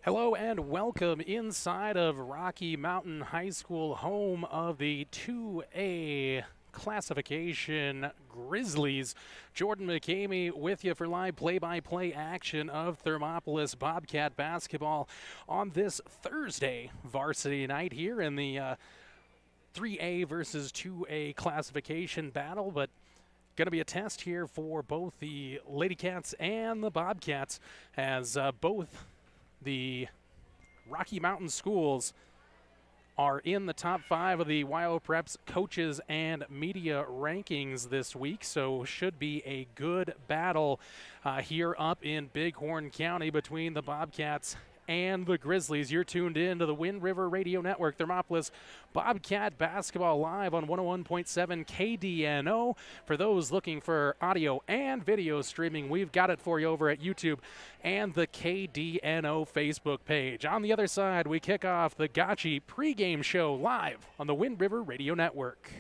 Hello and welcome inside of Rocky Mountain High School, home of the 2A classification Grizzlies. Jordan McCamey with you for live play-by-play action of Thermopolis Bobcat basketball on this Thursday varsity night here in the 3A versus 2A classification battle, but going to be a test here for both the Lady Cats and the Bobcats as both the Rocky Mountain schools are in the top 5 of the WyoPreps coaches and media rankings this week, so should be a good battle here up in Bighorn County between the Bobcats and the Grizzlies. You're tuned in to the Wind River Radio Network, Thermopolis Bobcat basketball live on 101.7 KDNO. For those looking for audio and video streaming, we've got it for you over at YouTube and the KDNO Facebook page. On the other side, we kick off the Gotchi pregame show live on the Wind River Radio Network.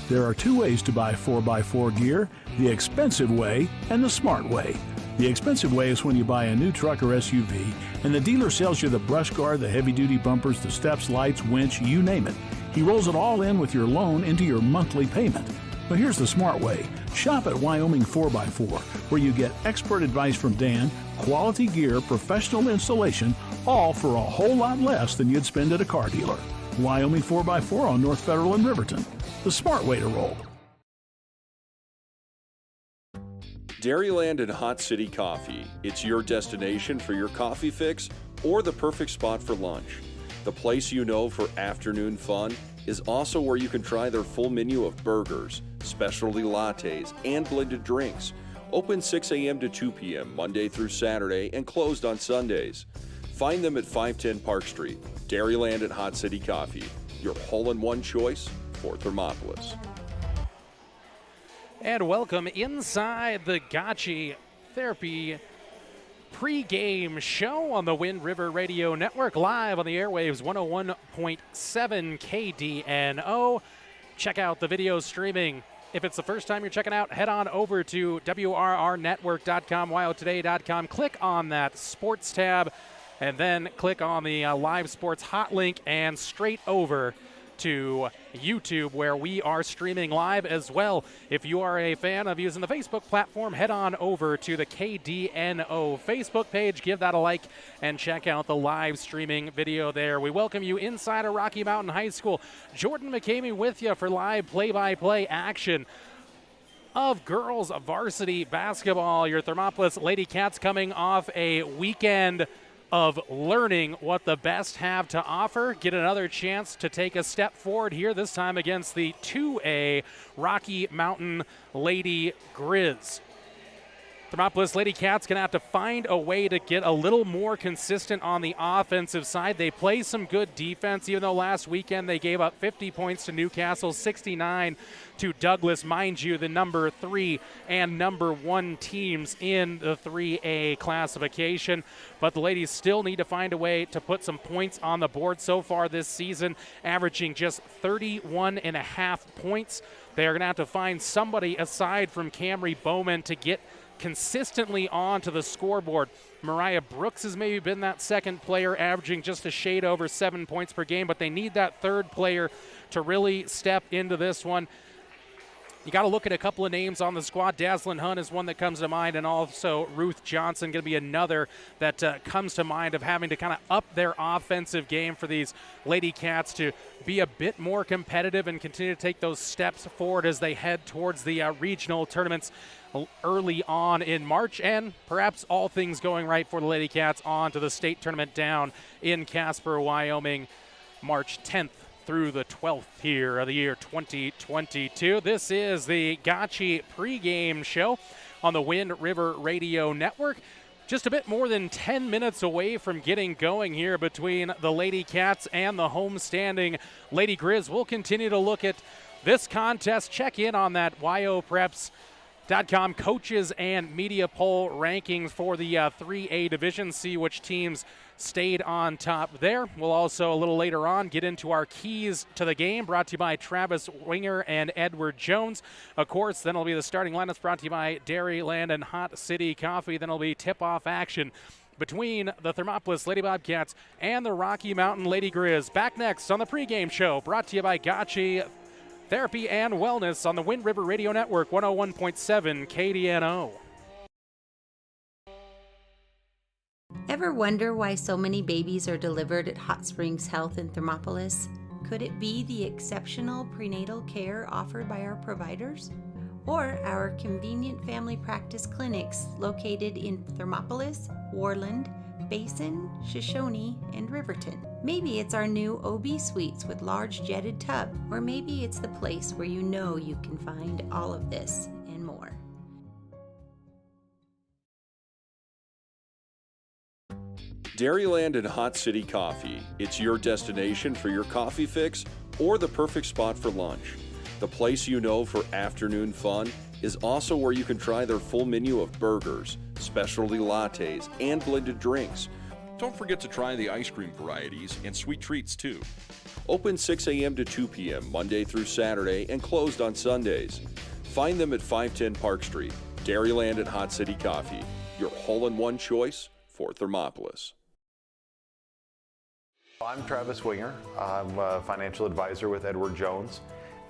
There are two ways to buy 4x4 gear, the expensive way and the smart way. The expensive way is when you buy a new truck or SUV and the dealer sells you the brush guard, the heavy-duty bumpers, the steps, lights, winch, you name it. He rolls it all in with your loan into your monthly payment. But here's the smart way. Shop at Wyoming 4x4, where you get expert advice from Dan, quality gear, professional installation, all for a whole lot less than you'd spend at a car dealer. Wyoming 4x4 on North Federal in Riverton. The smart way to roll. Dairyland and Hot City Coffee. It's your destination for your coffee fix or the perfect spot for lunch. The place you know for afternoon fun is also where you can try their full menu of burgers, specialty lattes, and blended drinks. Open 6 a.m. to 2 p.m. Monday through Saturday and closed on Sundays. Find them at 510 Park Street. Dairyland and Hot City Coffee. Your hole-in-one choice for Thermopolis. And welcome inside the Gotchi Therapy pregame show on the Wind River Radio Network, live on the airwaves 101.7 KDNO. Check out the video streaming. If it's the first time you're checking out, head on over to WRRnetwork.com, WyoToday.com. Click on that sports tab, and then click on the live sports hot link and straight over to YouTube, where we are streaming live as well. If you are a fan of using the Facebook platform, head on over to the KDNO Facebook page, give that a like, and check out the live streaming video there. We welcome you inside of Rocky Mountain High School. Jordan McCamey with you for live play-by-play action of girls varsity basketball. Your Thermopolis Lady Cats coming off a weekend of learning what the best have to offer, get another chance to take a step forward here, this time against the 2A Rocky Mountain Lady Grizz. Thermopolis Lady Cats going to have to find a way to get a little more consistent on the offensive side. They play some good defense, even though last weekend they gave up 50 points to Newcastle, 69 to Douglas. Mind you, the number 3 and number 1 teams in the 3A classification. But the ladies still need to find a way to put some points on the board so far this season, averaging just 31.5 points. They are going to have to find somebody aside from Camry Bowman to get consistently onto the scoreboard. Mariah Brooks has maybe been that second player, averaging just a shade over 7 points per game, but they need that third player to really step into this one. You got to look at a couple of names on the squad. Dazzlin Hunt is one that comes to mind, and also Ruth Johnson going to be another that comes to mind of having to kind of up their offensive game for these Lady Cats to be a bit more competitive and continue to take those steps forward as they head towards the regional tournaments early on in March, and perhaps all things going right for the Lady Cats on to the state tournament down in Casper, Wyoming, March 10th through the 12th here of the year 2022. This is the Gotchi pregame show on the Wind River Radio Network. Just a bit more than 10 minutes away from getting going here between the Lady Cats and the homestanding Lady Grizz. We'll continue to look at this contest, check in on that WyoPreps.com coaches and media poll rankings for the 3A division, see which teams stayed on top there. We'll also, a little later on, get into our keys to the game, brought to you by Travis Winger and Edward Jones. Of course, then it'll be the starting lineups brought to you by Dairyland and Hot City Coffee. Then it'll be tip-off action between the Thermopolis Lady Bobcats and the Rocky Mountain Lady Grizz. Back next on the pregame show, brought to you by Gotchi Therapy and Wellness on the Wind River Radio Network, 101.7 KDNO. Ever wonder why so many babies are delivered at Hot Springs Health in Thermopolis? Could it be the exceptional prenatal care offered by our providers? Or our convenient family practice clinics located in Thermopolis, Warland, Basin, Shoshone, and Riverton? Maybe it's our new OB suites with large jetted tub, or maybe it's the place where you know you can find all of this and more. Dairyland and Hot City Coffee. It's your destination for your coffee fix or the perfect spot for lunch. The place you know for afternoon fun is also where you can try their full menu of burgers, specialty lattes, and blended drinks. Don't forget to try the ice cream varieties and sweet treats too. Open 6 a.m. to 2 p.m. Monday through Saturday and closed on Sundays. Find them at 510 Park Street. Dairyland and Hot City Coffee, your hole-in-one choice for Thermopolis. I'm Travis Winger. I'm a financial advisor with Edward Jones,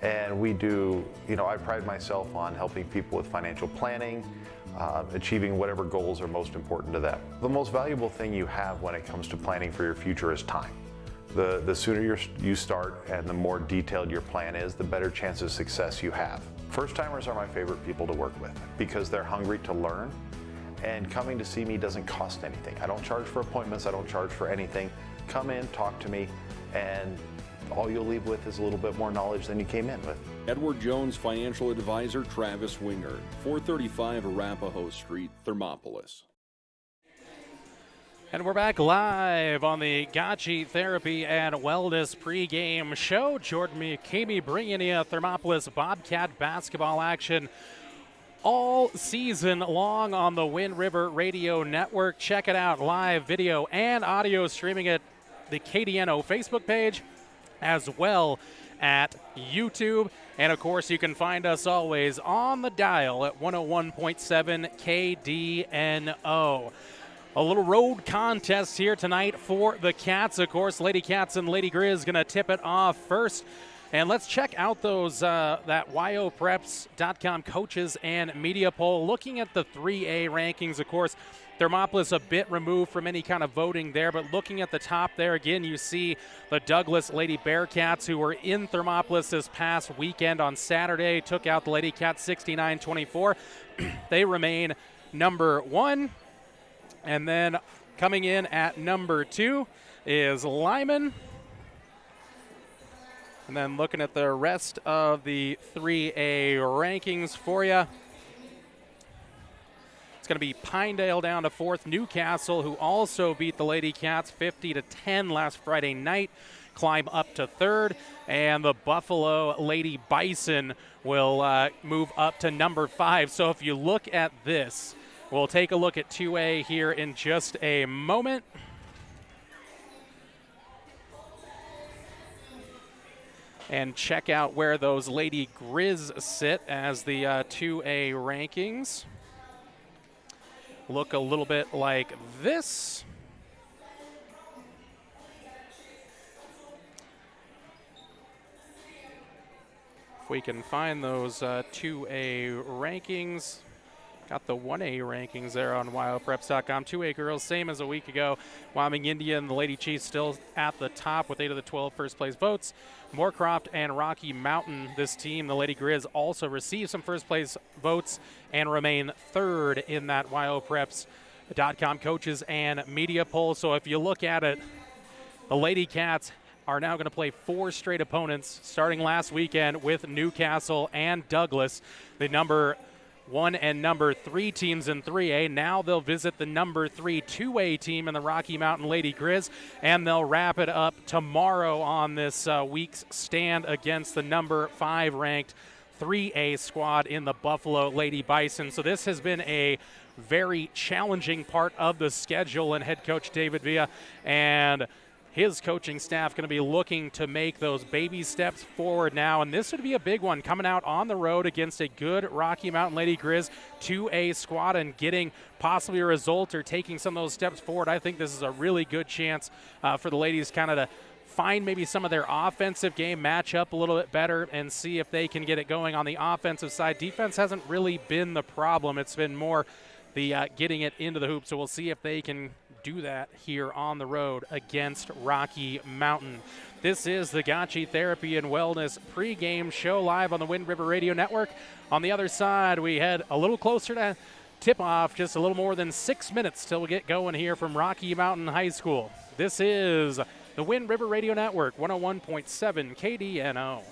and we do, I pride myself on helping people with financial planning, achieving whatever goals are most important to them. The most valuable thing you have when it comes to planning for your future is time. The sooner you start and the more detailed your plan is, the better chance of success you have. First-timers are my favorite people to work with because they're hungry to learn, and coming to see me doesn't cost anything. I don't charge for appointments, I don't charge for anything. Come in, talk to me, and all you'll leave with is a little bit more knowledge than you came in with. Edward Jones Financial Advisor Travis Winger, 435 Arapahoe Street, Thermopolis. And we're back live on the Gotchi Therapy and Wellness pregame show. Jordan McCamey bringing you Thermopolis Bobcat basketball action all season long on the Wind River Radio Network. Check it out, live video and audio streaming at the KDNO Facebook page, as well at YouTube. And of course, you can find us always on the dial at 101.7 KDNO. A little road contest here tonight for the Cats. Of course, Lady Cats and Lady Grizz going to tip it off first. And let's check out those that yopreps.com coaches and media poll. Looking at the 3A rankings, of course, Thermopolis a bit removed from any kind of voting there, but looking at the top there, again, you see the Douglas Lady Bearcats, who were in Thermopolis this past weekend on Saturday, took out the Lady Cats 69-24. They remain number one. And then coming in at number 2 is Lyman. And then looking at the rest of the 3A rankings for you, it's going to be Pinedale down to 4th. Newcastle, who also beat the Lady Cats 50-10 last Friday night, climb up to 3rd. And the Buffalo Lady Bison will move up to number 5. So if you look at this, we'll take a look at 2A here in just a moment. And check out where those Lady Grizz sit as the 2A rankings look a little bit like this. If we can find those 2A rankings. Got the 1A rankings there on yopreps.com. 2A girls, same as a week ago. Wyoming Indian, the Lady Chiefs still at the top with 8 of the 12 first place votes. Moorcroft and Rocky Mountain, this team, the Lady Grizz, also received some first place votes and remain 3rd in that yopreps.com coaches and media poll. So if you look at it, the Lady Cats are now going to play 4 straight opponents starting last weekend with Newcastle and Douglas, the number 1 and number 3 teams in 3A. Now they'll visit the number 3 2A team in the Rocky Mountain Lady Grizz, and they'll wrap it up tomorrow on this week's stand against the number 5 ranked 3A squad in the Buffalo Lady Bison. So this has been a very challenging part of the schedule, and head coach David Villa and his coaching staff going to be looking to make those baby steps forward now, and this would be a big one coming out on the road against a good Rocky Mountain Lady Grizz 2A squad and getting possibly a result or taking some of those steps forward. I think this is a really good chance for the ladies kind of to find maybe some of their offensive game, match up a little bit better, and see if they can get it going on the offensive side. Defense hasn't really been the problem. It's been more the getting it into the hoop, so we'll see if they can do that here on the road against Rocky Mountain. This is the Gotchi Therapy and Wellness pregame show live on the Wind River Radio Network. On the other side, we head a little closer to tip-off, just a little more than 6 minutes till we get going here from Rocky Mountain High School. This is the Wind River Radio Network, 101.7 KDNO.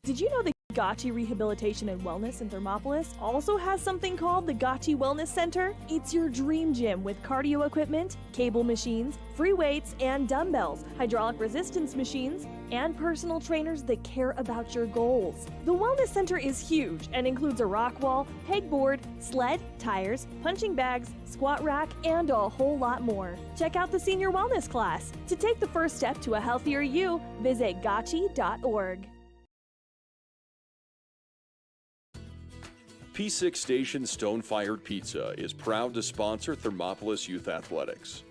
Did you know the Gotchi Rehabilitation and Wellness in Thermopolis also has something called the Gotchi Wellness Center? It's your dream gym with cardio equipment, cable machines, free weights and dumbbells, hydraulic resistance machines, and personal trainers that care about your goals. The Wellness Center is huge and includes a rock wall, pegboard, sled, tires, punching bags, squat rack, and a whole lot more. Check out the Senior Wellness class. To take the first step to a healthier you, visit gotchi.org. P6 Station Stone-Fired Pizza is proud to sponsor Thermopolis Youth Athletics.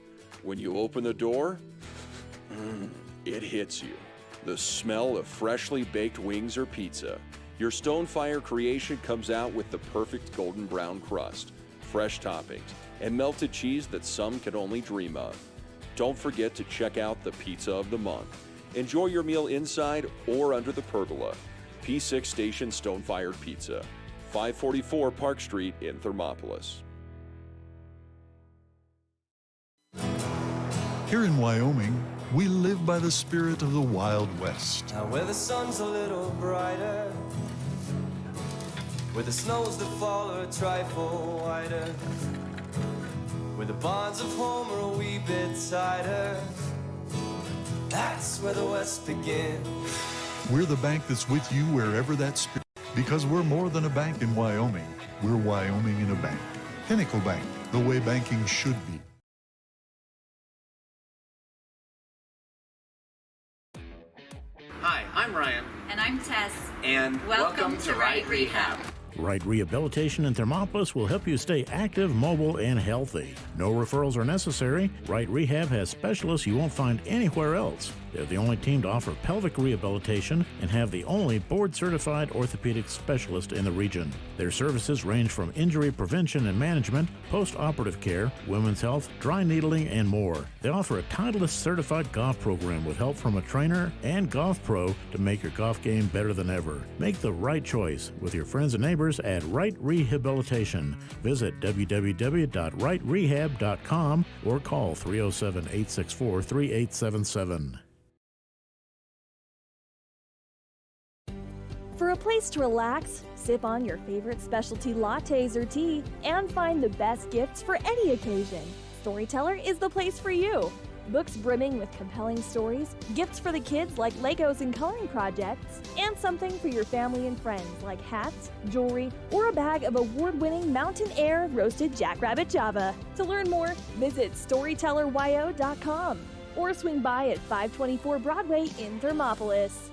When you open the door, it hits you. The smell of freshly baked wings or pizza. Your Stone-Fire creation comes out with the perfect golden brown crust, fresh toppings, and melted cheese that some can only dream of. Don't forget to check out the Pizza of the Month. Enjoy your meal inside or under the pergola. P6 Station Stone-Fired Pizza. 544 Park Street in Thermopolis. Here in Wyoming, we live by the spirit of the Wild West. Now where the sun's a little brighter, where the snows that fall are a trifle wider, where the bonds of home are a wee bit tighter, that's where the West begins. We're the bank that's with you wherever that spirit. Because we're more than a bank in Wyoming. We're Wyoming in a bank. Pinnacle Bank, the way banking should be. Hi, I'm Ryan. And I'm Tess. And welcome to Right Rehab. Right Rehabilitation in Thermopolis will help you stay active, mobile, and healthy. No referrals are necessary. Right Rehab has specialists you won't find anywhere else. They're the only team to offer pelvic rehabilitation and have the only board-certified orthopedic specialist in the region. Their services range from injury prevention and management, post-operative care, women's health, dry needling, and more. They offer a Titleist-certified golf program with help from a trainer and golf pro to make your golf game better than ever. Make the right choice with your friends and neighbors at Right Rehabilitation. Visit www.rightrehab.com or call 307-864-3877. For a place to relax, sip on your favorite specialty lattes or tea, and find the best gifts for any occasion, Storyteller is the place for you. Books brimming with compelling stories, gifts for the kids like Legos and coloring projects, and something for your family and friends like hats, jewelry, or a bag of award-winning Mountain Air roasted jackrabbit java. To learn more, visit StorytellerYO.com or swing by at 524 Broadway in Thermopolis.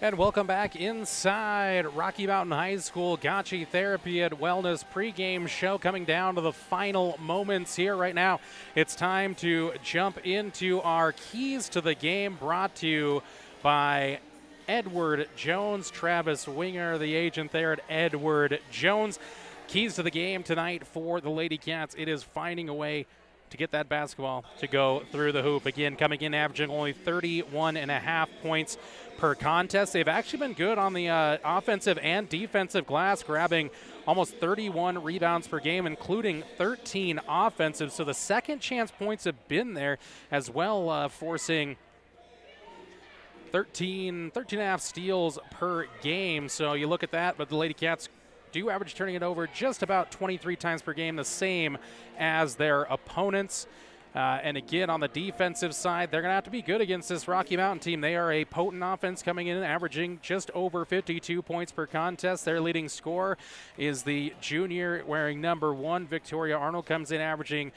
And welcome back inside Rocky Mountain High School Gotchi Therapy and Wellness pregame show, coming down to the final moments here right now. It's time to jump into our keys to the game, brought to you by Edward Jones. Travis Winger, the agent there at Edward Jones. Keys to the game tonight for the Lady Cats. It is finding a way to get that basketball to go through the hoop. Again, coming in averaging only 31.5 points per contest. They've actually been good on the offensive and defensive glass, grabbing almost 31 rebounds per game, including 13 offensive. So the second chance points have been there as well, forcing 13 and a half steals per game. So you look at that, but the Lady Cats do average turning it over just about 23 times per game, the same as their opponents. And again, on the defensive side, they're going to have to be good against this Rocky Mountain team. They are a potent offense coming in and averaging just over 52 points per contest. Their leading scorer is the junior wearing number 1. Victoria Arnold comes in averaging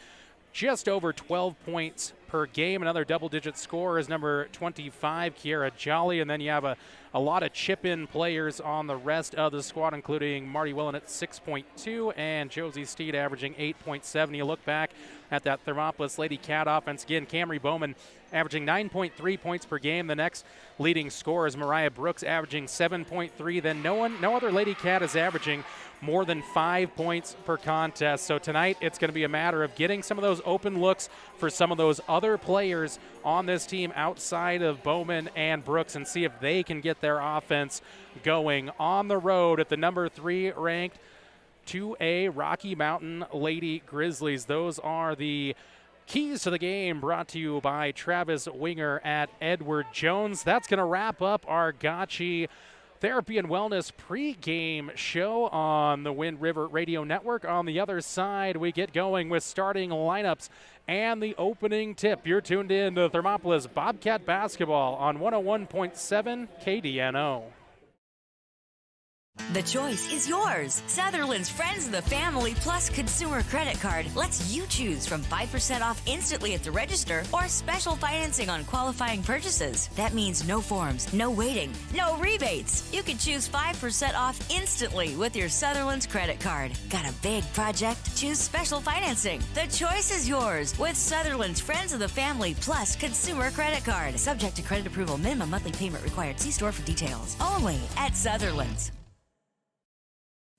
just over 12 points per game. Another double-digit scorer is number 25, Kiera Jolly. And then you have a lot of chip-in players on the rest of the squad, including Marty Willen at 6.2 and Josie Steed averaging 8.7. You look back at that Thermopolis Lady Cat offense. Again, Camry Bowman averaging 9.3 points per game. The next leading scorer is Mariah Brooks averaging 7.3. Then no other Lady Cat is averaging more than 5 points per contest. So tonight it's going to be a matter of getting some of those open looks for some of those other players on this team outside of Bowman and Brooks and see if they can get their offense going on the road at the number 3 ranked 2A Rocky Mountain Lady Grizzlies. Those are the keys to the game, brought to you by Travis Winger at Edward Jones. That's going to wrap up our Gotchi Therapy and Wellness pre-game show on the Wind River Radio Network. On the other side, we get going with starting lineups and the opening tip. You're tuned in to Thermopolis Bobcat Basketball on 101.7 KDNO. The choice is yours. Sutherland's Friends of the Family Plus Consumer Credit Card lets you choose from 5% off instantly at the register or special financing on qualifying purchases. That means no forms, no waiting, no rebates. You can choose 5% off instantly with your Sutherland's credit card. Got a big project? Choose special financing. The choice is yours with Sutherland's Friends of the Family Plus Consumer Credit Card. Subject to credit approval. Minimum monthly payment required. See store for details. Only at Sutherland's.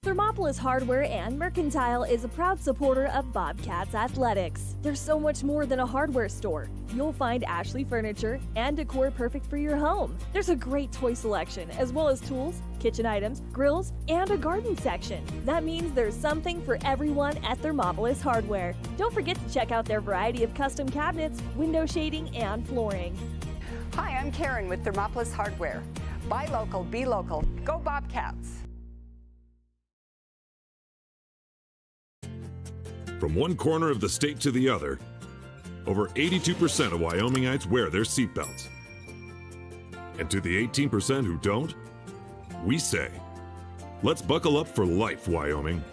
Thermopolis Hardware and Mercantile is a proud supporter of Bobcats Athletics. There's so much more than a hardware store. You'll find Ashley furniture and decor perfect for your home. There's a great toy selection, as well as tools, kitchen items, grills, and a garden section. That means there's something for everyone at Thermopolis Hardware. Don't forget to check out their variety of custom cabinets, window shading, and flooring. Hi, I'm Karen with Thermopolis Hardware. Buy local, be local. Go Bobcats! From one corner of the state to the other, over 82% of Wyomingites wear their seatbelts. And to the 18% who don't, we say, let's buckle up for life, Wyoming.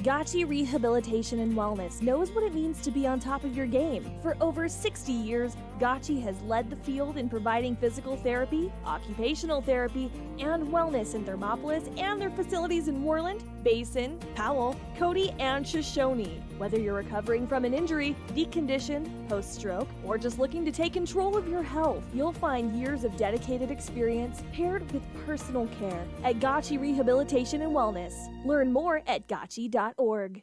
Gotchi Rehabilitation and Wellness knows what it means to be on top of your game. For over 60 years, Gotchi has led the field in providing physical therapy, occupational therapy, and wellness in Thermopolis and their facilities in Worland, Basin, Powell, Cody, and Shoshone. Whether you're recovering from an injury, deconditioned, post-stroke, or just looking to take control of your health, you'll find years of dedicated experience paired with personal care at Gotchi Rehabilitation and Wellness. Learn more at gotchi.org.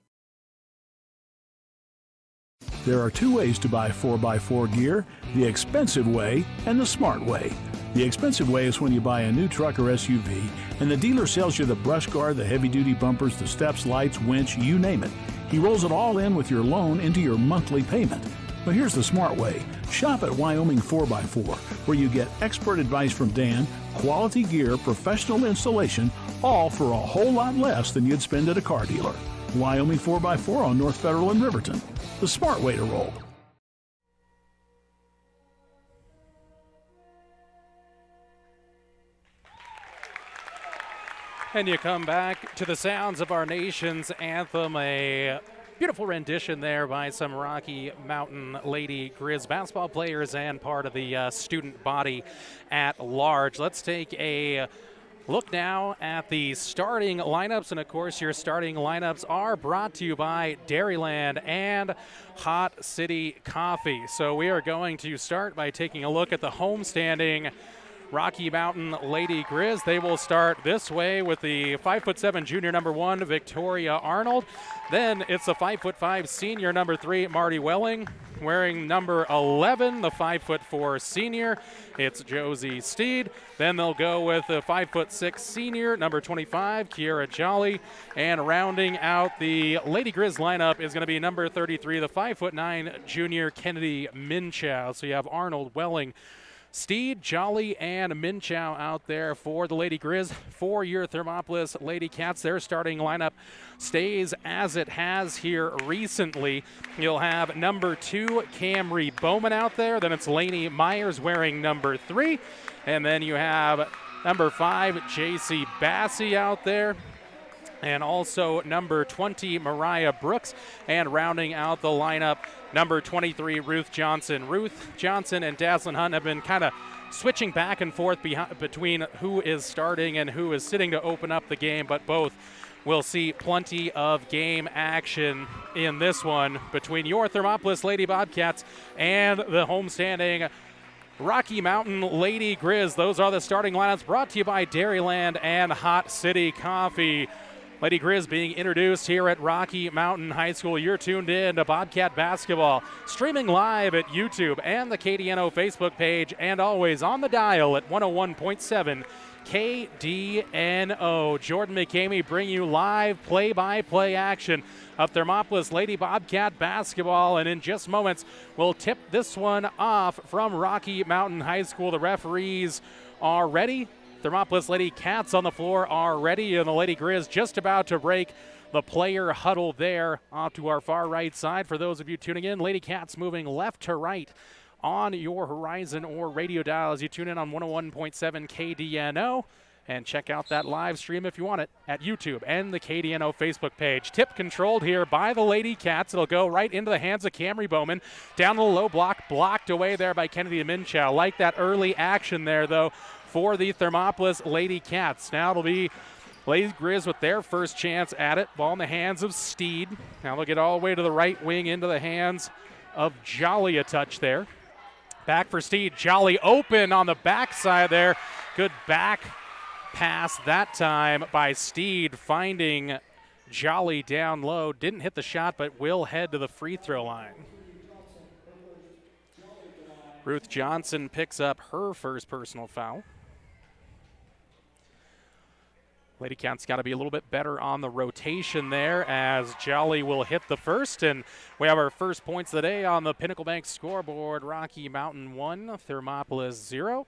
There are two ways to buy 4x4 gear, the expensive way and the smart way. The expensive way is when you buy a new truck or SUV and the dealer sells you the brush guard, the heavy-duty bumpers, the steps, lights, winch, you name it. He rolls it all in with your loan into your monthly payment. But here's the smart way. Shop at Wyoming 4x4, where you get expert advice from Dan, quality gear, professional installation, all for a whole lot less than you'd spend at a car dealer. Wyoming 4x4 on North Federal in Riverton. The smart way to roll. And you come back to the sounds of our nation's anthem, a beautiful rendition there by some Rocky Mountain Lady Grizz basketball players and part of the student body at large. Let's take a look now at the starting lineups, and of course your starting lineups are brought to you by Dairyland and Hot City Coffee. So we are going to start by taking a look at the homestanding Rocky Mountain Lady Grizz. They will start this way with the 5'7" junior number 1, Victoria Arnold. Then it's the 5'5" senior number 3, Marty Welling. Wearing number 11, the 5'4" senior, it's Josie Steed. Then they'll go with the 5'6" senior, number 25, Kiera Jolly. And rounding out the Lady Grizz lineup is going to be number 33, the 5'9" junior, Kennedy Minchow. So you have Arnold, Welling, Steed, Jolly, and Minchow out there for the Lady Grizz. For your Thermopolis Lady Cats, their starting lineup stays as it has here recently. You'll have number 2, Camry Bowman out there. Then it's Laney Myers wearing number 3. And then you have number 5, J.C. Bassey out there. And also number 20, Mariah Brooks. And rounding out the lineup, number 23, Ruth Johnson. Ruth Johnson and Dazzlin Hunt have been kind of switching back and forth between who is starting and who is sitting to open up the game, but both will see plenty of game action in this one between your Thermopolis Lady Bobcats and the homestanding Rocky Mountain Lady Grizz. Those are the starting lineups brought to you by Dairyland and Hot City Coffee. Lady Grizz being introduced here at Rocky Mountain High School. You're tuned in to Bobcat Basketball, streaming live at YouTube and the KDNO Facebook page, and always on the dial at 101.7 KDNO. Jordan McCamey bringing you live play-by-play action of Thermopolis Lady Bobcat Basketball, and in just moments, we'll tip this one off from Rocky Mountain High School. The referees are ready. Thermopolis Lady Cats on the floor are ready, and the Lady Grizz just about to break the player huddle there off to our far right side. For those of you tuning in, Lady Cats moving left to right on your Horizon or radio dial as you tune in on 101.7 KDNO. And check out that live stream if you want it at YouTube and the KDNO Facebook page. Tip controlled here by the Lady Cats. It'll go right into the hands of Camry Bowman. Down to the low block, blocked away there by Kennedy Minchow. Like that early action there, though, for the Thermopolis Lady Cats. Now it'll be Lady Grizz with their first chance at it. Ball in the hands of Steed. Now they'll get all the way to the right wing into the hands of Jolly, a touch there. Back for Steed. Jolly open on the backside there. Good back pass that time by Steed, finding Jolly down low. Didn't hit the shot, but will head to the free throw line. Ruth Johnson picks up her first personal foul. Lady Cats got to be a little bit better on the rotation there as Jolly will hit the first. And we have our first points of the day on the Pinnacle Bank scoreboard. Rocky Mountain 1, Thermopolis 0.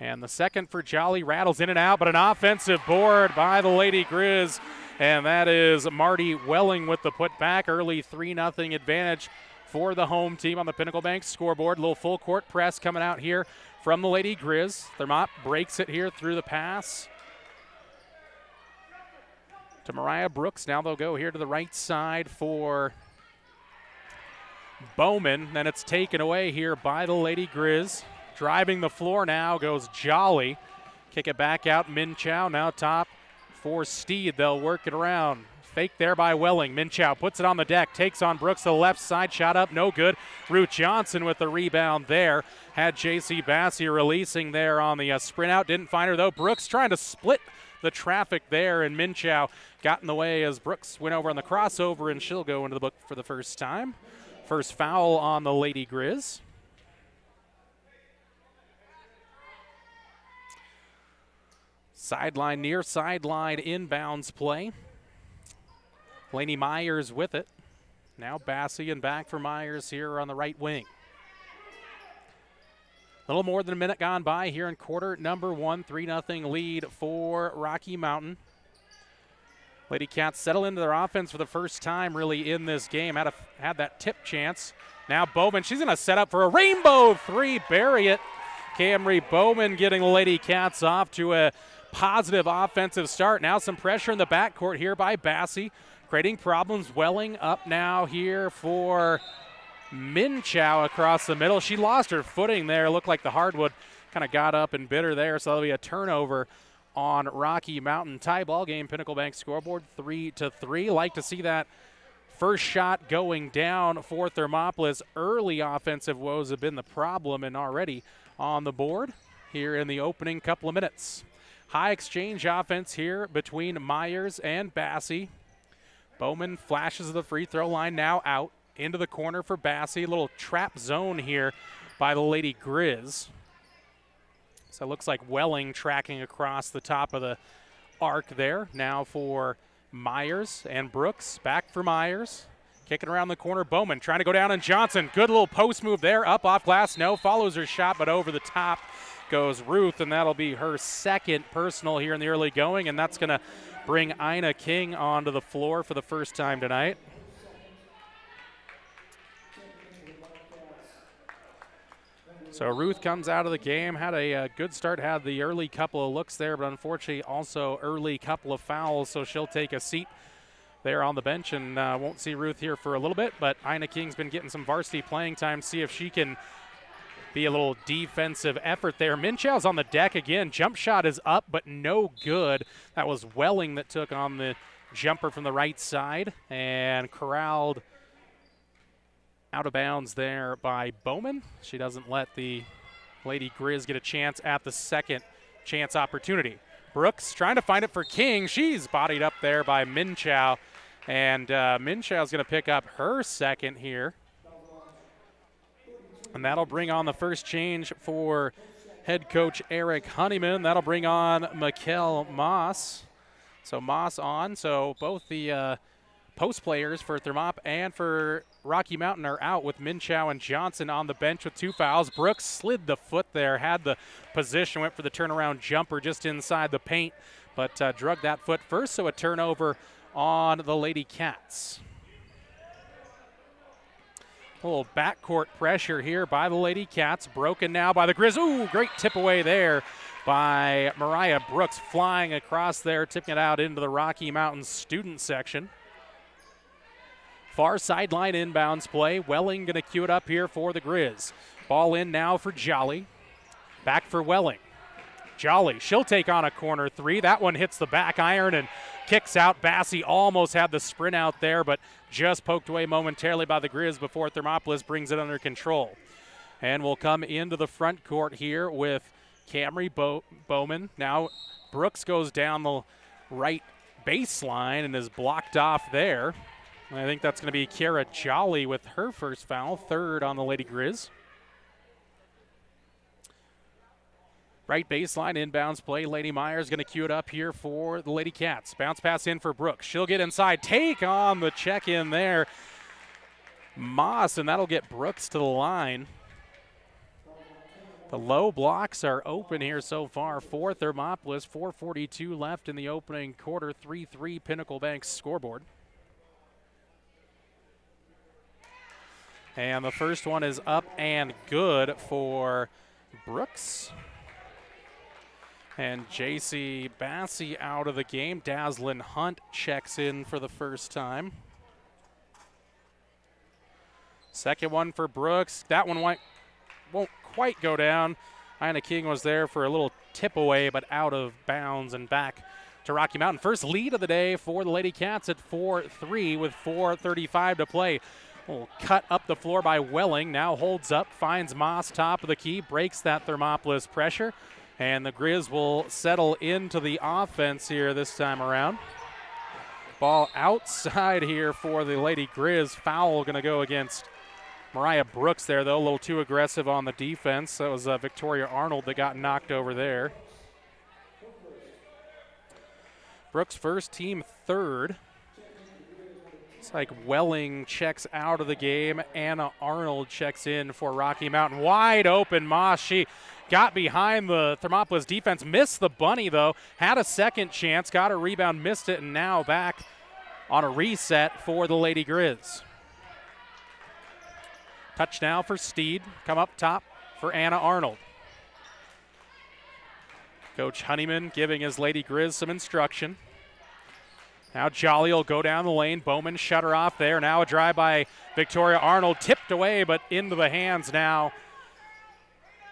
And the second for Jolly rattles in and out, but an offensive board by the Lady Grizz. And that is Marty Welling with the putback. Early 3-0 advantage for the home team on the Pinnacle Bank scoreboard. Little full court press coming out here from the Lady Grizz. Thermop breaks it here through the pass to Mariah Brooks. Now they'll go here to the right side for Bowman. Then it's taken away here by the Lady Grizz. Driving the floor now goes Jolly. Kick it back out, Minchow now top for Steed. They'll work it around. Fake there by Welling. Minchow puts it on the deck, takes on Brooks to the left side, shot up, no good. Ruth Johnson with the rebound there. Had J.C. Bassey releasing there on the sprint out. Didn't find her though. Brooks trying to split the traffic there, and Minchow got in the way as Brooks went over on the crossover, and she'll go into the book for the first time. First foul on the Lady Grizz. Sideline, near sideline inbounds play. Laney Myers with it. Now Bassey and back for Myers here on the right wing. A little more than a minute gone by here in quarter number 1. 3-0 lead for Rocky Mountain. Lady Cats settle into their offense for the first time really in this game. Had that tip chance. Now Bowman, she's going to set up for a rainbow three. Bury it. Camry Bowman getting the Lady Cats off to a positive offensive start. Now some pressure in the backcourt here by Bassey, creating problems. Welling up now here for Minchow across the middle. She lost her footing there. Looked like the hardwood kind of got up and bit her there, so that'll be a turnover on Rocky Mountain. Tie ball game, Pinnacle Bank scoreboard 3-3. Like to see that first shot going down for Thermopolis. Early offensive woes have been the problem, and already on the board here in the opening couple of minutes. High exchange offense here between Myers and Bassey. Bowman flashes the free throw line, now out into the corner for Bassey. A little trap zone here by the Lady Grizz. So it looks like Welling tracking across the top of the arc there. Now for Myers and Brooks. Back for Myers. Kicking around the corner, Bowman trying to go down on Johnson. Good little post move there, up off glass, no, follows her shot, but over the top goes Ruth, and that'll be her second personal here in the early going, and that's going to bring Ina King onto the floor for the first time tonight. So Ruth comes out of the game, had a good start, had the early couple of looks there, but unfortunately also early couple of fouls, so she'll take a seat there on the bench, and won't see Ruth here for a little bit, but Ina King's been getting some varsity playing time, see if she can be a little defensive effort there. Minchow's on the deck again. Jump shot is up, but no good. That was Welling that took on the jumper from the right side and corralled out of bounds there by Bowman. She doesn't let the Lady Grizz get a chance at the second chance opportunity. Brooks trying to find it for King. She's bodied up there by Minchow. And Minchow's going to pick up her second here. And that'll bring on the first change for head coach Eric Honeyman. That'll bring on Mikkel Moss. So Moss on. So both the post players for Thermop and for Rocky Mountain are out with Minchow and Johnson on the bench with 2 fouls. Brooks slid the foot there, had the position, went for the turnaround jumper just inside the paint, but drug that foot first, so a turnover on the Lady Cats. A little backcourt pressure here by the Lady Cats. Broken now by the Grizz. Ooh, great tip away there by Mariah Brooks, flying across there, tipping it out into the Rocky Mountain student section. Far sideline inbounds play. Welling going to cue it up here for the Grizz. Ball in now for Jolly. Back for Welling. Jolly, she'll take on a corner three. That one hits the back iron and kicks out. Bassey almost had the sprint out there, but just poked away momentarily by the Grizz before Thermopolis brings it under control. And we'll come into the front court here with Camry Bowman. Now Brooks goes down the right baseline and is blocked off there. I think that's going to be Kiara Jolly with her first foul, third on the Lady Grizz. Right baseline, inbounds play. Laney Myers going to cue it up here for the Lady Cats. Bounce pass in for Brooks. She'll get inside. Take on the check-in there. Moss, and that'll get Brooks to the line. The low blocks are open here so far for Thermopolis. 4:42 left in the opening quarter. 3-3 Pinnacle Bank scoreboard. And the first one is up and good for Brooks. And J.C. Bassey out of the game. Dazzlin Hunt checks in for the first time. Second one for Brooks. That one won't quite go down. Ina King was there for a little tip away, but out of bounds and back to Rocky Mountain. First lead of the day for the Lady Cats at 4-3 with 4:35 to play. Little cut up the floor by Welling. Now holds up, finds Moss top of the key, breaks that Thermopolis pressure. And the Grizz will settle into the offense here this time around. Ball outside here for the Lady Grizz. Foul going to go against Mariah Brooks there, though. A little too aggressive on the defense. That was Victoria Arnold that got knocked over there. Brooks first, team third. It's like Welling checks out of the game. Anna Arnold checks in for Rocky Mountain. Wide open Moss. She got behind the Thermopolis defense, missed the bunny though, had a second chance, got a rebound, missed it, and now back on a reset for the Lady Grizz. Touch now for Steed, come up top for Anna Arnold. Coach Honeyman giving his Lady Grizz some instruction. Now Jolly will go down the lane. Bowman shut her off there. Now a drive by Victoria Arnold. Tipped away, but into the hands now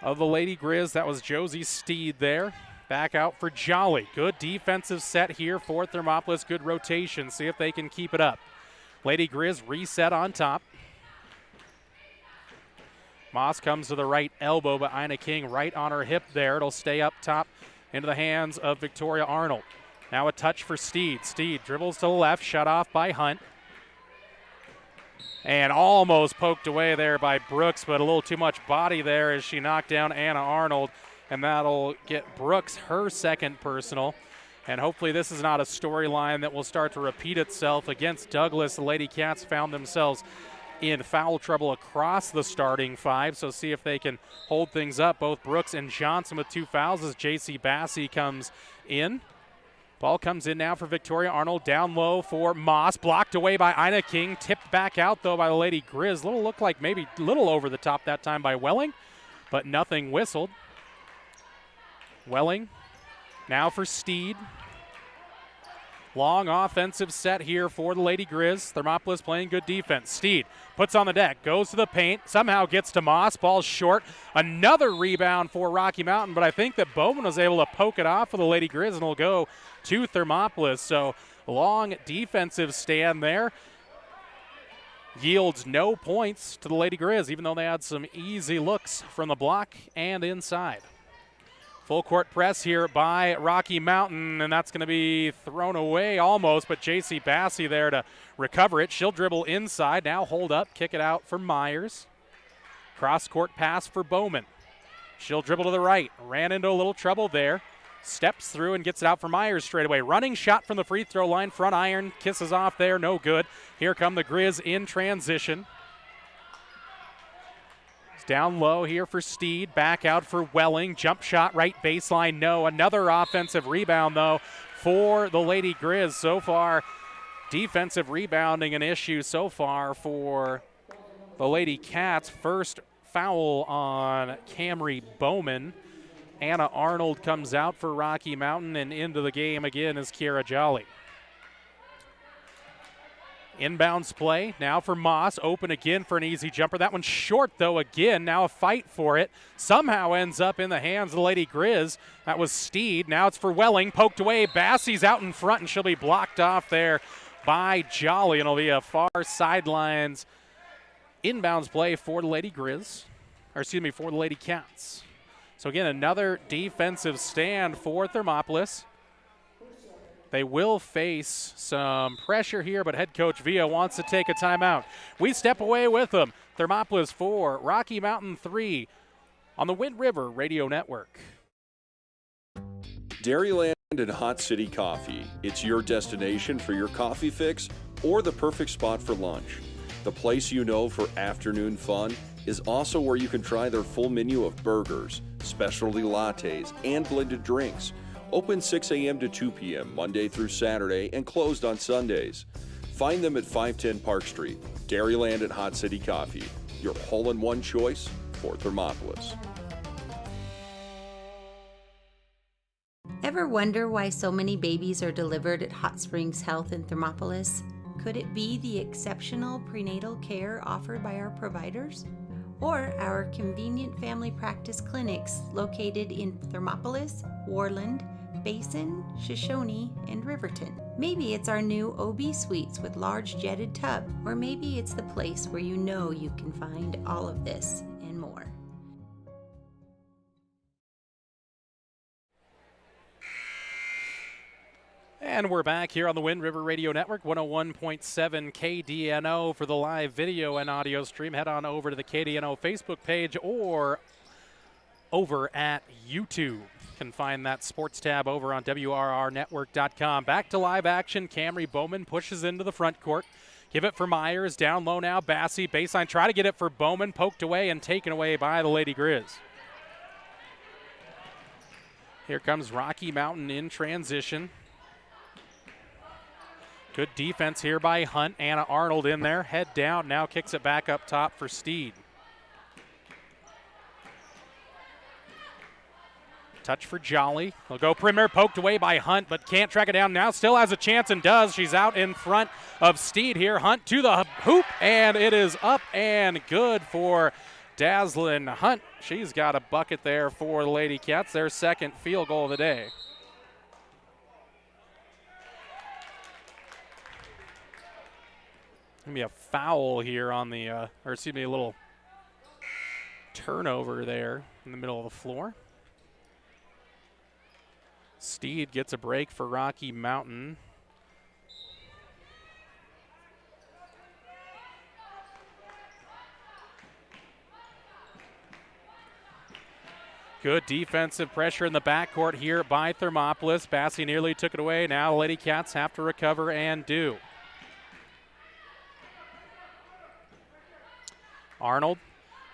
of the Lady Grizz. That was Josie Steed there. Back out for Jolly. Good defensive set here for Thermopolis. Good rotation. See if they can keep it up. Lady Grizz reset on top. Moss comes to the right elbow, but Ina King right on her hip there. It'll stay up top into the hands of Victoria Arnold. Now a touch for Steed. Steed dribbles to the left, shut off by Hunt. And almost poked away there by Brooks, but a little too much body there as she knocked down Anna Arnold. And that'll get Brooks her second personal. And hopefully this is not a storyline that will start to repeat itself against Douglas. The Lady Cats found themselves in foul trouble across the starting five, so see if they can hold things up. Both Brooks and Johnson with 2 fouls as J.C. Bassey comes in. Ball comes in now for Victoria Arnold, down low for Moss, blocked away by Ina King, tipped back out though by the Lady Grizz. Looked like maybe a little over the top that time by Welling, but nothing whistled. Welling now for Steed. Long offensive set here for the Lady Grizz. Thermopolis playing good defense. Steed puts on the deck, goes to the paint, somehow gets to Moss. Ball's short. Another rebound for Rocky Mountain, but I think that Bowman was able to poke it off for the Lady Grizz, and it'll go to Thermopolis. So long defensive stand there. Yields no points to the Lady Grizz, even though they had some easy looks from the block and inside. Full court press here by Rocky Mountain, and that's going to be thrown away almost, but J.C. Bassey there to recover it. She'll dribble inside, now hold up, kick it out for Myers. Cross-court pass for Bowman. She'll dribble to the right, ran into a little trouble there. Steps through and gets it out for Myers straight away. Running shot from the free throw line, front iron, kisses off there, no good. Here come the Grizz in transition. Down low here for Steed, back out for Welling. Jump shot right baseline, no. Another offensive rebound, though, for the Lady Grizz. So far, defensive rebounding an issue so far for the Lady Cats. First foul on Camry Bowman. Anna Arnold comes out for Rocky Mountain, and into the game again is Kiera Jolly. Inbounds play now for Moss, open again for an easy jumper. That one's short though again, now a fight for it. Somehow ends up in the hands of the Lady Grizz. That was Steed, now it's for Welling, poked away. Bassey's out in front and she'll be blocked off there by Jolly, and it'll be a far sidelines inbounds play for the Lady Grizz, or excuse me, for the Lady Cats. So again, another defensive stand for Thermopolis. They will face some pressure here, but head coach Villa wants to take a timeout. We step away with them. Thermopolis 4, Rocky Mountain 3 on the Wind River Radio Network. Dairyland and Hot City Coffee. It's your destination for your coffee fix or the perfect spot for lunch. The place you know for afternoon fun is also where you can try their full menu of burgers, specialty lattes, and blended drinks. Open 6 a.m. to 2 p.m. Monday through Saturday and closed on Sundays. Find them at 510 Park Street. Dairyland and Hot City Coffee, your hole-in-one choice for Thermopolis. Ever wonder why so many babies are delivered at Hot Springs Health in Thermopolis? Could it be the exceptional prenatal care offered by our providers? Or our convenient family practice clinics located in Thermopolis, Warland, Basin, Shoshone, and Riverton. Maybe it's our new OB suites with large jetted tub, or maybe it's the place where you know you can find all of this and more. And we're back here on the Wind River Radio Network, 101.7 KDNO for the live video and audio stream. Head on over to the KDNO Facebook page or over at YouTube. You can find that sports tab over on WRRnetwork.com. Back to live action. Camry Bowman pushes into the front court. Give it for Myers. Down low now. Bassey. Baseline. Try to get it for Bowman. Poked away and taken away by the Lady Grizz. Here comes Rocky Mountain in transition. Good defense here by Hunt. Anna Arnold in there. Head down. Now kicks it back up top for Steed. Touch for Jolly. He'll go perimeter, poked away by Hunt, but can't track it down. Now still has a chance and does. She's out in front of Steed here. Hunt to the hoop, and it is up and good for Dazzlin Hunt. She's got a bucket there for the Lady Cats, their second field goal of the day. Gonna be a foul here on the, a little turnover there in the middle of the floor. Steed gets a break for Rocky Mountain. Good defensive pressure in the backcourt here by Thermopolis. Bassey nearly took it away. Now the Lady Cats have to recover and do. Arnold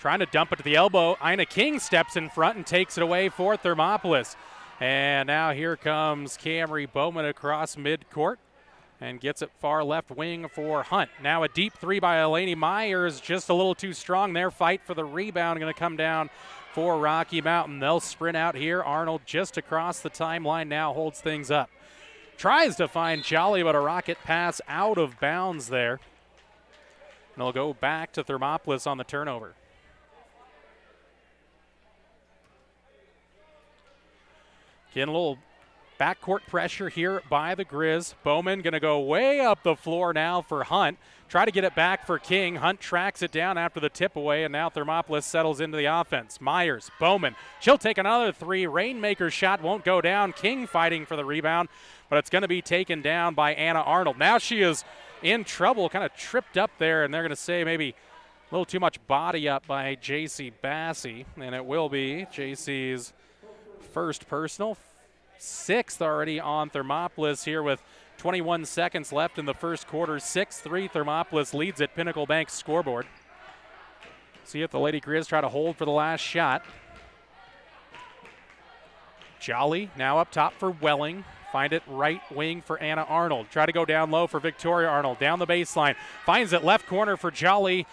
trying to dump it to the elbow. Ina King steps in front and takes it away for Thermopolis. And now here comes Camry Bowman across midcourt and gets it far left wing for Hunt. Now a deep three by Laney Myers, just a little too strong there. Fight for the rebound, going to come down for Rocky Mountain. They'll sprint out here. Arnold just across the timeline now holds things up. Tries to find Jolly, but a rocket pass out of bounds there. And they'll go back to Thermopolis on the turnover. Getting a little backcourt pressure here by the Grizz. Bowman going to go way up the floor now for Hunt. Try to get it back for King. Hunt tracks it down after the tip away, and now Thermopolis settles into the offense. Myers, Bowman. She'll take another three. Rainmaker's shot won't go down. King fighting for the rebound, but it's going to be taken down by Anna Arnold. Now she is in trouble, kind of tripped up there, and they're going to say maybe a little too much body up by J.C. Bassey, and it will be J.C.'s first personal. Sixth already on Thermopolis here with 21 seconds left in the first quarter. 6-3 Thermopolis leads at Pinnacle Bank's scoreboard. See if the Lady Grizz try to hold for the last shot. Jolly now up top for Welling. Find it right wing for Anna Arnold. Try to go down low for Victoria Arnold. Down the baseline. Finds it left corner for Jolly.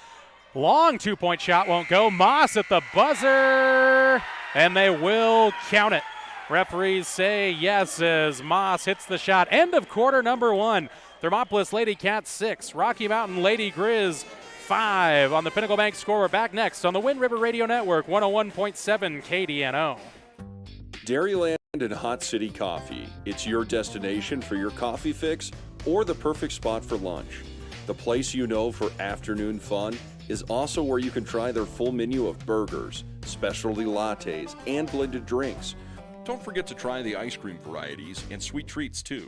Long two-point shot won't go. Moss at the buzzer. And they will count it. Referees say yes as Moss hits the shot. End of quarter number one. Thermopolis Lady Cats 6, Rocky Mountain Lady Grizz 5 on the Pinnacle Bank scoreboard. Back next on the Wind River Radio Network, 101.7 KDNO. Dairyland and Hot City Coffee. It's your destination for your coffee fix or the perfect spot for lunch. The place you know for afternoon fun is also where you can try their full menu of burgers, specialty lattes, and blended drinks. Don't forget to try the ice cream varieties and sweet treats too.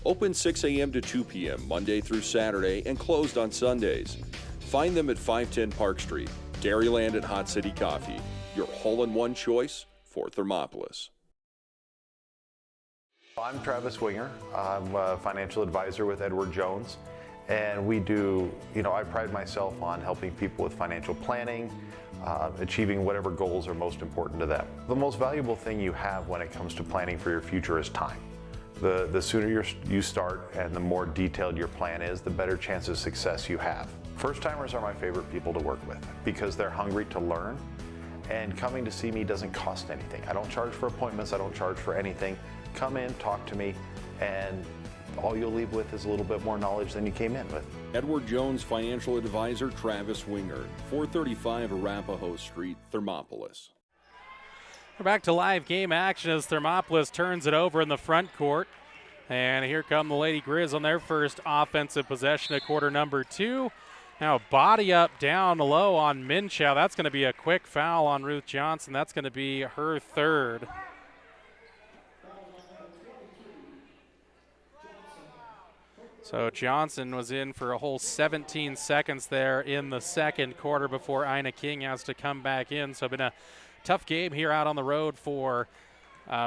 Open 6 a.m. to 2 p.m. Monday through Saturday and closed on Sundays. Find them at 510 Park Street. Dairyland and Hot City Coffee, your hole-in-one choice for Thermopolis. I'm Travis Winger. I'm a financial advisor with Edward Jones. And we do, I pride myself on helping people with financial planning, achieving whatever goals are most important to them. The most valuable thing you have when it comes to planning for your future is time. The sooner you start and the more detailed your plan is, the better chance of success you have. First-timers are my favorite people to work with because they're hungry to learn, and coming to see me doesn't cost anything. I don't charge for appointments, I don't charge for anything. Come in, talk to me, and all you'll leave with is a little bit more knowledge than you came in with. Edward Jones Financial Advisor Travis Winger, 435 Arapahoe Street, Thermopolis. We're back to live game action as Thermopolis turns it over in the front court. And here come the Lady Grizz on their first offensive possession of quarter number two. Now body up down low on Minchow. That's going to be a quick foul on Ruth Johnson. That's going to be her third. So Johnson was in for a whole 17 seconds there in the second quarter before Ina King has to come back in. So been a tough game here out on the road for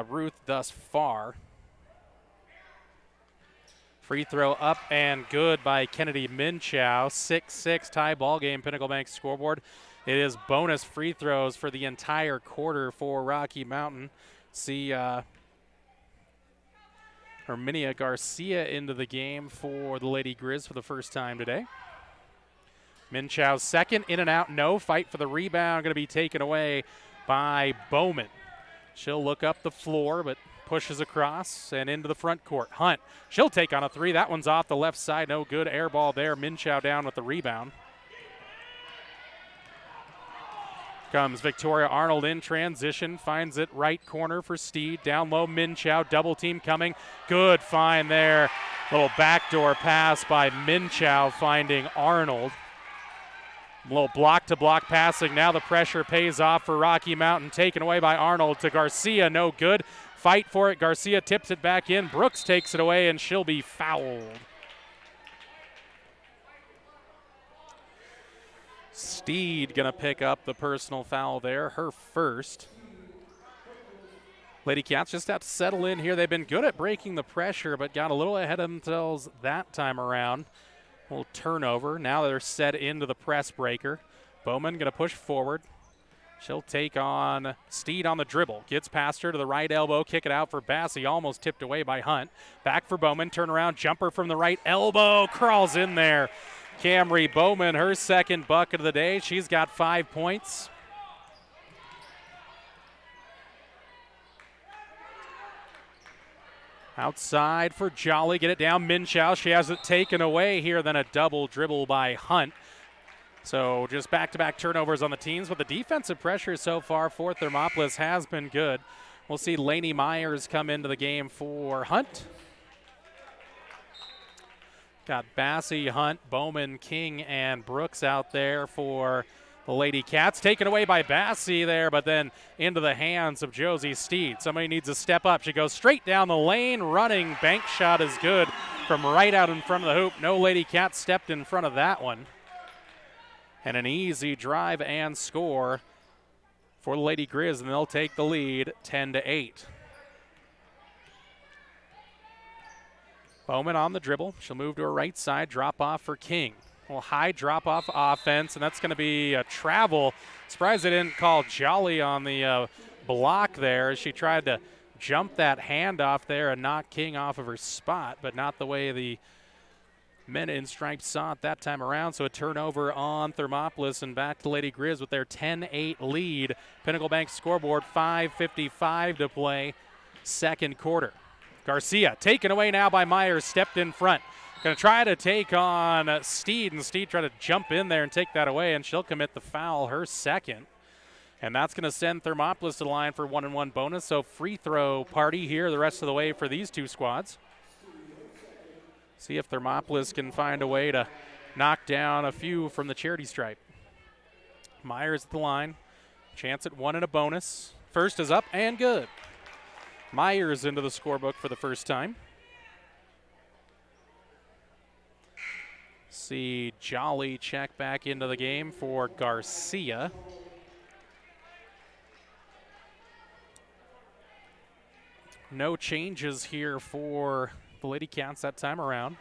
Ruth thus far. Free throw up and good by Kennedy Minchow. 6-6 tie ball game, Pinnacle Bank scoreboard. It is bonus free throws for the entire quarter for Rocky Mountain. See Herminia Garcia into the game for the Lady Grizz for the first time today. Minchow's second, in and out, no. Fight for the rebound, going to be taken away by Bowman. She'll look up the floor, but pushes across and into the front court. Hunt, she'll take on a three. That one's off the left side, no good. Air ball there. Minchow down with the rebound. Comes Victoria Arnold in transition, finds it right corner for Steed. Down low, Minchow, double team coming. Good find there. Little backdoor pass by Minchow finding Arnold. A little block-to-block passing. Now the pressure pays off for Rocky Mountain. Taken away by Arnold to Garcia, no good. Fight for it, Garcia tips it back in. Brooks takes it away and she'll be fouled. Steed gonna pick up the personal foul there, her first. Lady Cats just have to settle in here. They've been good at breaking the pressure, but got a little ahead of themselves that time around. A little turnover. Now they're set into the press breaker. Bowman going to push forward. She'll take on Steed on the dribble. Gets past her to the right elbow. Kick it out for Bassey. Almost tipped away by Hunt. Back for Bowman. Turn around. Jumper from the right elbow. Crawls in there. Camry Bowman, her second bucket of the day. She's got 5 points. Outside for Jolly. Get it down. Minchow. She has it taken away here. Then a double dribble by Hunt. So just back-to-back turnovers on the teams, but the defensive pressure so far for Thermopolis has been good. We'll see Laney Myers come into the game for Hunt. Got Bassey, Hunt, Bowman, King, and Brooks out there for the Lady Cats. Taken away by Bassey there, but then into the hands of Josie Steed. Somebody needs to step up. She goes straight down the lane, running. Bank shot is good from right out in front of the hoop. No Lady Cats stepped in front of that one. And an easy drive and score for the Lady Grizz, and they'll take the lead 10-8. Bowman on the dribble. She'll move to her right side, drop off for King. Well, high drop off offense, and that's going to be a travel. Surprised they didn't call Jolly on the block there as she tried to jump that handoff there and knock King off of her spot, but not the way the men in stripes saw it that time around. So a turnover on Thermopolis, and back to Lady Grizz with their 10-8 lead. Pinnacle Bank scoreboard, 5:55 to play, second quarter. Garcia taken away now by Myers, stepped in front. Going to try to take on Steed, and Steed tried to jump in there and take that away, and she'll commit the foul, her second. And that's going to send Thermopolis to the line for 1-and-1 bonus. So free throw party here the rest of the way for these two squads. See if Thermopolis can find a way to knock down a few from the charity stripe. Myers at the line. Chance at 1 and a bonus. First is up and good. Myers into the scorebook for the first time. See Jolly check back into the game for Garcia. No changes here for the Lady Cats that time around.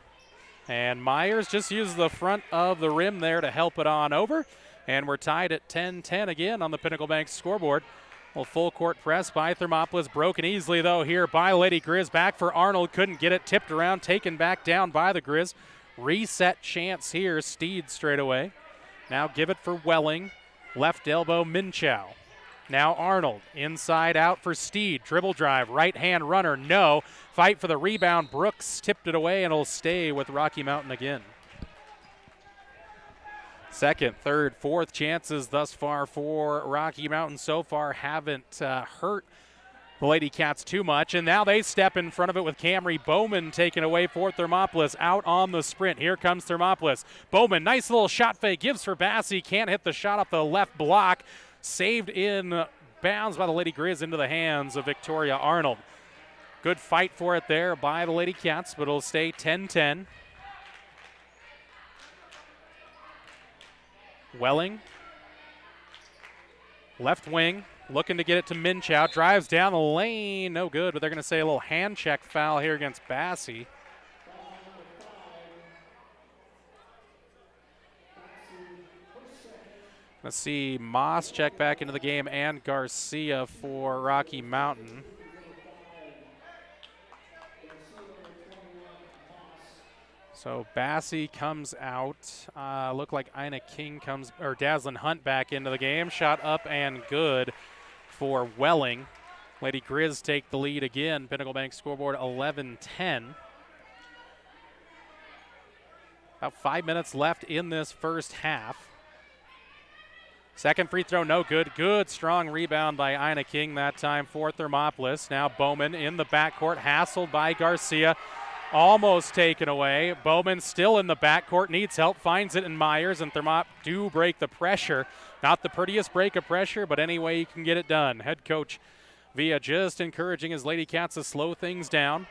And Myers just used the front of the rim there to help it on over. And we're tied at 10-10 again on the Pinnacle Bank scoreboard. Well, full court press by Thermopolis. Broken easily, though, here by Lady Grizz. Back for Arnold. Couldn't get it. Tipped around. Taken back down by the Grizz. Reset chance here. Steed straight away. Now give it for Welling. Left elbow Minchow. Now Arnold, inside out for Steed. Dribble drive, right hand runner, no. Fight for the rebound. Brooks tipped it away, and it'll stay with Rocky Mountain again. Second, third, fourth chances thus far for Rocky Mountain so far haven't hurt the Lady Cats too much. And now they step in front of it with Camry Bowman taken away for Thermopolis out on the sprint. Here comes Thermopolis. Bowman, nice little shot fake, gives for Bassey. Can't hit the shot off the left block. Saved in bounds by the Lady Grizz into the hands of Victoria Arnold. Good fight for it there by the Lady Cats, but it'll stay 10-10. Welling, left wing, looking to get it to Minchow. Drives down the lane, no good, but they're going to say a little hand check foul here against Bassey. Let's see Moss check back into the game and Garcia for Rocky Mountain. So Bassey comes out. Look like Ina King comes, or Dazzlin Hunt back into the game. Shot up and good for Welling. Lady Grizz take the lead again. Pinnacle Bank scoreboard 11-10. About 5 minutes left in this first half. Second free throw, no good. Good, strong rebound by Ina King that time for Thermopolis. Now Bowman in the backcourt, hassled by Garcia. Almost taken away. Bowman still in the backcourt, needs help, finds it in Myers, and Thermop do break the pressure. Not the prettiest break of pressure, but any way you can get it done. Head coach Villa just encouraging his Lady Cats to slow things down.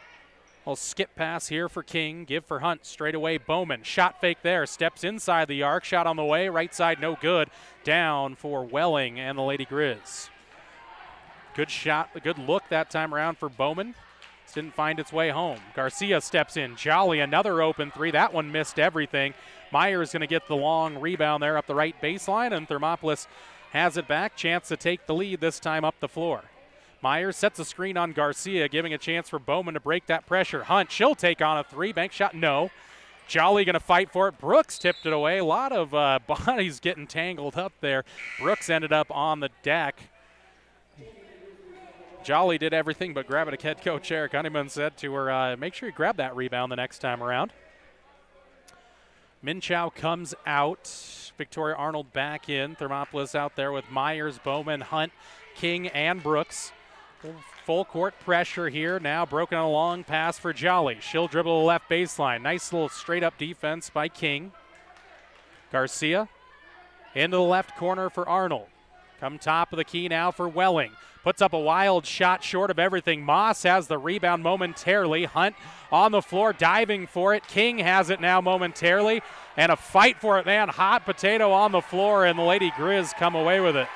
We'll skip pass here for King, give for Hunt, straight away Bowman. Shot fake there, steps inside the arc, shot on the way, right side no good. Down for Welling and the Lady Grizz. Good shot, a good look that time around for Bowman. Didn't find its way home. Garcia steps in. Jolly, another open three. That one missed everything. Myers going to get the long rebound there up the right baseline, and Thermopolis has it back. Chance to take the lead this time up the floor. Myers sets a screen on Garcia, giving a chance for Bowman to break that pressure. Hunt, she'll take on a three. Bank shot, no. Jolly going to fight for it. Brooks tipped it away. A lot of bodies getting tangled up there. Brooks ended up on the deck. Jolly did everything but grab it. Head coach Eric Honeyman said to her, make sure you grab that rebound the next time around. Minchow comes out. Victoria Arnold back in. Thermopolis out there with Myers, Bowman, Hunt, King, and Brooks. Full court pressure here. Now broken on a long pass for Jolly. She'll dribble the left baseline. Nice little straight up defense by King. Garcia into the left corner for Arnold. Come top of the key now for Welling. Puts up a wild shot short of everything. Moss has the rebound momentarily. Hunt on the floor diving for it. King has it now momentarily. And a fight for it, man. Hot potato on the floor, and the Lady Grizz come away with it.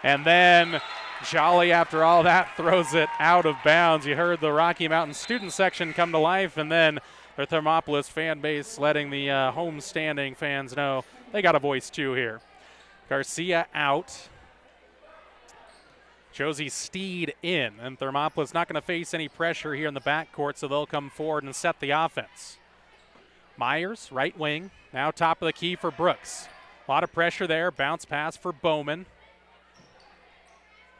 And then Jolly, after all that, throws it out of bounds. You heard the Rocky Mountain student section come to life, and then the Thermopolis fan base letting the home-standing fans know they got a voice too here. Garcia out. Josie Steed in, and Thermopolis not going to face any pressure here in the backcourt, so they'll come forward and set the offense. Myers, right wing, now top of the key for Brooks. A lot of pressure there, bounce pass for Bowman.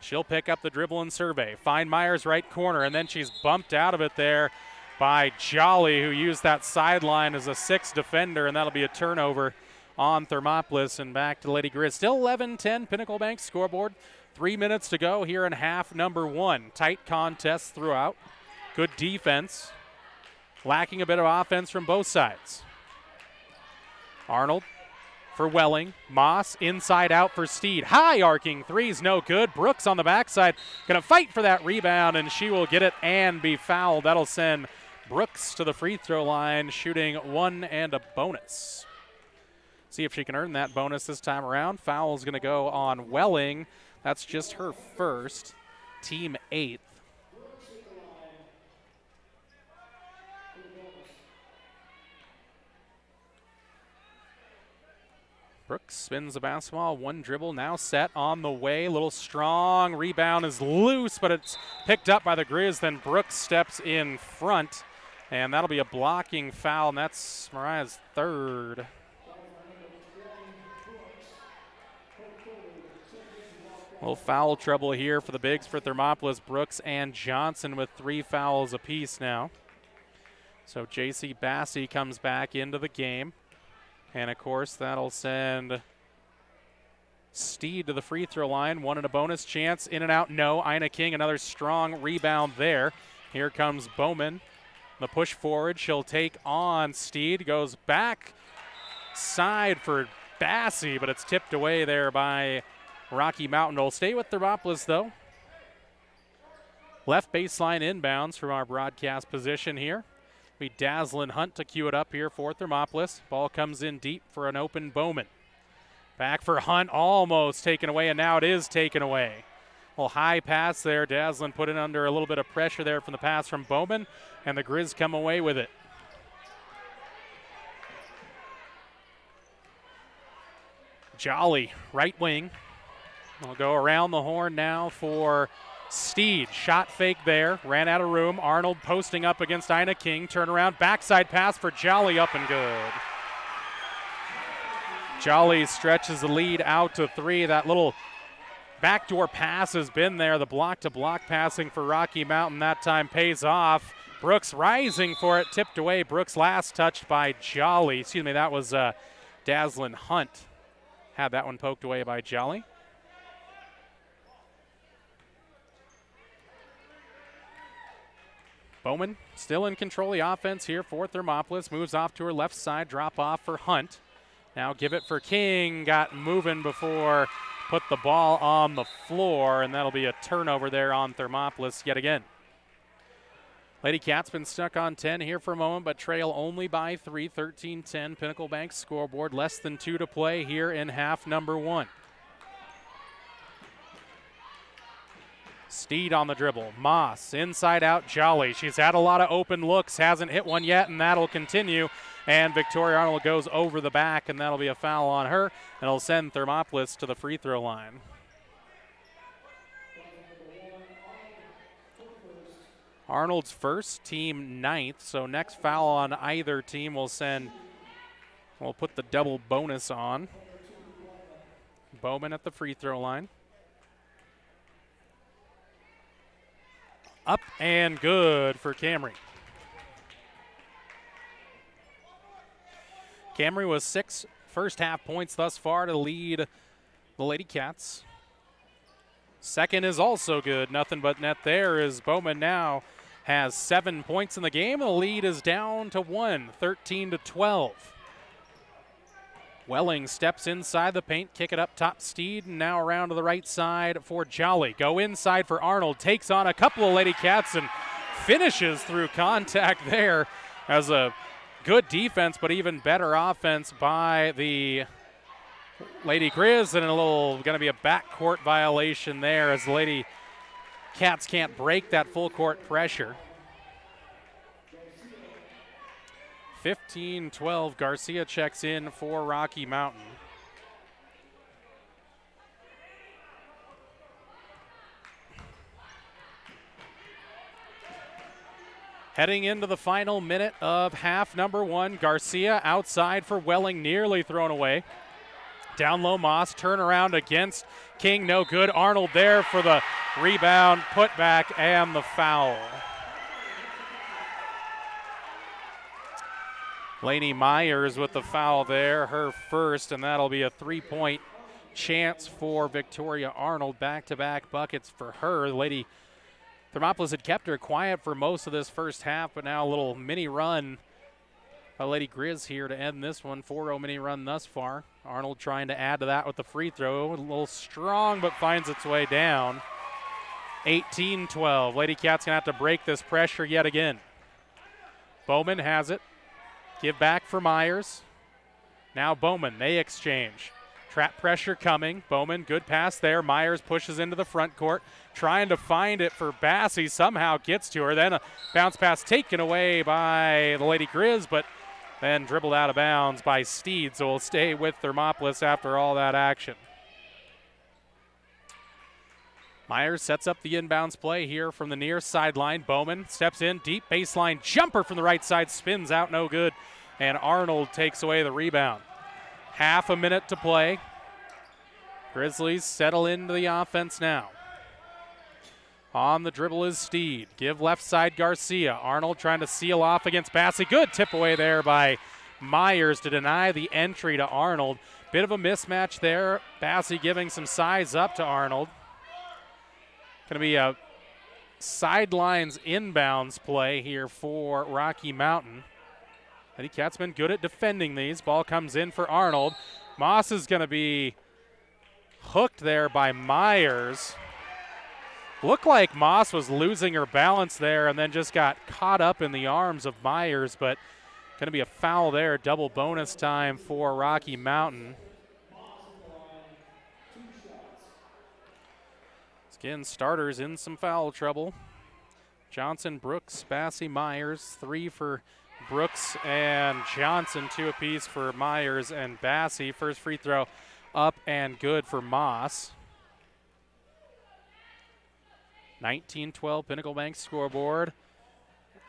She'll pick up the dribble and survey. Find Myers right corner, and then she's bumped out of it there by Jolly, who used that sideline as a 6 defender, and that'll be a turnover on Thermopolis, and back to Lady Grizz. Still 11-10 Pinnacle Bank scoreboard. 3 minutes to go here in half number 1. Tight contest throughout. Good defense. Lacking a bit of offense from both sides. Arnold for Welling. Moss inside out for Steed. High arcing threes, no good. Brooks on the backside. Going to fight for that rebound, and she will get it and be fouled. That'll send Brooks to the free throw line, shooting 1 and a bonus. See if she can earn that bonus this time around. Foul is going to go on Welling. That's just her first, team 8th. Brooks spins the basketball, one dribble, now set on the way. Little strong rebound is loose, but it's picked up by the Grizz. Then Brooks steps in front, and that'll be a blocking foul, and that's Mariah's 3rd. A little foul trouble here for the bigs for Thermopolis. Brooks and Johnson with 3 fouls apiece now. So J.C. Bassey comes back into the game. And, of course, that'll send Steed to the free throw line. 1 and a bonus chance. In and out, no. Ina King, another strong rebound there. Here comes Bowman. The push forward. She'll take on Steed. Goes back side for Bassey, but it's tipped away there by Rocky Mountain. Will stay with Thermopolis, though. Left baseline inbounds from our broadcast position here. Be Dazzlin Hunt to cue it up here for Thermopolis. Ball comes in deep for an open Bowman. Back for Hunt, almost taken away, and now it is taken away. A little high pass there. Dazzlin put in under a little bit of pressure there from the pass from Bowman, and the Grizz come away with it. Jolly, right wing. We'll go around the horn now for Steed. Shot fake there. Ran out of room. Arnold posting up against Ina King. Turnaround. Backside pass for Jolly. Up and good. Jolly stretches the lead out to 3. That little backdoor pass has been there. The block-to-block passing for Rocky Mountain that time pays off. Brooks rising for it. Tipped away. Brooks last touched by Jolly. Excuse me, that was Dazzlin Hunt. Had that one poked away by Jolly. Bowman still in control of the offense here for Thermopolis. Moves off to her left side. Drop off for Hunt. Now give it for King. Got moving before put the ball on the floor, and that'll be a turnover there on Thermopolis yet again. Lady Cats been stuck on 10 here for a moment, but trail only by 3, 13-10 Pinnacle Bank scoreboard. Less than 2 to play here in half number 1. Steed on the dribble. Moss, inside out, Jolly. She's had a lot of open looks, hasn't hit one yet, and that'll continue. And Victoria Arnold goes over the back, and that'll be a foul on her, and it'll send Thermopolis to the free throw line. Arnold's first, team 9th, so next foul on either team will we'll put the double bonus on. Bowman at the free throw line. Up and good for Camry. Camry was 6 first half points thus far to lead the Lady Cats. Second is also good. Nothing but net there as Bowman now has 7 points in the game. The lead is down to 1, 13-12. Welling steps inside the paint, kick it up top Steed, and now around to the right side for Jolly. Go inside for Arnold, takes on a couple of Lady Cats and finishes through contact there as a good defense, but even better offense by the Lady Grizz, and going to be a backcourt violation there as the Lady Cats can't break that full court pressure. 15-12, Garcia checks in for Rocky Mountain. Heading into the final minute of half number 1, Garcia outside for Welling, nearly thrown away. Down low, Moss, turn around against King, no good. Arnold there for the rebound, putback, and the foul. Laney Myers with the foul there, her first, and that'll be a 3-point chance for Victoria Arnold. Back-to-back buckets for her. Lady Thermopolis had kept her quiet for most of this first half, but now a little mini run by Lady Grizz here to end this one. 4-0 mini run thus far. Arnold trying to add to that with the free throw. A little strong, but finds its way down. 18-12. Lady Cats going to have to break this pressure yet again. Bowman has it. Give back for Myers. Now Bowman, they exchange. Trap pressure coming. Bowman, good pass there. Myers pushes into the front court, trying to find it for Bassey. Somehow gets to her. Then a bounce pass taken away by the Lady Grizz, but then dribbled out of bounds by Steed. So we'll stay with Thermopolis after all that action. Myers sets up the inbounds play here from the near sideline. Bowman steps in, deep baseline jumper from the right side, spins out, no good. And Arnold takes away the rebound. Half a minute to play. Grizzlies settle into the offense now. On the dribble is Steed. Give left side Garcia. Arnold trying to seal off against Bassey. Good tip away there by Myers to deny the entry to Arnold. Bit of a mismatch there. Bassey giving some size up to Arnold. Going to be a sidelines inbounds play here for Rocky Mountain. Lady Cats been good at defending these. Ball comes in for Arnold. Moss is going to be hooked there by Myers. Looked like Moss was losing her balance there and then just got caught up in the arms of Myers, but going to be a foul there. Double bonus time for Rocky Mountain. Again, starters in some foul trouble. Johnson, Brooks, Bassey, Myers. 3 for Brooks and Johnson, 2 apiece for Myers and Bassey. First free throw up and good for Moss. 19-12 Pinnacle Bank scoreboard.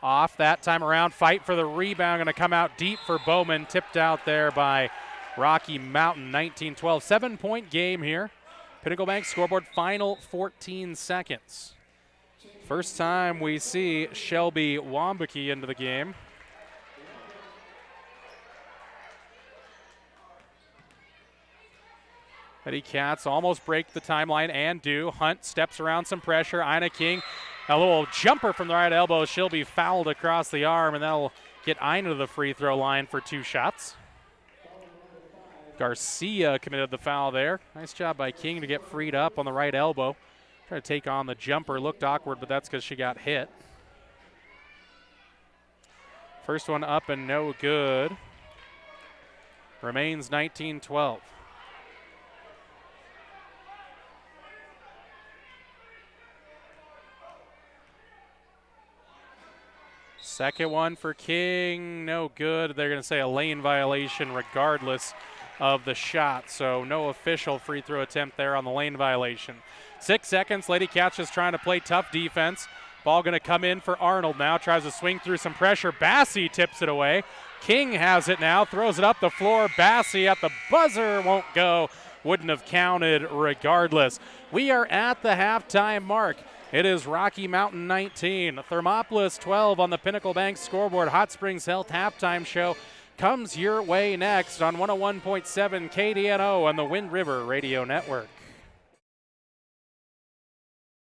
Off that time around. Fight for the rebound. Going to come out deep for Bowman. Tipped out there by Rocky Mountain. 19-12. 7-point game here. Pinnacle Bank scoreboard, final 14 seconds. First time we see Shelby Wambeke into the game. Lady Cats almost break the timeline and do. Hunt steps around some pressure. Ina King, a little jumper from the right elbow. She'll be fouled across the arm, and that'll get Ina to the free throw line for 2 shots. Garcia committed the foul there. Nice job by King to get freed up on the right elbow. Trying to take on the jumper. Looked awkward, but that's because she got hit. First one up and no good. Remains 19-12. Second one for King, no good. They're going to say a lane violation regardless of the shot, so no official free throw attempt there on the lane violation. 6 seconds, Lady Cats just trying to play tough defense. Ball going to come in for Arnold now, tries to swing through some pressure. Bassey tips it away. King has it now, throws it up the floor. Bassey at the buzzer, won't go. Wouldn't have counted regardless. We are at the halftime mark. It is Rocky Mountain 19, Thermopolis 12 on the Pinnacle Bank scoreboard. Hot Springs Health halftime show comes your way next on 101.7 KDNO on the Wind River Radio Network.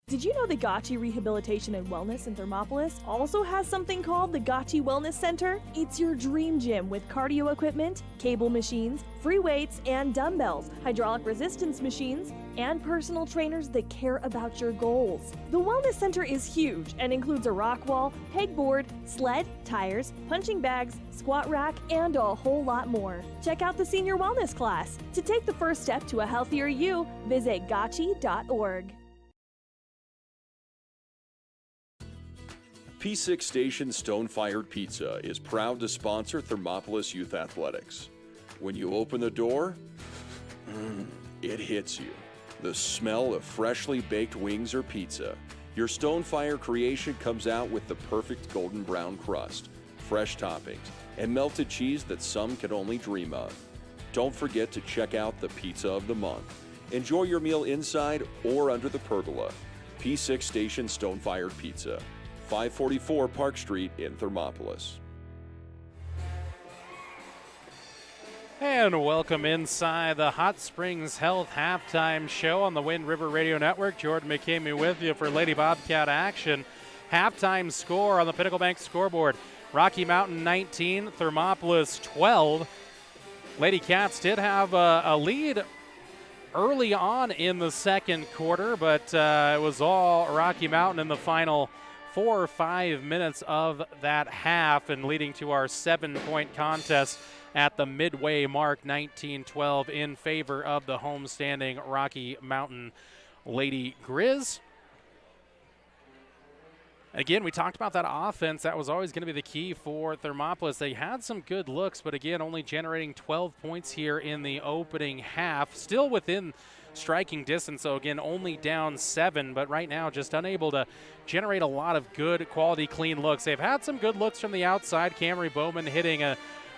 Did you know the Gotchi Rehabilitation and Wellness in Thermopolis also has something called the Gotchi Wellness Center? It's your dream gym with cardio equipment, cable machines, free weights and dumbbells, hydraulic resistance machines, and personal trainers that care about your goals. The Wellness Center is huge and includes a rock wall, pegboard, sled, tires, punching bags, squat rack, and a whole lot more. Check out the Senior Wellness class. To take the first step to a healthier you, visit gotchi.org. P6 Station Stone-Fired Pizza is proud to sponsor Thermopolis Youth Athletics. When you open the door, it hits you. The smell of freshly baked wings or pizza. Your Stone-Fire creation comes out with the perfect golden brown crust, fresh toppings, and melted cheese that some can only dream of. Don't forget to check out the Pizza of the Month. Enjoy your meal inside or under the pergola. P6 Station Stone-Fired Pizza. 544 Park Street in Thermopolis. And welcome inside the Hot Springs Health halftime show on the Wind River Radio Network. Jordan McCamey with you for Lady Bobcat action. Halftime score on the Pinnacle Bank scoreboard. Rocky Mountain 19, Thermopolis 12. Lady Cats did have a lead early on in the second quarter, but it was all Rocky Mountain in the final 4 or 5 minutes of that half, and leading to our 7-point contest at the midway mark, 19-12 in favor of the homestanding Rocky Mountain Lady Grizz. Again, we talked about that offense. That was always going to be the key for Thermopolis. They had some good looks, but again, only generating 12 points here in the opening half. Still within striking distance, so again, only down 7, but right now just unable to generate a lot of good quality clean looks. They've had some good looks from the outside. Camry Bowman hitting a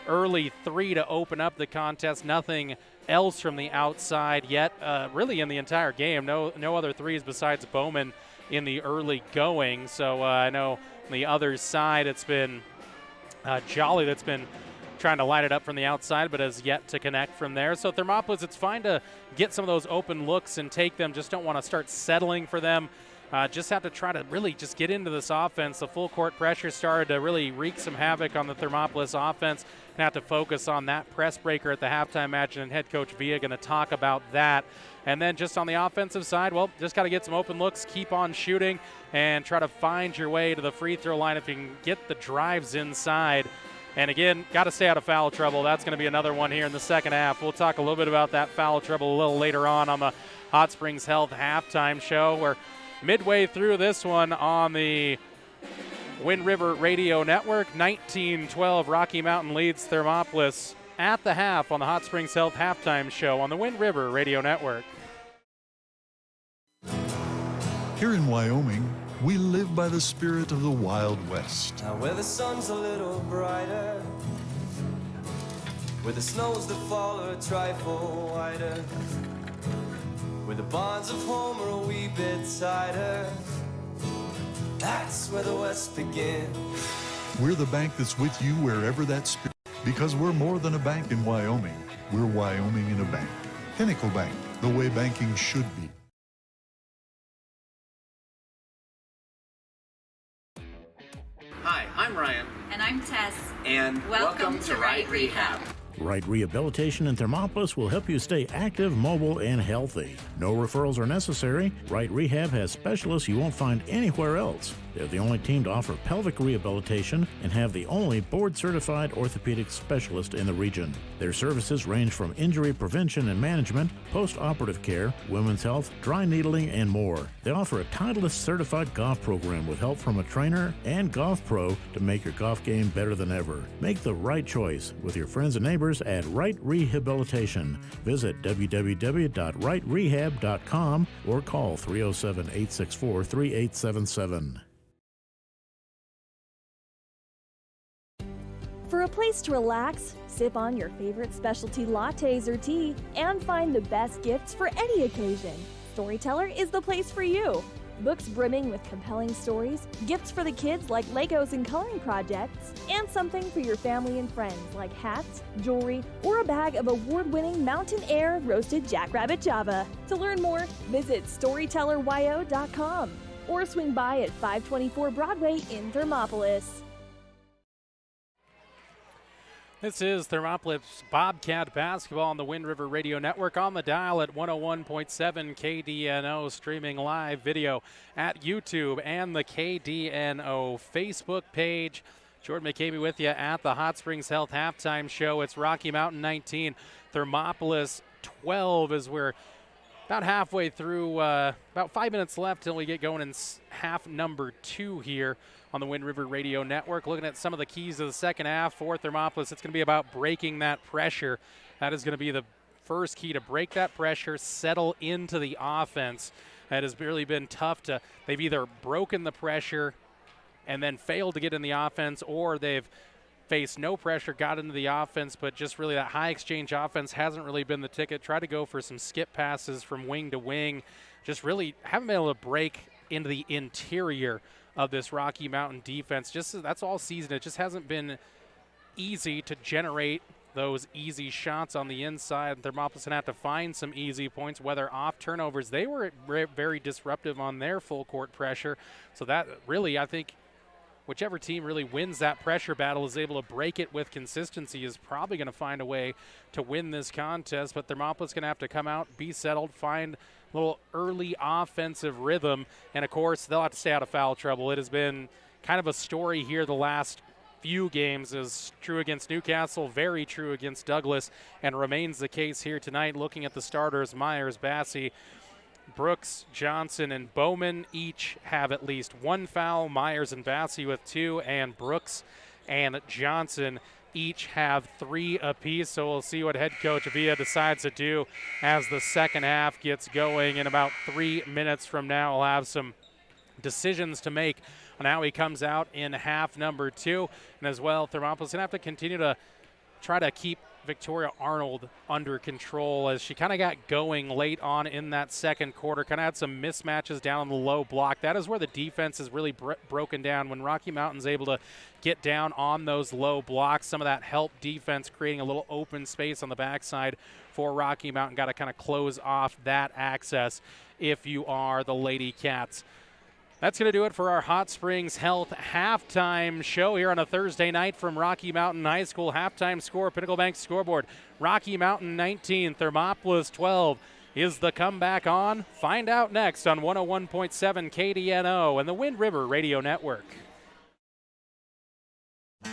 early 3 to open up the contest. Nothing else from the outside yet, really in the entire game. No other threes besides Bowman in the early going. So I know on the other side it's been Jolly that's been trying to light it up from the outside, but has yet to connect from there. So Thermopolis, it's fine to get some of those open looks and take them. Just don't want to start settling for them. Just have to try to really just get into this offense. The full court pressure started to really wreak some havoc on the Thermopolis offense. And have to focus on that press breaker at the halftime match, and head coach Villa going to talk about that. And then just on the offensive side, well, just got to get some open looks, keep on shooting, and try to find your way to the free throw line if you can get the drives inside. And again, got to stay out of foul trouble. That's going to be another one here in the second half. We'll talk a little bit about that foul trouble a little later on the Hot Springs Health halftime show. We're midway through this one on the Wind River Radio Network. 19-12, Rocky Mountain leads Thermopolis at the half on the Hot Springs Health halftime show on the Wind River Radio Network. Here in Wyoming, we live by the spirit of the Wild West. Now where the sun's a little brighter, where the snows that fall are a trifle whiter, where the bonds of home are a wee bit tighter, that's where the West begins. We're the bank that's with you wherever that spirit, because we're more than a bank in Wyoming. We're Wyoming in a bank. Pinnacle Bank, the way banking should be. Hi, I'm Ryan. And I'm Tess. And welcome to Right Rehab. Right Rehabilitation in Thermopolis will help you stay active, mobile, and healthy. No referrals are necessary. Right Rehab has specialists you won't find anywhere else. They're the only team to offer pelvic rehabilitation and have the only board-certified orthopedic specialist in the region. Their services range from injury prevention and management, post-operative care, women's health, dry needling, and more. They offer a Titleist-certified golf program with help from a trainer and golf pro to make your golf game better than ever. Make the right choice with your friends and neighbors at Right Rehabilitation. Visit www.rightrehab.com or call 307-864-3877. For a place to relax, sip on your favorite specialty lattes or tea, and find the best gifts for any occasion, Storyteller is the place for you. Books brimming with compelling stories, gifts for the kids like Legos and coloring projects, and something for your family and friends like hats, jewelry, or a bag of award-winning Mountain Air roasted jackrabbit java. To learn more, visit StorytellerYO.com or swing by at 524 Broadway in Thermopolis. This is Thermopolis Bobcat basketball on the Wind River Radio Network, on the dial at 101.7 KDNO, streaming live video at YouTube and the KDNO Facebook page. Jordan McCamey with you at the Hot Springs Health halftime show. It's Rocky Mountain 19, Thermopolis 12, as we're about halfway through, about 5 minutes left till we get going in half number 2 here on the Wind River Radio Network. Looking at some of the keys of the second half for Thermopolis, it's going to be about breaking that pressure. That is going to be the first key, to break that pressure, settle into the offense. That has really been tough to, they've either broken the pressure and then failed to get in the offense, or they've faced no pressure, got into the offense, but just really that high exchange offense hasn't really been the ticket. Try to go for some skip passes from wing to wing. Just really haven't been able to break into the interior of this Rocky Mountain defense. Just that's all season. It just hasn't been easy to generate those easy shots on the inside. Thermopolis going to have to find some easy points, whether off turnovers. They were very disruptive on their full court pressure. So that really, I think, whichever team really wins that pressure battle, is able to break it with consistency, is probably going to find a way to win this contest. But Thermopolis going to have to come out, be settled, find a little early offensive rhythm, and of course they'll have to stay out of foul trouble. It has been kind of a story here the last few games, is true against Newcastle, very true against Douglas, and remains the case here tonight. Looking at the starters, Myers, Bassey, Brooks, Johnson, and Bowman each have at least one foul. Myers and Bassey with 2, and Brooks and Johnson each have 3 apiece. So we'll see what head coach Villa decides to do as the second half gets going. In about 3 minutes from now, we'll have some decisions to make on how he comes out in half number 2. And as well, Thermopolis going to have to continue to try to keep Victoria Arnold under control, as she kind of got going late on in that second quarter. Kind of had some mismatches down on the low block. That is where the defense is really broken down. When Rocky Mountain's able to get down on those low blocks, some of that help defense creating a little open space on the backside for Rocky Mountain. Got to kind of close off that access if you are the Lady Cats. That's going to do it for our Hot Springs Health halftime show here on a Thursday night from Rocky Mountain High School. Halftime score, Pinnacle Bank scoreboard. Rocky Mountain 19, Thermopolis 12. Is the comeback on? Find out next on 101.7 KDNO and the Wind River Radio Network.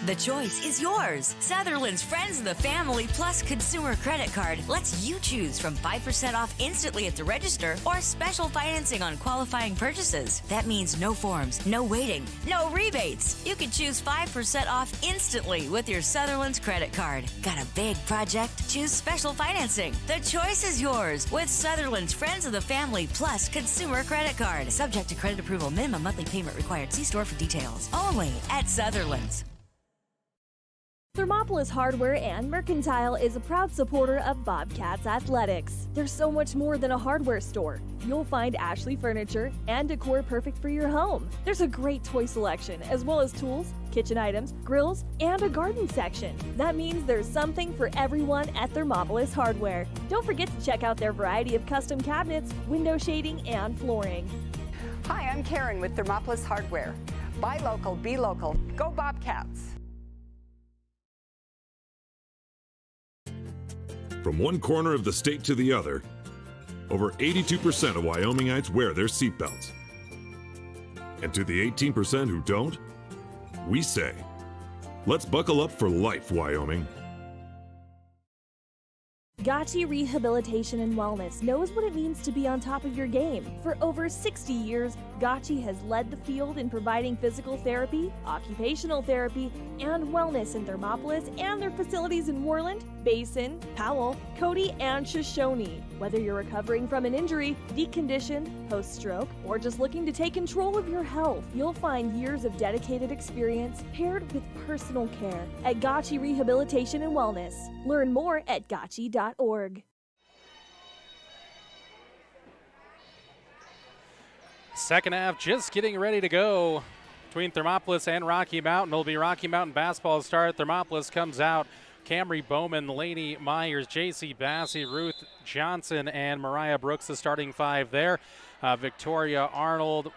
The choice is yours. Sutherland's Friends of the Family Plus Consumer Credit Card lets you choose from 5% off instantly at the register or special financing on qualifying purchases. That means no forms, no waiting, no rebates. You can choose 5% off instantly with your Sutherland's credit card. Got a big project? Choose special financing. The choice is yours with Sutherland's Friends of the Family Plus Consumer Credit Card. Subject to credit approval. Minimum monthly payment required. See store for details. Only at Sutherland's. Thermopolis Hardware and Mercantile is a proud supporter of Bobcats Athletics. There's so much more than a hardware store. You'll find Ashley furniture and decor perfect for your home. There's a great toy selection, as well as tools, kitchen items, grills, and a garden section. That means there's something for everyone at Thermopolis Hardware. Don't forget to check out their variety of custom cabinets, window shading, and flooring. Hi, I'm Karen with Thermopolis Hardware. Buy local, be local. Go Bobcats! From one corner of the state to the other, over 82% of Wyomingites wear their seatbelts. And to the 18% who don't, we say, let's buckle up for life, Wyoming. Gotchi Rehabilitation and Wellness knows what it means to be on top of your game. For over 60 years, Gotchi has led the field in providing physical therapy, occupational therapy, and wellness in Thermopolis and their facilities in Worland, Basin, Powell, Cody, and Shoshone. Whether you're recovering from an injury, deconditioned, post-stroke, or just looking to take control of your health, you'll find years of dedicated experience paired with personal care at Gotchi Rehabilitation and Wellness. Learn more at gotchi.org. Second half just getting ready to go between Thermopolis and Rocky Mountain. It'll be Rocky Mountain basketball to start. Thermopolis comes out. Camry Bowman, Laney Myers, J.C. Bassey, Ruth Johnson, and Mariah Brooks, the starting five there. Victoria Arnold,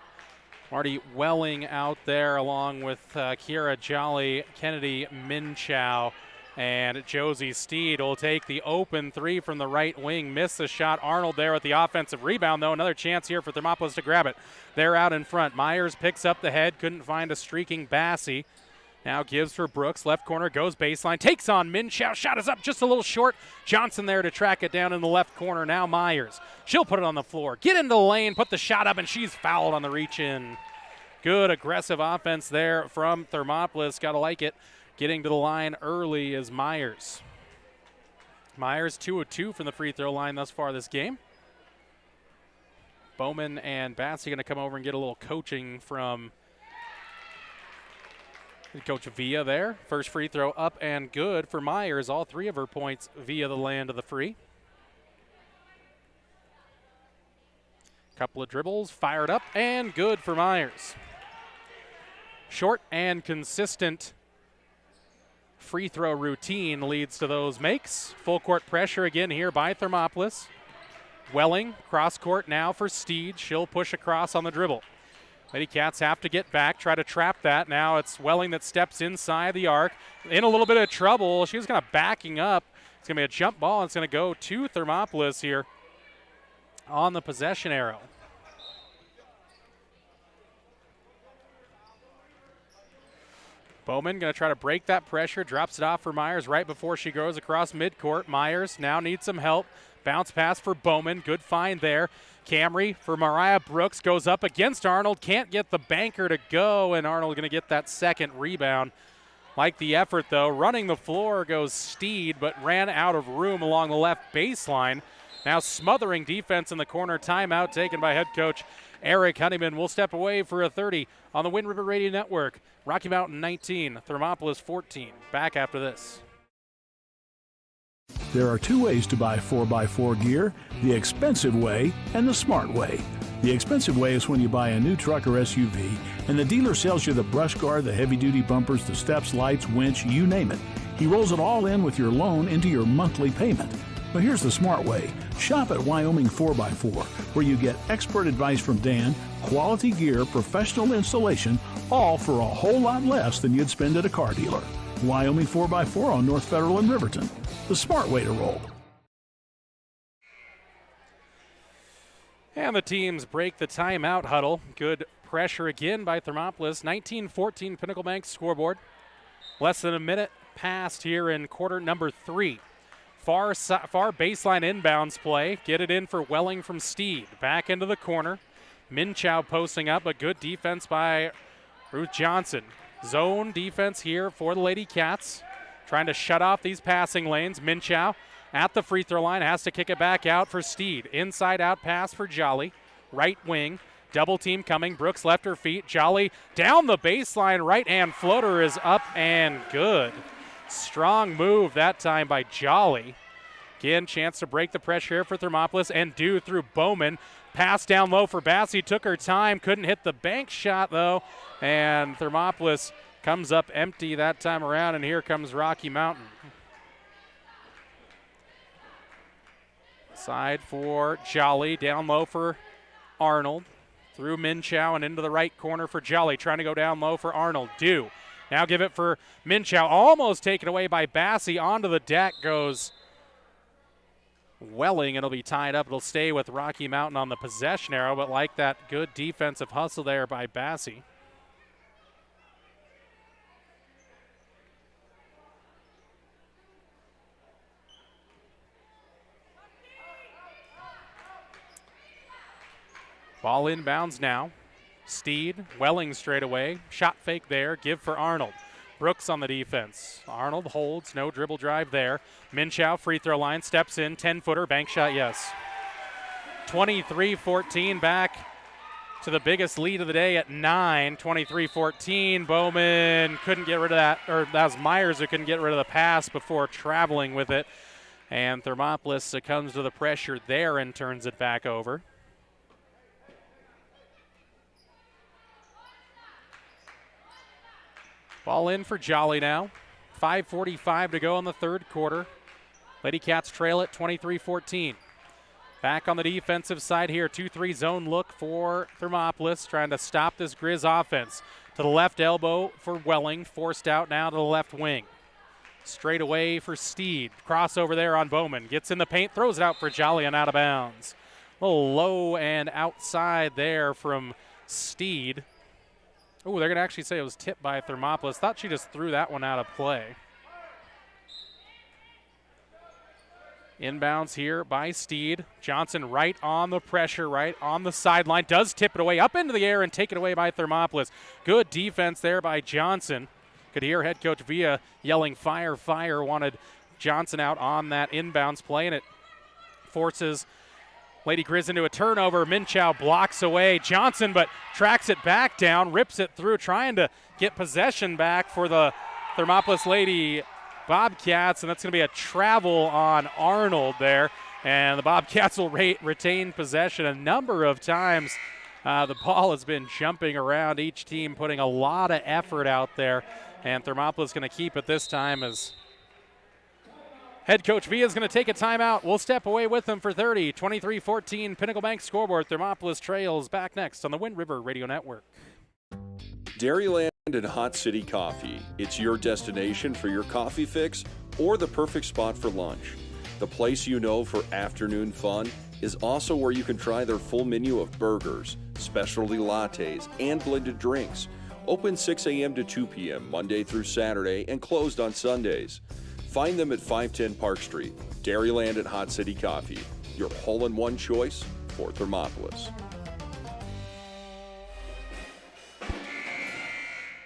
Marty Welling out there, along with Kiera Jolly, Kennedy Minchow, and Josie Steed will take the open three from the right wing. Miss the shot. Arnold there with the offensive rebound, though. Another chance here for Thermopolis to grab it. They're out in front. Myers picks up the head. Couldn't find a streaking Bassey. Now gives for Brooks. Left corner goes baseline. Takes on Minchow. Shot is up just a little short. Johnson there to track it down in the left corner. Now Myers. She'll put it on the floor. Get into the lane. Put the shot up, and she's fouled on the reach in. Good aggressive offense there from Thermopolis. Got to like it. Getting to the line early is Myers. Myers 2 of 2 from the free throw line thus far this game. Bowman and Batsy going to come over and get a little coaching from Coach Villa there. First free throw up and good for Myers. All three of her points via the land of the free. Couple of dribbles, fired up and good for Myers. Short and consistent free throw routine leads to those makes. Full court pressure again here by Thermopolis. Welling, cross court now for Steed. She'll push across on the dribble. Lady Cats have to get back, try to trap that. Now it's Welling that steps inside the arc. In a little bit of trouble. She was kind of backing up. It's going to be a jump ball. And it's going to go to Thermopolis here on the possession arrow. Bowman going to try to break that pressure, drops it off for Myers right before she goes across midcourt. Myers now needs some help. Bounce pass for Bowman. Good find there. Camry for Mariah Brooks goes up against Arnold. Can't get the banker to go, and Arnold going to get that second rebound. Like the effort, though. Running the floor goes Steed, but ran out of room along the left baseline. Now smothering defense in the corner. Timeout taken by head coach Eric Honeyman. Will step away for a 30 on the Wind River Radio Network. Rocky Mountain 19, Thermopolis 14. Back after this. There are two ways to buy 4x4 gear, the expensive way and the smart way. The expensive way is when you buy a new truck or SUV and the dealer sells you the brush guard, the heavy-duty bumpers, the steps, lights, winch, you name it. He rolls it all in with your loan into your monthly payment. But here's the smart way. Shop at Wyoming 4x4, where you get expert advice from Dan, quality gear, professional installation, all for a whole lot less than you'd spend at a car dealer. Wyoming 4x4 on North Federal in Riverton. The smart way to roll. And the teams break the timeout huddle. Good pressure again by Thermopolis. 19-14 Pinnacle Bank scoreboard. Less than a minute passed here in quarter number 3. Far baseline inbounds play. Get it in for Welling from Steed. Back into the corner. Minchow posting up. A good defense by Ruth Johnson. Zone defense here for the Lady Cats. Trying to shut off these passing lanes. Minchow at the free throw line. Has to kick it back out for Steed. Inside out pass for Jolly. Right wing. Double team coming. Brooks left her feet. Jolly down the baseline. Right hand floater is up and good. Strong move that time by Jolly. Again, chance to break the pressure here for Thermopolis and do through Bowman. Pass down low for Bassey. Took her time. Couldn't hit the bank shot, though. And Thermopolis comes up empty that time around, and here comes Rocky Mountain. Side for Jolly. Down low for Arnold. Through Minchow and into the right corner for Jolly. Trying to go down low for Arnold. Now give it for Minchow. Almost taken away by Bassey. Onto the deck goes Welling. It'll be tied up. It'll stay with Rocky Mountain on the possession arrow, but like that good defensive hustle there by Bassey. Ball inbounds now. Steed, Welling straight away. Shot fake there. Give for Arnold. Brooks on the defense. Arnold holds. No dribble drive there. Minchow, free throw line, steps in. 10-footer. Bank shot, yes. 23-14, back to the biggest lead of the day at 9. 23-14. Bowman couldn't get rid of that, or that was Myers who couldn't get rid of the pass before traveling with it. And Thermopolis succumbs to the pressure there and turns it back over. Ball in for Jolly now. 5:45 to go in the third quarter. Lady Cats trail it 23-14. Back on the defensive side here. 2-3 zone look for Thermopolis, trying to stop this Grizz offense. To the left elbow for Welling, forced out now to the left wing. Straight away for Steed. Crossover there on Bowman. Gets in the paint, throws it out for Jolly and out of bounds. A little low and outside there from Steed. Oh, they're going to actually say it was tipped by Thermopolis. Thought she just threw that one out of play. Inbounds here by Steed. Johnson right on the pressure, right on the sideline. Does tip it away up into the air and take it away by Thermopolis. Good defense there by Johnson. Could hear head coach Villa yelling, fire, fire. Wanted Johnson out on that inbounds play, and it forces Lady Grizz into a turnover. Minchow blocks away Johnson, but tracks it back down, rips it through, trying to get possession back for the Thermopolis Lady Bobcats, and that's going to be a travel on Arnold there. And the Bobcats will retain possession a number of times. The ball has been jumping around, each team putting a lot of effort out there, and Thermopolis going to keep it this time as head coach Villa is going to take a timeout. We'll step away with them for 30. 23-14 Pinnacle Bank scoreboard. Thermopolis trails. Back next on the Wind River Radio Network. Dairyland and Hot City Coffee. It's your destination for your coffee fix or the perfect spot for lunch. The place you know for afternoon fun is also where you can try their full menu of burgers, specialty lattes, and blended drinks. Open 6 a.m. to 2 p.m. Monday through Saturday and closed on Sundays. Find them at 510 Park Street. Dairyland and Hot City Coffee, your hole-in-one choice for Thermopolis.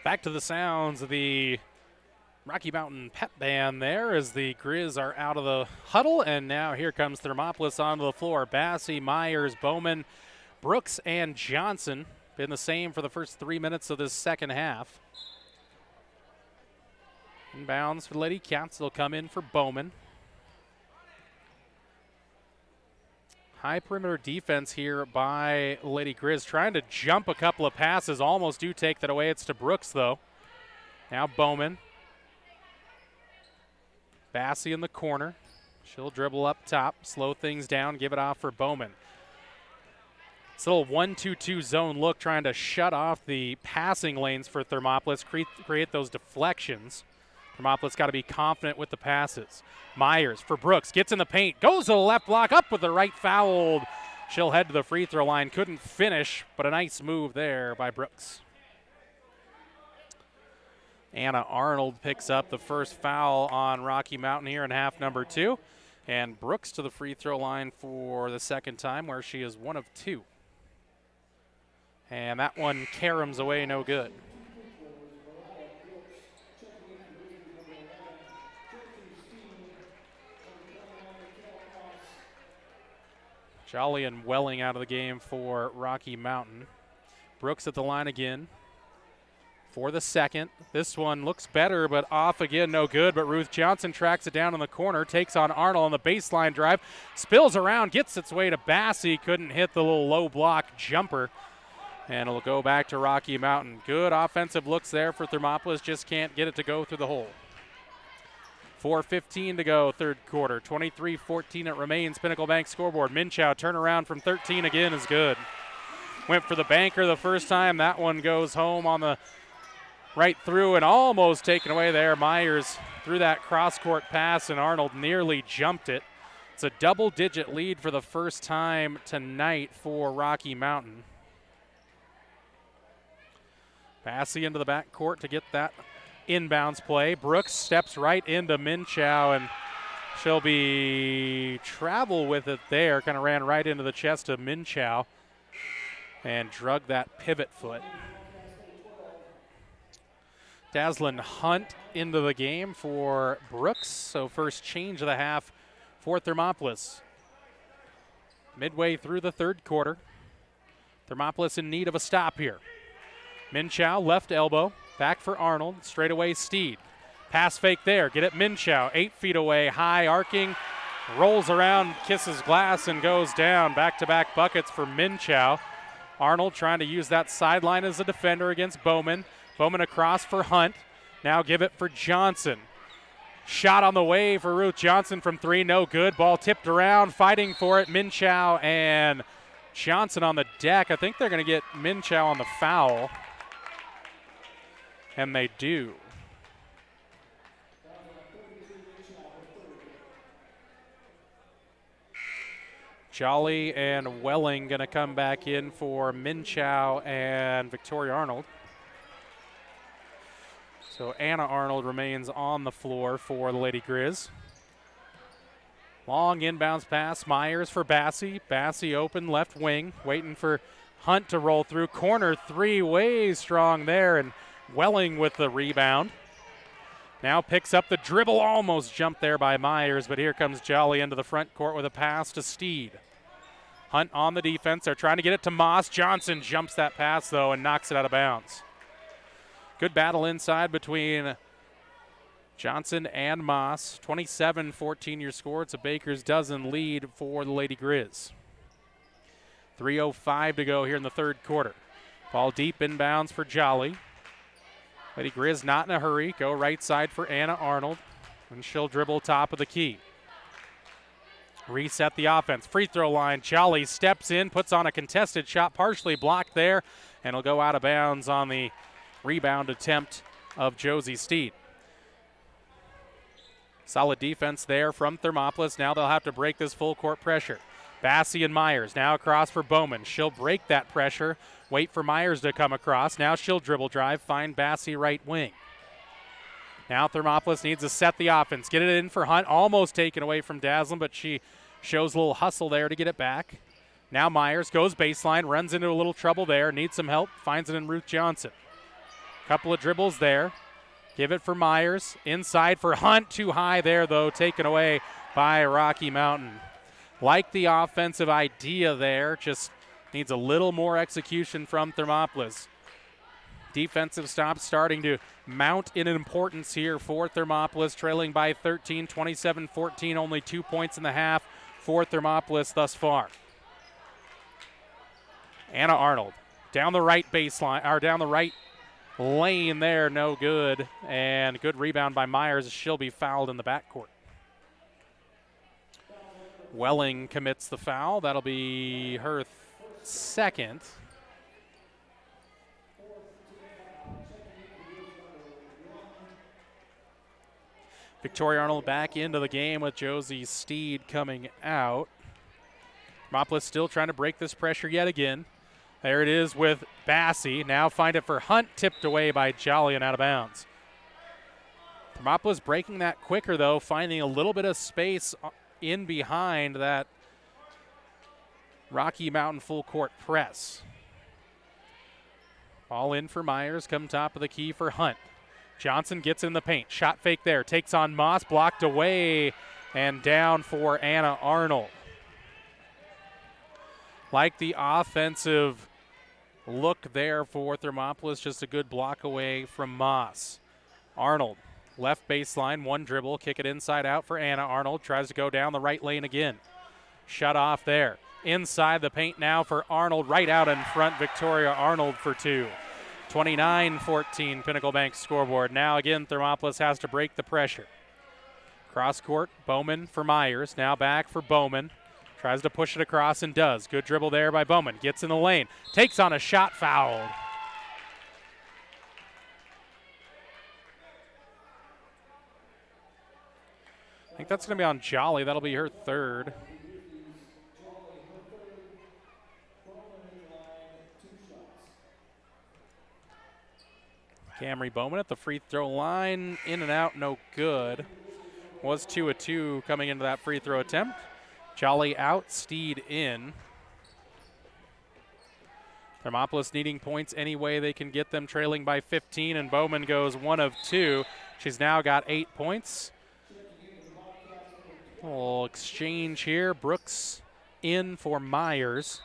Back to the sounds of the Rocky Mountain Pep Band there as the Grizz are out of the huddle, and now here comes Thermopolis onto the floor. Bassey, Myers, Bowman, Brooks, and Johnson. Been the same for the first 3 minutes of this second half. Inbounds for Lady Cats. They'll come in for Bowman. High perimeter defense here by Lady Grizz, trying to jump a couple of passes. Almost do take that away. It's to Brooks, though. Now Bowman. Bassey in the corner. She'll dribble up top, slow things down, give it off for Bowman. It's a little 1-2-2 zone look, trying to shut off the passing lanes for Thermopolis, create those deflections. Thermopolis got to be confident with the passes. Myers for Brooks, gets in the paint, goes to the left block, up with the right, fouled. She'll head to the free throw line, couldn't finish, but a nice move there by Brooks. Anna Arnold picks up the first foul on Rocky Mountain here in half number 2. And Brooks to the free throw line for the second time, where she is 1 of 2. And that one caroms away, no good. Jolly and Welling out of the game for Rocky Mountain. Brooks at the line again for the second. This one looks better, but off again, no good. But Ruth Johnson tracks it down in the corner, takes on Arnold on the baseline drive, spills around, gets its way to Bassey, couldn't hit the little low block jumper. And it'll go back to Rocky Mountain. Good offensive looks there for Thermopolis, just can't get it to go through the hole. 4:15 to go, third quarter. 23-14 it remains. Pinnacle Bank scoreboard. Minchow turnaround from 13 again is good. Went for the banker the first time. That one goes home on the right through and almost taken away there. Myers threw that cross-court pass, and Arnold nearly jumped it. It's a double-digit lead for the first time tonight for Rocky Mountain. Bassey into the backcourt to get that inbounds play. Brooks steps right into Minchow, and she'll be travel with it there. Kind of ran right into the chest of Minchow and drug that pivot foot. Daslin Hunt into the game for Brooks. So first change of the half for Thermopolis. Midway through the third quarter. Thermopolis in need of a stop here. Minchow, left elbow, back for Arnold, straight away Steed. Pass fake there, get it Minchow, 8 feet away, high arcing, rolls around, kisses glass, and goes down. Back-to-back buckets for Minchow. Arnold trying to use that sideline as a defender against Bowman. Bowman across for Hunt, now give it for Johnson. Shot on the way for Ruth Johnson from 3, no good. Ball tipped around, fighting for it, Minchow and Johnson on the deck. I think they're going to get Minchow on the foul. And they do. Jolly and Welling going to come back in for Minchow and Victoria Arnold. So Anna Arnold remains on the floor for the Lady Grizz. Long inbounds pass, Myers for Bassey. Bassey open left wing, waiting for Hunt to roll through. Corner three, way strong there, and Welling with the rebound. Now picks up the dribble, almost jumped there by Myers, but here comes Jolly into the front court with a pass to Steed. Hunt on the defense. They're trying to get it to Moss. Johnson jumps that pass, though, and knocks it out of bounds. Good battle inside between Johnson and Moss. 27-14 your score. It's a Baker's dozen lead for the Lady Grizz. 3:05 to go here in the third quarter. Ball deep inbounds for Jolly. Lady Grizz not in a hurry. Go right side for Anna Arnold, and she'll dribble top of the key. Reset the offense. Free throw line. Jolly steps in, puts on a contested shot, partially blocked there, and it'll go out of bounds on the rebound attempt of Josie Steed. Solid defense there from Thermopolis. Now they'll have to break this full court pressure. Bassey and Myers now across for Bowman. She'll break that pressure. Wait for Myers to come across. Now she'll dribble drive, find Bassey right wing. Now Thermopolis needs to set the offense. Get it in for Hunt. Almost taken away from Daslin, but she shows a little hustle there to get it back. Now Myers goes baseline, runs into a little trouble there. Needs some help. Finds it in Ruth Johnson. Couple of dribbles there. Give it for Myers. Inside for Hunt. Too high there, though. Taken away by Rocky Mountain. Like the offensive idea there. Just needs a little more execution from Thermopolis. Defensive stops starting to mount in importance here for Thermopolis, trailing by 13, 27-14, only 2 points in the half for Thermopolis thus far. Anna Arnold down the right baseline, or down the right lane there, no good. And good rebound by Myers. She'll be fouled in the backcourt. Welling commits the foul. That'll be her second. Victoria Arnold back into the game with Josie Steed coming out. Thermopolis still trying to break this pressure yet again. There it is with Bassey. Now find it for Hunt, tipped away by Jolly and out of bounds. Thermopolis breaking that quicker, though, finding a little bit of space in behind that Rocky Mountain full court press. Ball in for Myers, come top of the key for Hunt. Johnson gets in the paint. Shot fake there. Takes on Moss. Blocked away and down for Anna Arnold. Like the offensive look there for Thermopolis. Just a good block away from Moss. Arnold, left baseline. One dribble. Kick it inside out for Anna Arnold. Tries to go down the right lane again. Shut off there. Inside the paint now for Arnold. Right out in front. Victoria Arnold for two. 29-14 Pinnacle Bank scoreboard. Now again, Thermopolis has to break the pressure. Cross court, Bowman for Myers. Now back for Bowman. Tries to push it across and does. Good dribble there by Bowman. Gets in the lane. Takes on a shot, fouled. I think that's going to be on Jolly. That'll be her third. Camry Bowman at the free throw line. In and out, no good. Was 2 of 2 coming into that free throw attempt. Jolly out, Steed in. Thermopolis needing points any way they can get them, trailing by 15, and Bowman goes 1 of 2. She's now got 8 points. Little exchange here. Brooks in for Myers.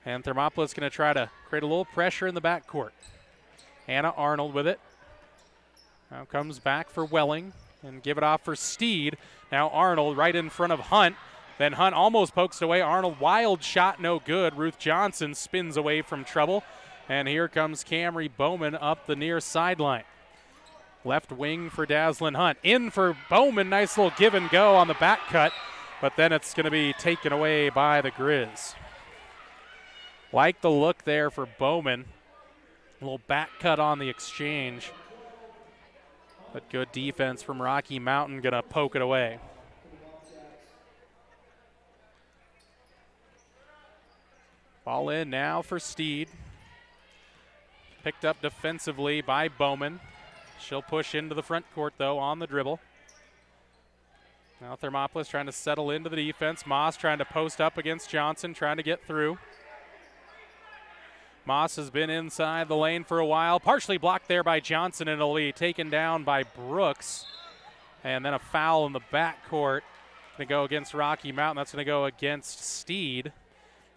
And Thermopolis going to try to create a little pressure in the backcourt. Hannah Arnold with it. Now comes back for Welling and give it off for Steed. Now Arnold right in front of Hunt. Then Hunt almost pokes it away. Arnold, wild shot, no good. Ruth Johnson spins away from trouble. And here comes Camry Bowman up the near sideline. Left wing for Dazzlin Hunt. In for Bowman. Nice little give and go on the back cut. But then it's going to be taken away by the Grizz. Like the look there for Bowman. A little back cut on the exchange. But good defense from Rocky Mountain. Going to poke it away. Ball in now for Steed. Picked up defensively by Bowman. She'll push into the front court, though, on the dribble. Now Thermopolis trying to settle into the defense. Moss trying to post up against Johnson, trying to get through. Moss has been inside the lane for a while. Partially blocked there by Johnson, and it'll be taken down by Brooks. And then a foul in the backcourt. Going to go against Rocky Mountain. That's going to go against Steed.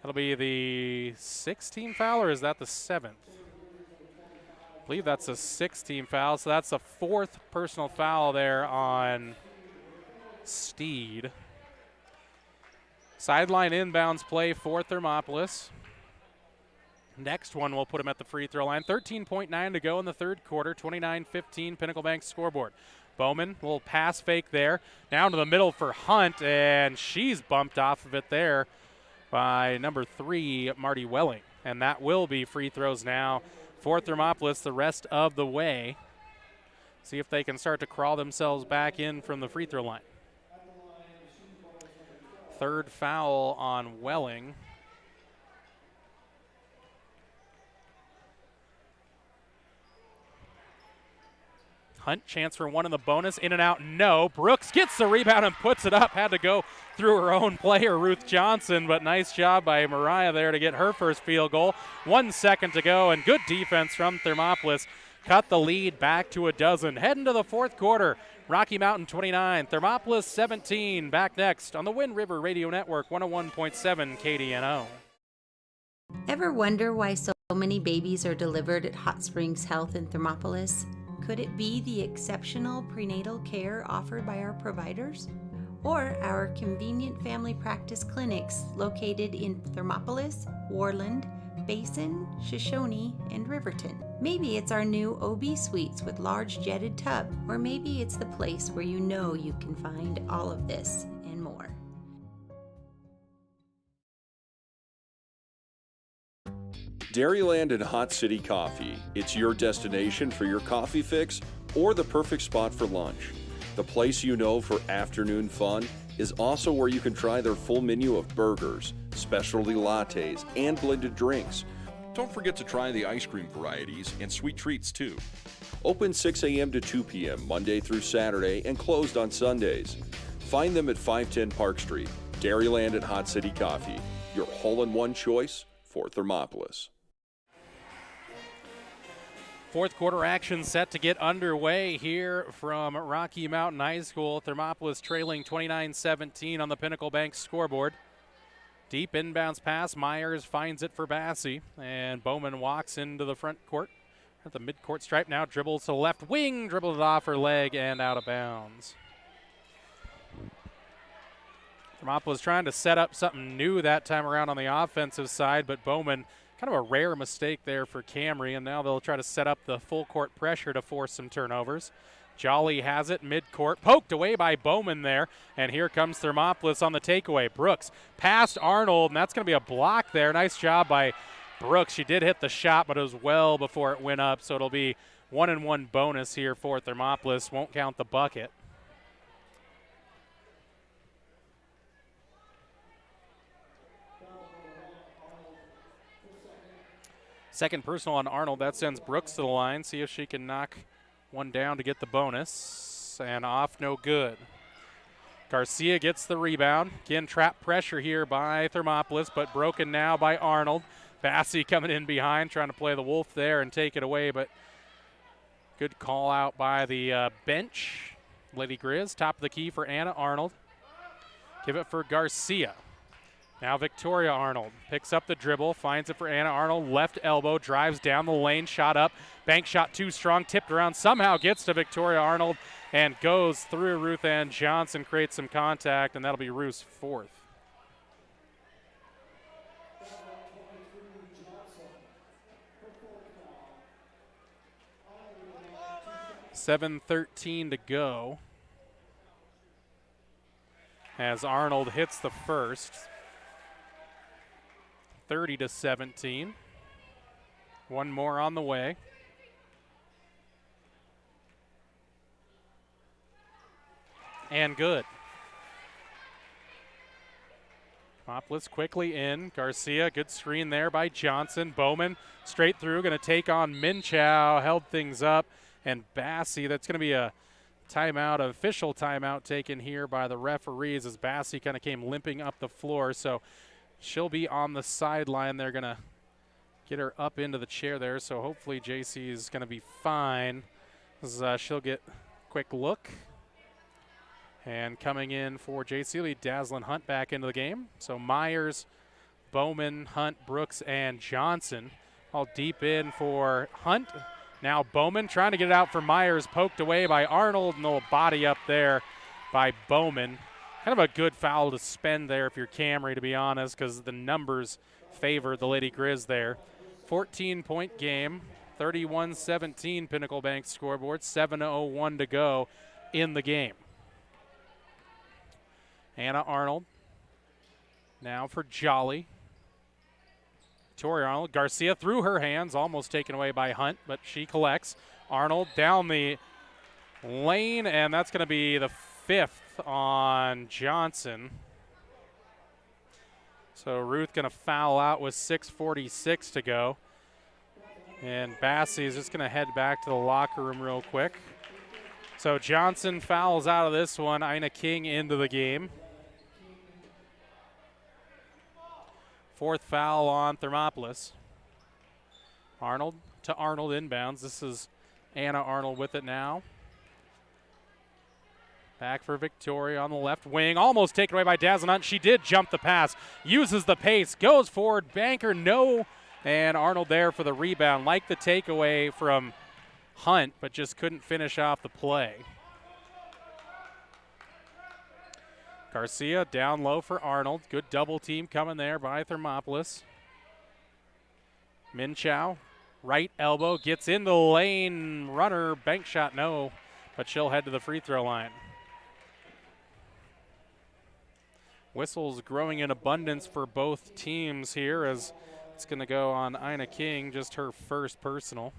That'll be the 6th-team foul, or is that the 7th? I believe that's a 6th-team foul, so that's the 4th personal foul there on Steed. Sideline inbounds play for Thermopolis. Next one will put him at the free throw line. 13.9 to go in the third quarter, 29-15 Pinnacle Bank scoreboard. Bowman, a little pass fake there. Down to the middle for Hunt, and she's bumped off of it there by number 3, Marty Welling. And that will be free throws now for Thermopolis the rest of the way. See if they can start to crawl themselves back in from the free throw line. Third foul on Welling. Hunt, chance for one in the bonus. In and out, no. Brooks gets the rebound and puts it up. Had to go through her own player, Ruth Johnson, but nice job by Mariah there to get her first field goal. 1 second to go, and good defense from Thermopolis. Cut the lead back to a dozen. Heading to the fourth quarter. Rocky Mountain 29, Thermopolis 17. Back next on the Wind River Radio Network, 101.7 KDNO. Ever wonder why so many babies are delivered at Hot Springs Health in Thermopolis? Could it be the exceptional prenatal care offered by our providers? Or our convenient family practice clinics located in Thermopolis, Warland, Basin, Shoshone, and Riverton? Maybe it's our new OB suites with large jetted tub, or maybe it's the place where you know you can find all of this and more. Dairyland and Hot City Coffee. It's your destination for your coffee fix or the perfect spot for lunch. The place you know for afternoon fun is also where you can try their full menu of burgers, specialty lattes, and blended drinks. Don't forget to try the ice cream varieties and sweet treats too. Open 6 a.m. to 2 p.m. Monday through Saturday and closed on Sundays. Find them at 510 Park Street. Dairyland and Hot City Coffee, your hole-in-one choice for Thermopolis. Fourth quarter action set to get underway here from Rocky Mountain High School. Thermopolis trailing 29-17 on the Pinnacle Bank scoreboard. Deep inbounds pass. Myers finds it for Bassey. And Bowman walks into the front court at the midcourt stripe. Now dribbles to the left wing. Dribbled it off her leg and out of bounds. Thermopolis trying to set up something new that time around on the offensive side, but Bowman, kind of a rare mistake there for Camry, and now they'll try to set up the full court pressure to force some turnovers. Jolly has it midcourt, poked away by Bowman there, and here comes Thermopolis on the takeaway. Brooks past Arnold, and that's going to be a block there. Nice job by Brooks. She did hit the shot, but it was well before it went up, so it'll be 1-and-1 bonus here for Thermopolis. Won't count the bucket. Second personal on Arnold. That sends Brooks to the line. See if she can knock one down to get the bonus. And off, no good. Garcia gets the rebound. Again, trap pressure here by Thermopolis, but broken now by Arnold. Bassey coming in behind, trying to play the wolf there and take it away, but good call out by the bench. Lady Grizz, top of the key for Anna Arnold. Give it for Garcia. Now Victoria Arnold picks up the dribble, finds it for Anna Arnold. Left elbow, drives down the lane, shot up. Bank shot too strong, tipped around, somehow gets to Victoria Arnold and goes through Ruth Ann Johnson, creates some contact, and that'll be Ruth's fourth. .7:13 to go as Arnold hits the first. 30-17. One more on the way. And good. Thermopolis quickly in. Garcia, good screen there by Johnson. Bowman straight through, going to take on Minchow, held things up. And Bassey, that's going to be a timeout, an official timeout taken here by the referees as Bassey kind of came limping up the floor. So she'll be on the sideline. They're going to get her up into the chair there. So hopefully JC is going to be fine as she'll get a quick look. And coming in for JC, lead Dazzlin Hunt back into the game. So Myers, Bowman, Hunt, Brooks, and Johnson all deep in for Hunt. Now Bowman trying to get it out for Myers, poked away by Arnold, and a little body up there by Bowman. Kind of a good foul to spend there if you're Camry, to be honest, because the numbers favor the Lady Grizz there. 14-point game, 31-17 Pinnacle Bank scoreboard, 7:01 to go in the game. Anna Arnold now for Jolly. Victoria Arnold. Garcia through her hands, almost taken away by Hunt, but she collects. Arnold down the lane, and that's going to be the fifth on Johnson. So Ruth going to foul out with 6:46 to go. And Bassey is just going to head back to the locker room real quick. So Johnson fouls out of this one. Ina King into the game. Fourth foul on Thermopolis. Arnold to Arnold inbounds. This is Anna Arnold with it now. Back for Victoria on the left wing. Almost taken away by Dazzlin Hunt. She did jump the pass. Uses the pace. Goes forward. Banker, no. And Arnold there for the rebound. Like the takeaway from Hunt, but just couldn't finish off the play. Garcia down low for Arnold. Good double team coming there by Thermopolis. Minchow, right elbow, gets in the lane. Runner, bank shot, no. But she'll head to the free throw line. Whistles growing in abundance for both teams here as it's going to go on Ina King, just her first personal.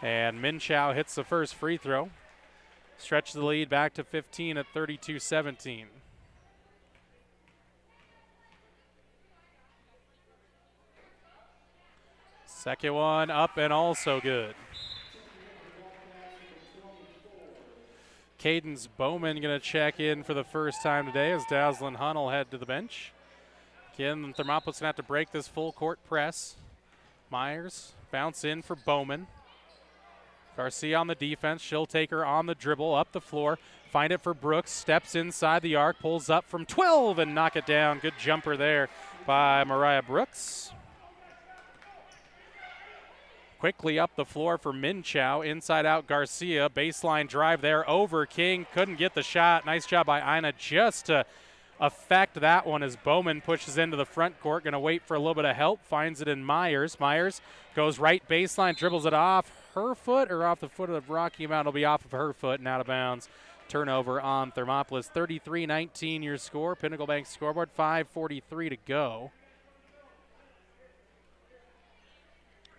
And Minchow hits the first free throw. Stretch the lead back to 15 at 32-17. Second one up and also good. Cadence Bowman going to check in for the first time today as Dazzlin Hunt will head to the bench. Again, Thermopolis going to have to break this full court press. Myers bounce in for Bowman. Garcia on the defense. She'll take her on the dribble, up the floor. Find it for Brooks. Steps inside the arc. Pulls up from 12 and knock it down. Good jumper there by Mariah Brooks. Quickly up the floor for Minchow. Inside out Garcia. Baseline drive there over King. Couldn't get the shot. Nice job by Ina just to affect that one as Bowman pushes into the front court. Going to wait for a little bit of help. Finds it in Myers. Myers goes right baseline. Dribbles it off her foot or off the foot of Rocky Mountain. Will be off of her foot and out of bounds. Turnover on Thermopolis. 33-19 your score. Pinnacle Bank scoreboard. 5:43 to go.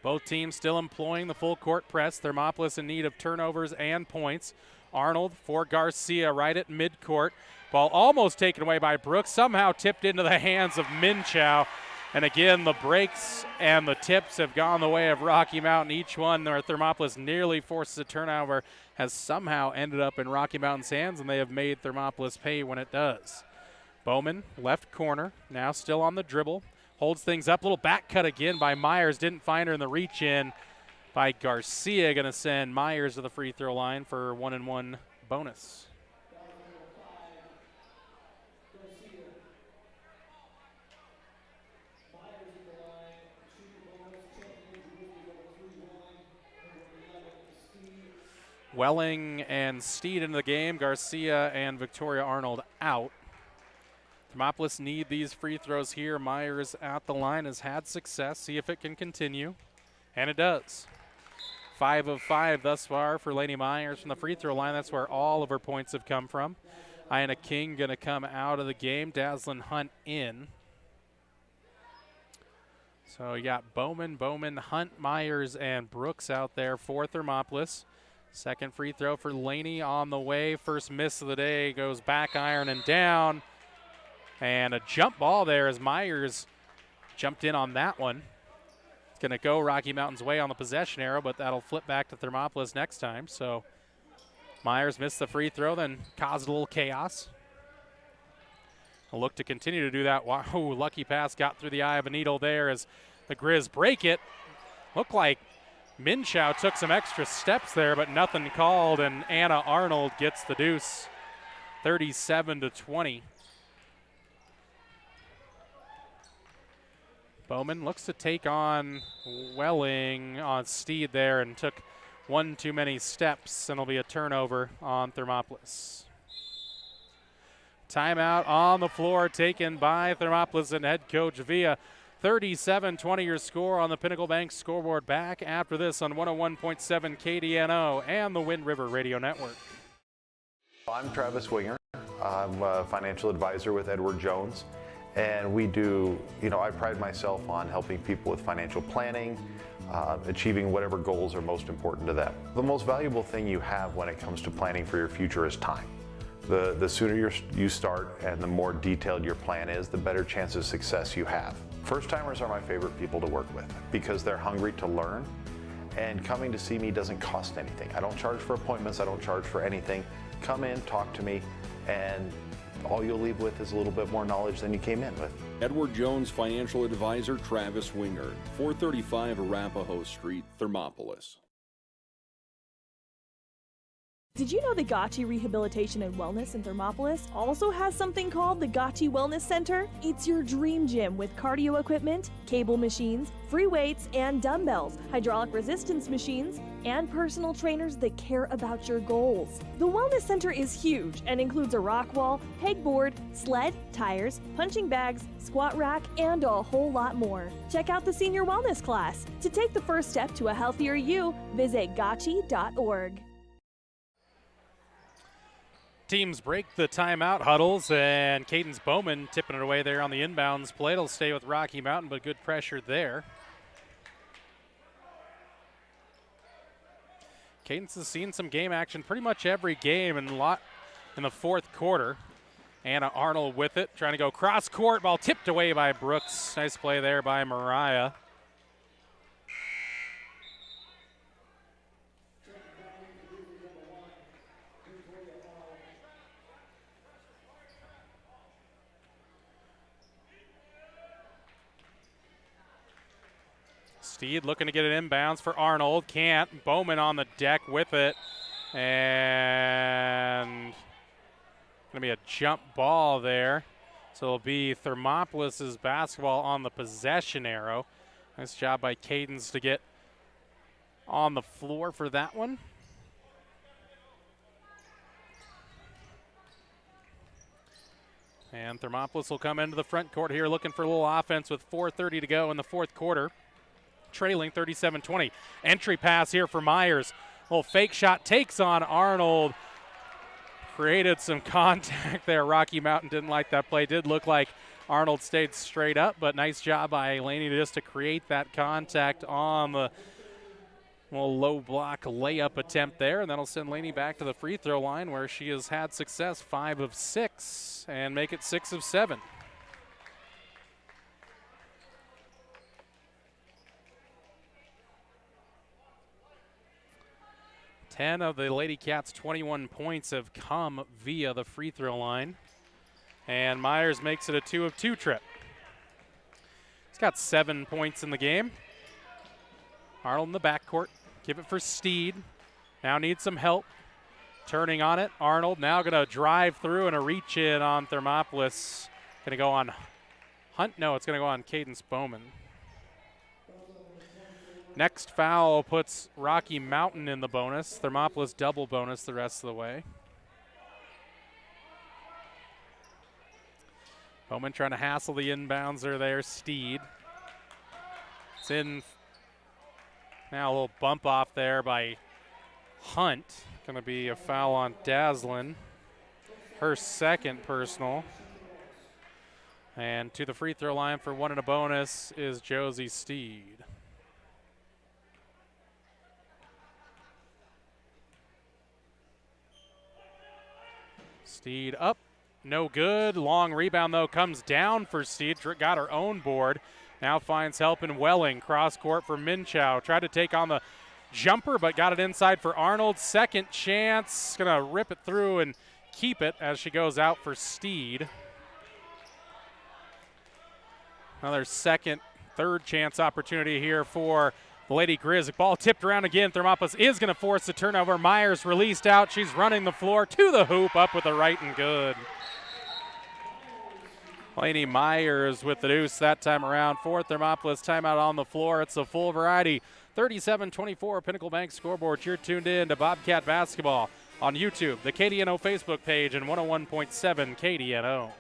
Both teams still employing the full court press. Thermopolis in need of turnovers and points. Arnold for Garcia right at midcourt. Ball almost taken away by Brooks, somehow tipped into the hands of Minchow. And again, the breaks and the tips have gone the way of Rocky Mountain. Each one where Thermopolis nearly forces a turnover has somehow ended up in Rocky Mountain's hands, and they have made Thermopolis pay when it does. Bowman, left corner, now still on the dribble. Holds things up, little back cut again by Myers. Didn't find her in the reach in by Garcia. Going to send Myers to the free throw line for 1-and-1 bonus. Welling and Steed into the game. Garcia and Victoria Arnold out. Thermopolis need these free throws here. Myers at the line has had success. See if it can continue. And it does. 5 of 5 thus far for Laney Myers from the free throw line. That's where all of her points have come from. Iana King going to come out of the game. Daslin Hunt in. So you got Bowman, Hunt, Myers, and Brooks out there for Thermopolis. Second free throw for Laney on the way. First miss of the day goes back iron and down. And a jump ball there as Myers jumped in on that one. It's going to go Rocky Mountain's way on the possession arrow, but that'll flip back to Thermopolis next time. So Myers missed the free throw, then caused a little chaos. A look to continue to do that. Wow, lucky pass got through the eye of a needle there as the Grizz break it. Looked like Minchow took some extra steps there, but nothing called, and Anna Arnold gets the deuce, 37-20. Bowman looks to take on Welling on Steed there and took one too many steps, and it'll be a turnover on Thermopolis. Timeout on the floor taken by Thermopolis and head coach Villa. 37-20 your score on the Pinnacle Bank scoreboard. Back after this on 101.7 KDNO and the Wind River Radio Network. I'm Travis Winger. I'm a financial advisor with Edward Jones. And we do, I pride myself on helping people with financial planning, achieving whatever goals are most important to them. The most valuable thing you have when it comes to planning for your future is time. The sooner you start and the more detailed your plan is, the better chance of success you have. First-timers are my favorite people to work with because they're hungry to learn, and coming to see me doesn't cost anything. I don't charge for appointments, I don't charge for anything. Come in, talk to me, and all you'll leave with is a little bit more knowledge than you came in with. Edward Jones financial advisor Travis Winger, 435 Arapahoe Street, Thermopolis. Did you know the Gotchi Rehabilitation and Wellness in Thermopolis also has something called the Gotchi Wellness Center? It's your dream gym with cardio equipment, cable machines, free weights and dumbbells, hydraulic resistance machines, and personal trainers that care about your goals. The Wellness Center is huge and includes a rock wall, pegboard, sled, tires, punching bags, squat rack, and a whole lot more. Check out the Senior Wellness class. To take the first step to a healthier you, visit gotchi.org. Teams break the timeout huddles, and Cadence Bowman tipping it away there on the inbounds play. It'll stay with Rocky Mountain, but good pressure there. Cadence has seen some game action pretty much every game and a lot in the fourth quarter. Anna Arnold with it, trying to go cross court, ball tipped away by Brooks. Nice play there by Mariah. Steed looking to get it inbounds for Arnold. Can't. Bowman on the deck with it. And going to be a jump ball there. So it'll be Thermopolis' basketball on the possession arrow. Nice job by Cadence to get on the floor for that one. And Thermopolis will come into the front court here looking for a little offense with 4:30 to go in the fourth quarter. Trailing 37-20. Entry pass here for Myers. Little fake shot takes on Arnold. Created some contact there. Rocky Mountain didn't like that play. Did look like Arnold stayed straight up, but nice job by Laney just to create that contact on the Little low block layup attempt there, and that'll send Laney back to the free throw line where she has had success, 5 of 6, and make it 6 of 7. Ten of the Lady Cats' 21 points have come via the free throw line. And Myers makes it a 2 of 2 trip. He's got 7 points in the game. Arnold in the backcourt. Give it for Steed. Now needs some help. Turning on it. Arnold now going to drive through and a reach in on Thermopolis. Going to go on Hunt. No, it's going to go on Cadence Bowman. Next foul puts Rocky Mountain in the bonus. Thermopolis double bonus the rest of the way. Bowman trying to hassle the inbounds there. Steed. It's in. Now a little bump off there by Hunt. Going to be a foul on Daslin. Her second personal. And to the free throw line for 1 and a bonus is Josie Steed. Steed up, no good. Long rebound, though, comes down for Steed. Got her own board. Now finds help in Welling. Cross court for Minchow. Tried to take on the jumper, but got it inside for Arnold. Second chance. Going to rip it through and keep it as she goes out for Steed. Another second, third chance opportunity here for the Lady Grizz. Ball tipped around again. Thermopolis is going to force the turnover. Myers released out. She's running the floor to the hoop, up with the right and good. Laney Myers with the deuce that time around. Fourth Thermopolis timeout on the floor. It's a full variety. 37-24 Pinnacle Bank scoreboard. You're tuned in to Bobcat Basketball on YouTube, the KDNO Facebook page, and 101.7 KDNO.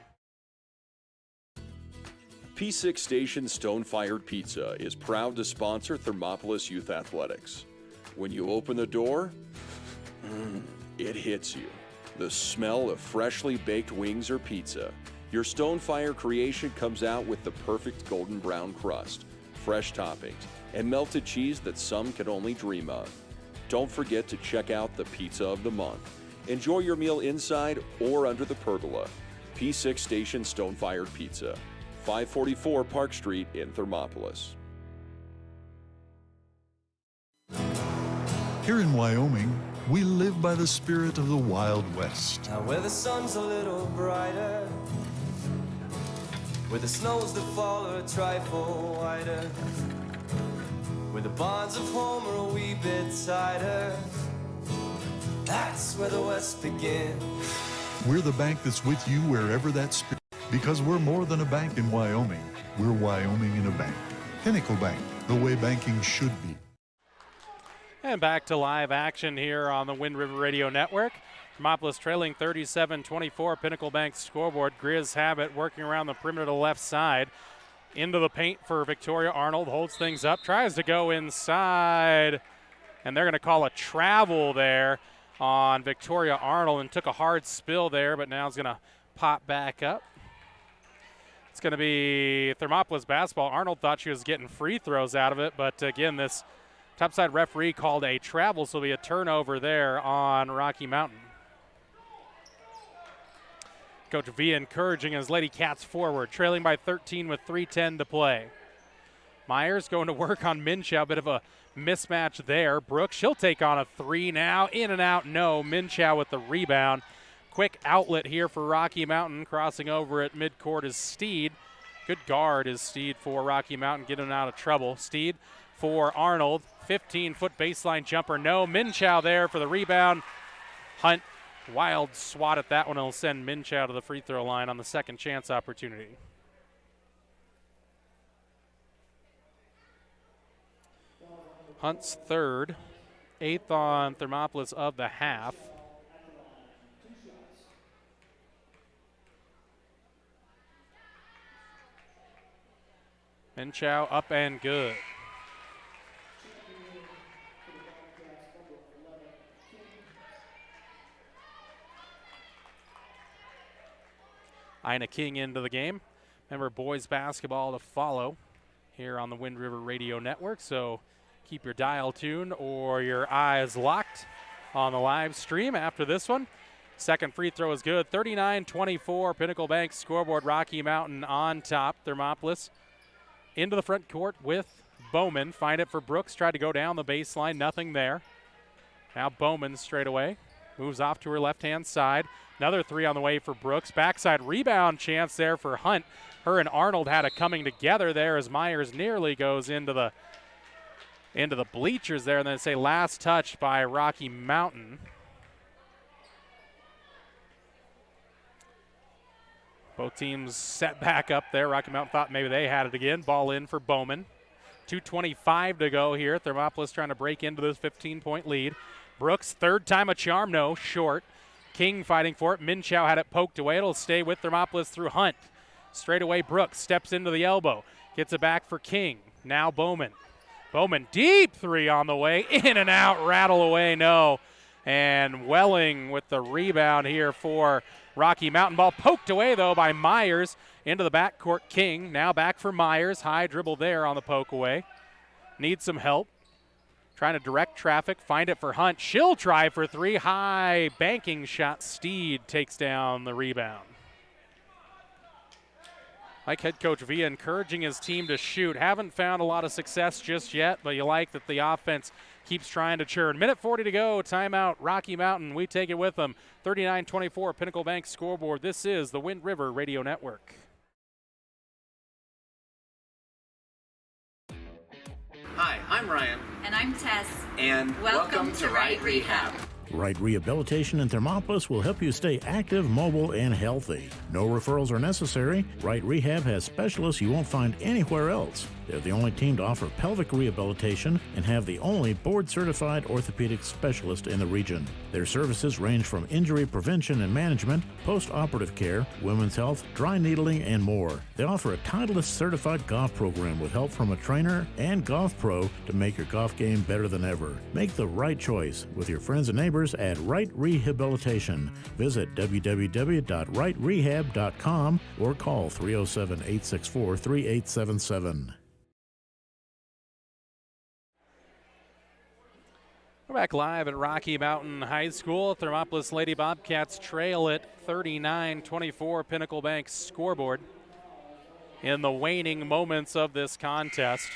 P6 Station Stone-Fired Pizza is proud to sponsor Thermopolis Youth Athletics. When you open the door, it hits you. The smell of freshly baked wings or pizza. Your Stone-Fire creation comes out with the perfect golden brown crust, fresh toppings, and melted cheese that some can only dream of. Don't forget to check out the Pizza of the Month. Enjoy your meal inside or under the pergola. P6 Station Stone-Fired Pizza. 544 Park Street in Thermopolis. Here in Wyoming, we live by the spirit of the Wild West. Now where the sun's a little brighter, where the snows that fall are a trifle whiter, where the bonds of home are a wee bit tighter, that's where the West begins. We're the bank that's with you wherever that spirit. Because we're more than a bank in Wyoming. We're Wyoming in a bank. Pinnacle Bank, the way banking should be. And back to live action here on the Wind River Radio Network. Thermopolis trailing 37-24. Pinnacle Bank scoreboard. Grizz have it working around the perimeter to the left side. Into the paint for Victoria Arnold. Holds things up. Tries to go inside. And they're going to call a travel there on Victoria Arnold. And took a hard spill there, but now is going to pop back up. It's going to be Thermopolis basketball. Arnold thought she was getting free throws out of it, but again, this topside referee called a travel, so it'll be a turnover there on Rocky Mountain. Coach V encouraging his Lady Cats forward, trailing by 13 with 3:10 to play. Myers going to work on Minchow, a bit of a mismatch there. Brooks, she'll take on a three now. In and out, no. Minchow with the rebound. Quick outlet here for Rocky Mountain. Crossing over at midcourt is Steed. Good guard is Steed for Rocky Mountain, getting out of trouble. Steed for Arnold. 15-foot baseline jumper, no. Minchow there for the rebound. Hunt, wild swat at that one. Will send Minchow to the free throw line on the second chance opportunity. Hunt's third, 8th on Thermopolis of the half. Minchow up and good. Ina King into the game. Remember, boys basketball to follow here on the Wind River Radio Network, so keep your dial tuned or your eyes locked on the live stream after this one. Second free throw is good. 39-24, Pinnacle Bank scoreboard. Rocky Mountain on top. Thermopolis into the front court with Bowman. Find it for Brooks. Tried to go down the baseline. Nothing there. Now Bowman straight away. Moves off to her left-hand side. Another three on the way for Brooks. Backside rebound chance there for Hunt. Her and Arnold had a coming together there as Myers nearly goes into the bleachers there. And then say last touch by Rocky Mountain. Both teams set back up there. Rocky Mountain thought maybe they had it again. Ball in for Bowman. 2:25 to go here. Thermopolis trying to break into this 15-point lead. Brooks, third time a charm, no, short. King fighting for it. Minchow had it poked away. It'll stay with Thermopolis through Hunt. Straight away, Brooks steps into the elbow. Gets it back for King. Now Bowman. Bowman, deep three on the way. In and out, rattle away, no. And Welling with the rebound here for Rocky Mountain. Ball poked away, though, by Myers. Into the backcourt, King. Now back for Myers. High dribble there on the poke away. Needs some help. Trying to direct traffic. Find it for Hunt. She'll try for three. High banking shot. Steed takes down the rebound. Like head coach Villa encouraging his team to shoot. Haven't found a lot of success just yet, but you like that the offense keeps trying to churn. Minute 40 to go. Timeout. Rocky Mountain. We take it with them. 39-24 Pinnacle Bank scoreboard. This is the Wind River Radio Network. Hi, I'm Ryan. And I'm Tess. And welcome to Right Rehab. Right Rehabilitation in Thermopolis will help you stay active, mobile, and healthy. No referrals are necessary. Right Rehab has specialists you won't find anywhere else. They're the only team to offer pelvic rehabilitation and have the only board-certified orthopedic specialist in the region. Their services range from injury prevention and management, post-operative care, women's health, dry needling, and more. They offer a Titleist-certified golf program with help from a trainer and golf pro to make your golf game better than ever. Make the right choice with your friends and neighbors at Right Rehabilitation. Visit www.rightrehab.com or call 307-864-3877. We're back live at Rocky Mountain High School. Thermopolis Lady Bobcats trail at 39-24 Pinnacle Bank scoreboard. In the waning moments of this contest,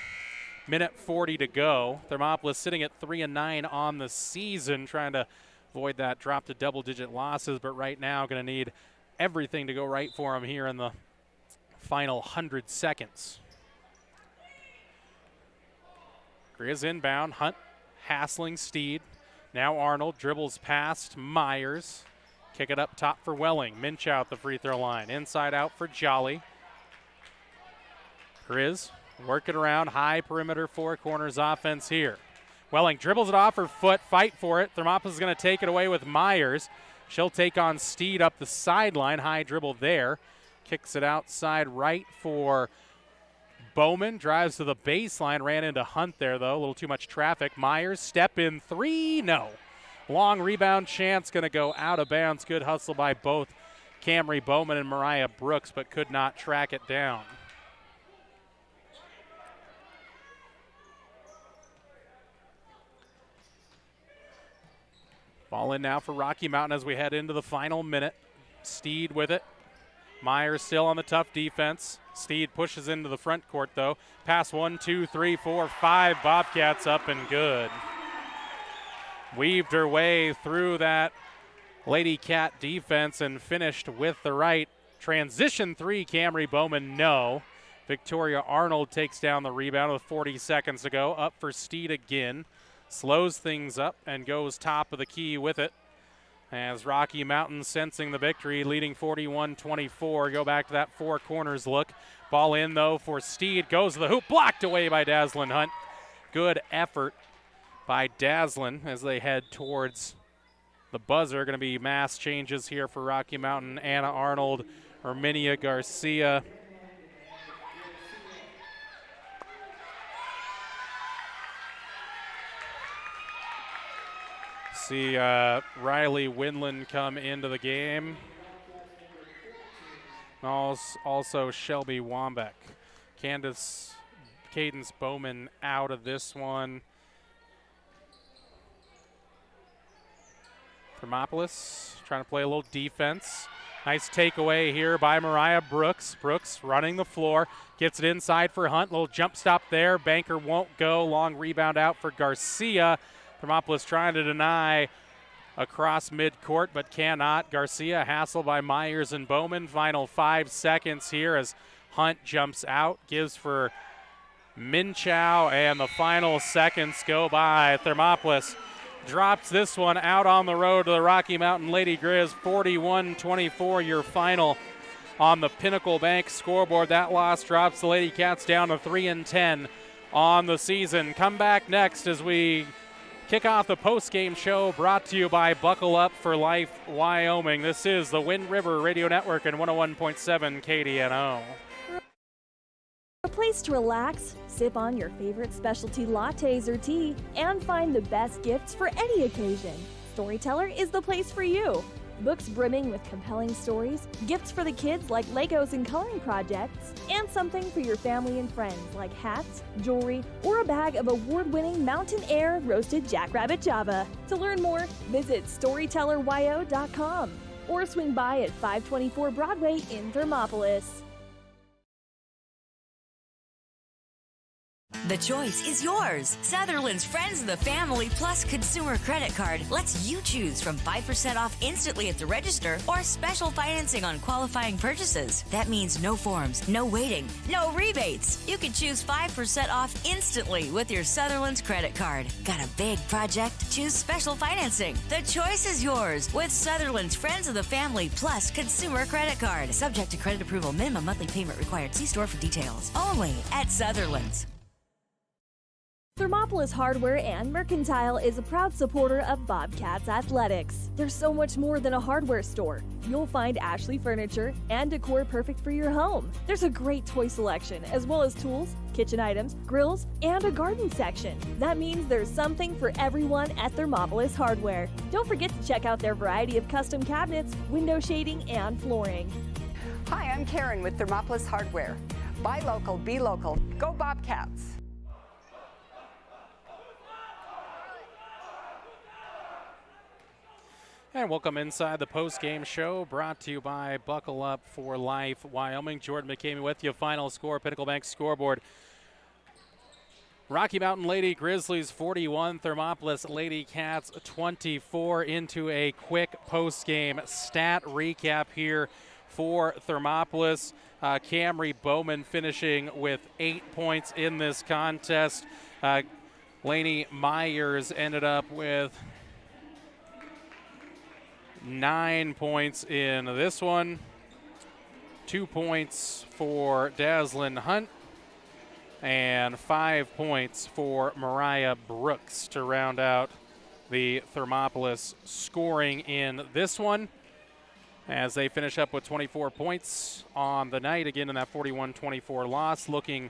minute 40 to go. Thermopolis sitting at 3-9 on the season, trying to avoid that drop to double-digit losses, but right now going to need everything to go right for them here in the final 100 seconds. Grizz inbound. Hunt hassling Steed. Now Arnold dribbles past Myers. Kick it up top for Welling. Minchow at the free throw line. Inside out for Jolly. Grizz work it around. High perimeter four corners offense here. Welling dribbles it off her foot. Fight for it. Thermopolis is going to take it away with Myers. She'll take on Steed up the sideline. High dribble there. Kicks it outside right for Bowman. Drives to the baseline. Ran into Hunt there, though. A little too much traffic. Myers, step in three. No. Long rebound chance. Going to go out of bounds. Good hustle by both Camry Bowman and Mariah Brooks, but could not track it down. Ball in now for Rocky Mountain as we head into the final minute. Steed with it. Myers still on the tough defense. Steed pushes into the front court, though. Pass 1, 2, 3, 4, 5. Bobcats up and good. Weaved her way through that Lady Cat defense and finished with the right. Transition three, Camry Bowman, no. Victoria Arnold takes down the rebound with 40 seconds to go. Up for Steed again. Slows things up and goes top of the key with it. As Rocky Mountain sensing the victory, leading 41-24. Go back to that four corners look. Ball in, though, for Steed. Goes to the hoop. Blocked away by Daslin Hunt. Good effort by Daslin as they head towards the buzzer. Going to be mass changes here for Rocky Mountain. Anna Arnold, Herminia Garcia. See Riley Winland come into the game. Also Shelby Wambeck. Cadence Bowman out of this one. Thermopolis trying to play a little defense. Nice takeaway here by Mariah Brooks. Brooks running the floor, gets it inside for Hunt. Little jump stop there. Banker won't go. Long rebound out for Garcia. Thermopolis trying to deny across midcourt, but cannot. Garcia hassled by Myers and Bowman. Final 5 seconds here as Hunt jumps out, gives for Minchow, and the final seconds go by. Thermopolis drops this one out on the road to the Rocky Mountain Lady Grizz. 41-24 your final on the Pinnacle Bank scoreboard. That loss drops the Lady Cats down to 3-10 on the season. Come back next as we kick off the post-game show brought to you by Buckle Up for Life Wyoming. This is the Wind River Radio Network and 101.7 KDNO. A place to relax, sip on your favorite specialty lattes or tea, and find the best gifts for any occasion. Storyteller is the place for you. Books brimming with compelling stories, gifts for the kids like Legos and coloring projects, and something for your family and friends like hats, jewelry, or a bag of award-winning Mountain Air roasted jackrabbit java. To learn more, visit storytelleryo.com or swing by at 524 Broadway in Thermopolis. The choice is yours. Sutherland's Friends of the Family Plus Consumer Credit Card lets you choose from 5% off instantly at the register or special financing on qualifying purchases. That means no forms, no waiting, no rebates. You can choose 5% off instantly with your Sutherland's credit card. Got a big project? Choose special financing. The choice is yours with Sutherland's Friends of the Family Plus Consumer Credit Card. Subject to credit approval. Minimum monthly payment required. See store for details. Only at Sutherland's. Thermopolis Hardware and Mercantile is a proud supporter of Bobcats Athletics. There's so much more than a hardware store. You'll find Ashley furniture and decor perfect for your home. There's a great toy selection, as well as tools, kitchen items, grills, and a garden section. That means there's something for everyone at Thermopolis Hardware. Don't forget to check out their variety of custom cabinets, window shading, and flooring. Hi, I'm Karen with Thermopolis Hardware. Buy local, be local. Go Bobcats! And welcome inside the post-game show brought to you by Buckle Up for Life Wyoming. Jordan McCamey with you. Final score, Pinnacle Bank scoreboard. Rocky Mountain Lady Grizzlies 41, Thermopolis Lady Cats 24. Into a quick post-game stat recap here for Thermopolis. Camry Bowman finishing with 8 points in this contest. Laney Myers ended up with 9 points in this one. 2 points for Dazzlin Hunt and 5 points for Mariah Brooks to round out the Thermopolis scoring in this one, as they finish up with 24 points on the night, again in that 41-24 loss. Looking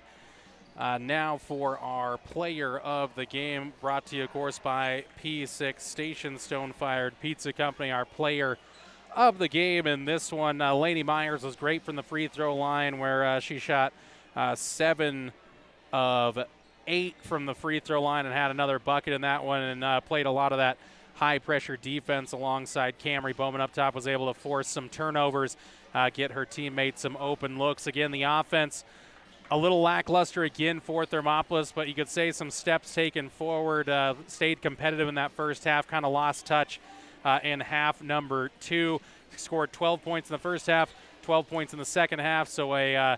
now for our player of the game, brought to you, of course, by P6 Station Stone-Fired Pizza Company. Our player of the game in this one, Laney Myers, was great from the free throw line, where she shot 7 of 8 from the free throw line and had another bucket in that one, and played a lot of that high-pressure defense alongside Camry Bowman up top. Was able to force some turnovers, get her teammates some open looks. Again, the offense a little lackluster again for Thermopolis, but you could say some steps taken forward. Stayed competitive in that first half, kind of lost touch in half number 2. Scored 12 points in the first half, 12 points in the second half, so a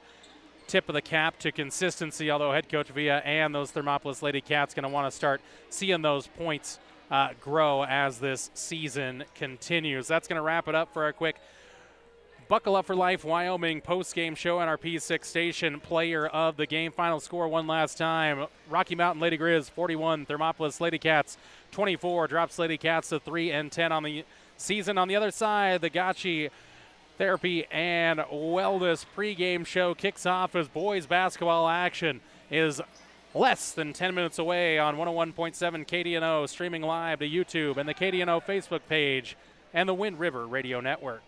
tip of the cap to consistency, although head coach Villa and those Thermopolis Lady Cats going to want to start seeing those points grow as this season continues. That's going to wrap it up for a quick Buckle Up for Life Wyoming post-game show on our P6 Station player of the game. Final score one last time. Rocky Mountain Lady Grizz 41, Thermopolis Lady Cats 24. Drops Lady Cats to 3-10 on the season. On the other side, the Gotchi Therapy and Wellness pregame show kicks off as boys basketball action is less than 10 minutes away on 101.7 KDNO, streaming live to YouTube and the KDNO Facebook page and the Wind River Radio Network.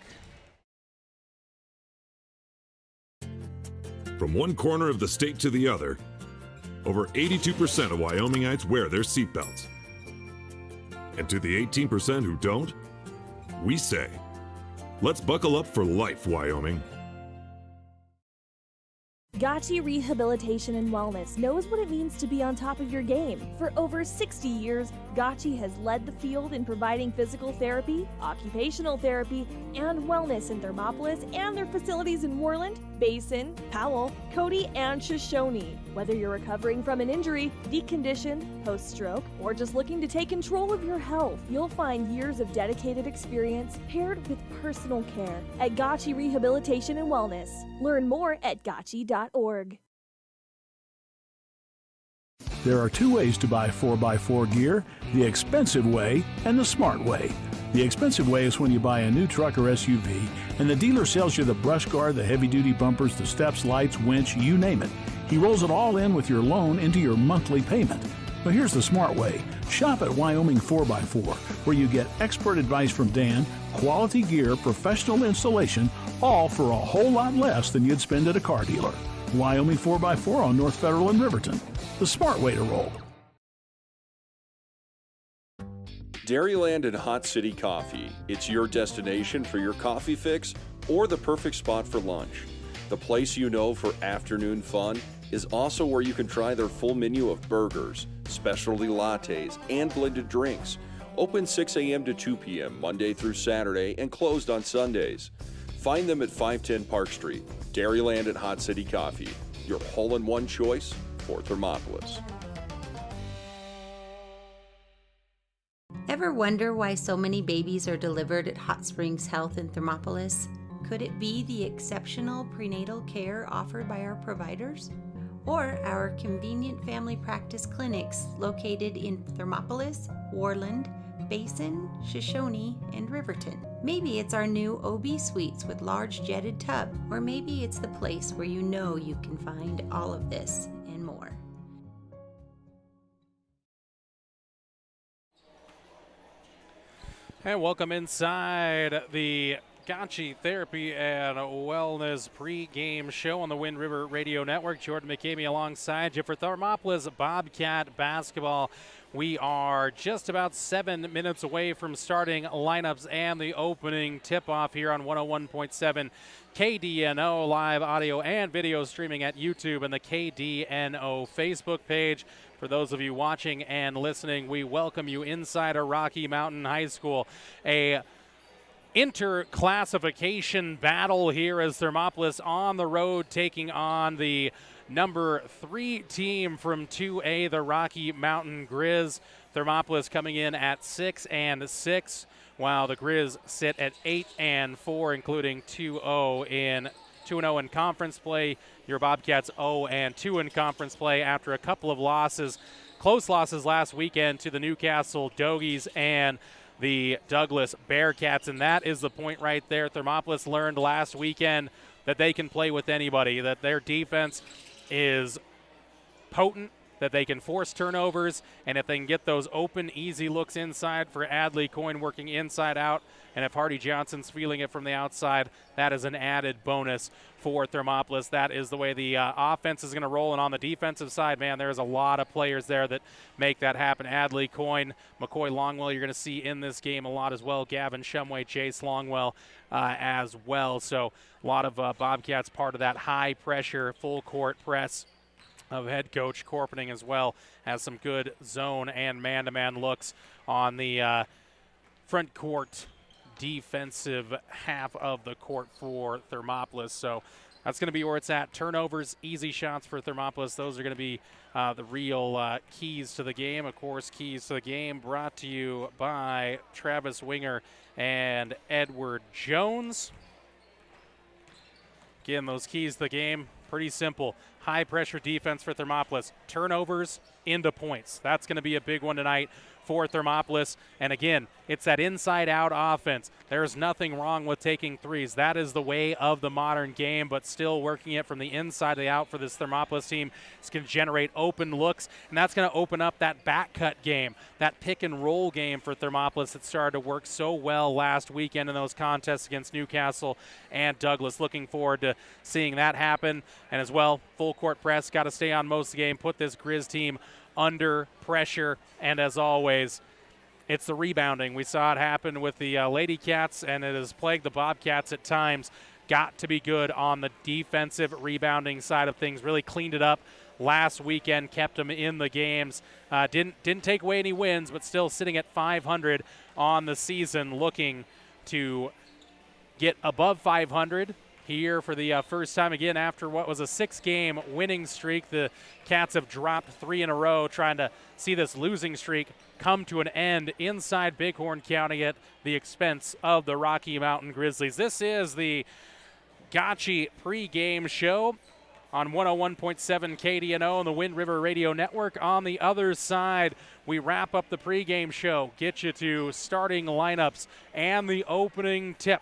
From one corner of the state to the other, over 82% of Wyomingites wear their seatbelts. And to the 18% who don't, We say, let's buckle up for life, Wyoming. Gotchi Rehabilitation and Wellness knows what it means to be on top of your game. For over 60 years, Gotchi has led the field in providing physical therapy, occupational therapy, and wellness in Thermopolis and their facilities in Worland, Basin, Powell, Cody, and Shoshone. Whether you're recovering from an injury, deconditioned, post-stroke, or just looking to take control of your health, you'll find years of dedicated experience paired with personal care at Gotchi Rehabilitation and Wellness. Learn more at gotchi.org. There are two ways to buy 4x4 gear, the expensive way and the smart way. The expensive way is when you buy a new truck or SUV and the dealer sells you the brush guard, the heavy-duty bumpers, the steps, lights, winch, you name it. He rolls it all in with your loan into your monthly payment. But here's the smart way. Shop at Wyoming 4x4, where you get expert advice from Dan, quality gear, professional installation, all for a whole lot less than you'd spend at a car dealer. Wyoming 4x4 on North Federal in Riverton. The smart way to roll. Dairyland and Hot City Coffee. It's your destination for your coffee fix or the perfect spot for lunch. The place you know for afternoon fun is also where you can try their full menu of burgers, specialty lattes, and blended drinks. Open 6 a.m. to 2 p.m. Monday through Saturday and closed on Sundays. Find them at 510 Park Street. Dairyland and Hot City Coffee, your hole-in-one choice for Thermopolis. Ever wonder why so many babies are delivered at Hot Springs Health in Thermopolis? Could it be the exceptional prenatal care offered by our providers? Or our convenient family practice clinics located in Thermopolis, Worland, Basin, Shoshone, and Riverton? Maybe it's our new OB suites with large jetted tub, or maybe it's the place where you know you can find all of this and more. And welcome inside the Gotchi Therapy and Wellness pre-game show on the Wind River Radio Network. Jordan McCamey alongside you for Thermopolis Bobcat basketball. We are just about 7 minutes away from starting lineups and the opening tip-off here on 101.7 KDNO, live audio and video streaming at YouTube and the KDNO Facebook page. For those of you watching and listening, we welcome you inside of Rocky Mountain High School. A interclassification battle here as Thermopolis on the road taking on the number 3 team from 2A, the Rocky Mountain Grizz. Thermopolis coming in at 6-6, while the Grizz sit at 8-4, including 2-0 in conference play. Your Bobcats 0-2 in conference play after a couple of losses, close losses last weekend to the Newcastle Dogies and the Douglas Bearcats, and that is the point right there. Thermopolis learned last weekend that they can play with anybody, that their defense is potent, that they can force turnovers, and if they can get those open, easy looks inside for Adley Coyne working inside out, and if Hardy Johnson's feeling it from the outside, that is an added bonus for Thermopolis. That is the way the offense is going to roll, and on the defensive side, man, there's a lot of players there that make that happen. Adley Coyne, McCoy Longwell, you're going to see in this game a lot as well. Gavin Shumway, Chase Longwell as well. So a lot of Bobcats part of that high-pressure, full-court press of head coach Corpening as well. Has some good zone and man-to-man looks on the front court defensive half of the court for Thermopolis. So that's going to be where it's at. Turnovers, easy shots for Thermopolis. Those are going to be the real keys to the game. Of course, keys to the game brought to you by Travis Winger and Edward Jones. Again, those keys to the game, pretty simple. High-pressure defense for Thermopolis. Turnovers into points. That's going to be a big one tonight for Thermopolis. And again, it's that inside-out offense. There's nothing wrong with taking threes. That is the way of the modern game, but still working it from the inside to the out for this Thermopolis team. It's going to generate open looks, and that's going to open up that back cut game, that pick-and-roll game for Thermopolis that started to work so well last weekend in those contests against Newcastle and Douglas. Looking forward to seeing that happen. And as well, full-court press, got to stay on most of the game, put this Grizz team under pressure, and as always, It's the rebounding. We saw it happen with the Lady Cats, and it has plagued the Bobcats at times. Got to be good on the defensive rebounding side of things. Really cleaned it up last weekend, kept them in the games. Didn't take away any wins, but still sitting at 500 on the season, looking to get above 500 here for the first time again after what was a 6-game winning streak. The Cats have dropped 3 in a row, trying to see this losing streak come to an end inside Bighorn County at the expense of the Rocky Mountain Grizzlies. This is the Gotchi pregame show on 101.7 KDNO and the Wind River Radio Network. On the other side, we wrap up the pregame show, get you to starting lineups and the opening tip.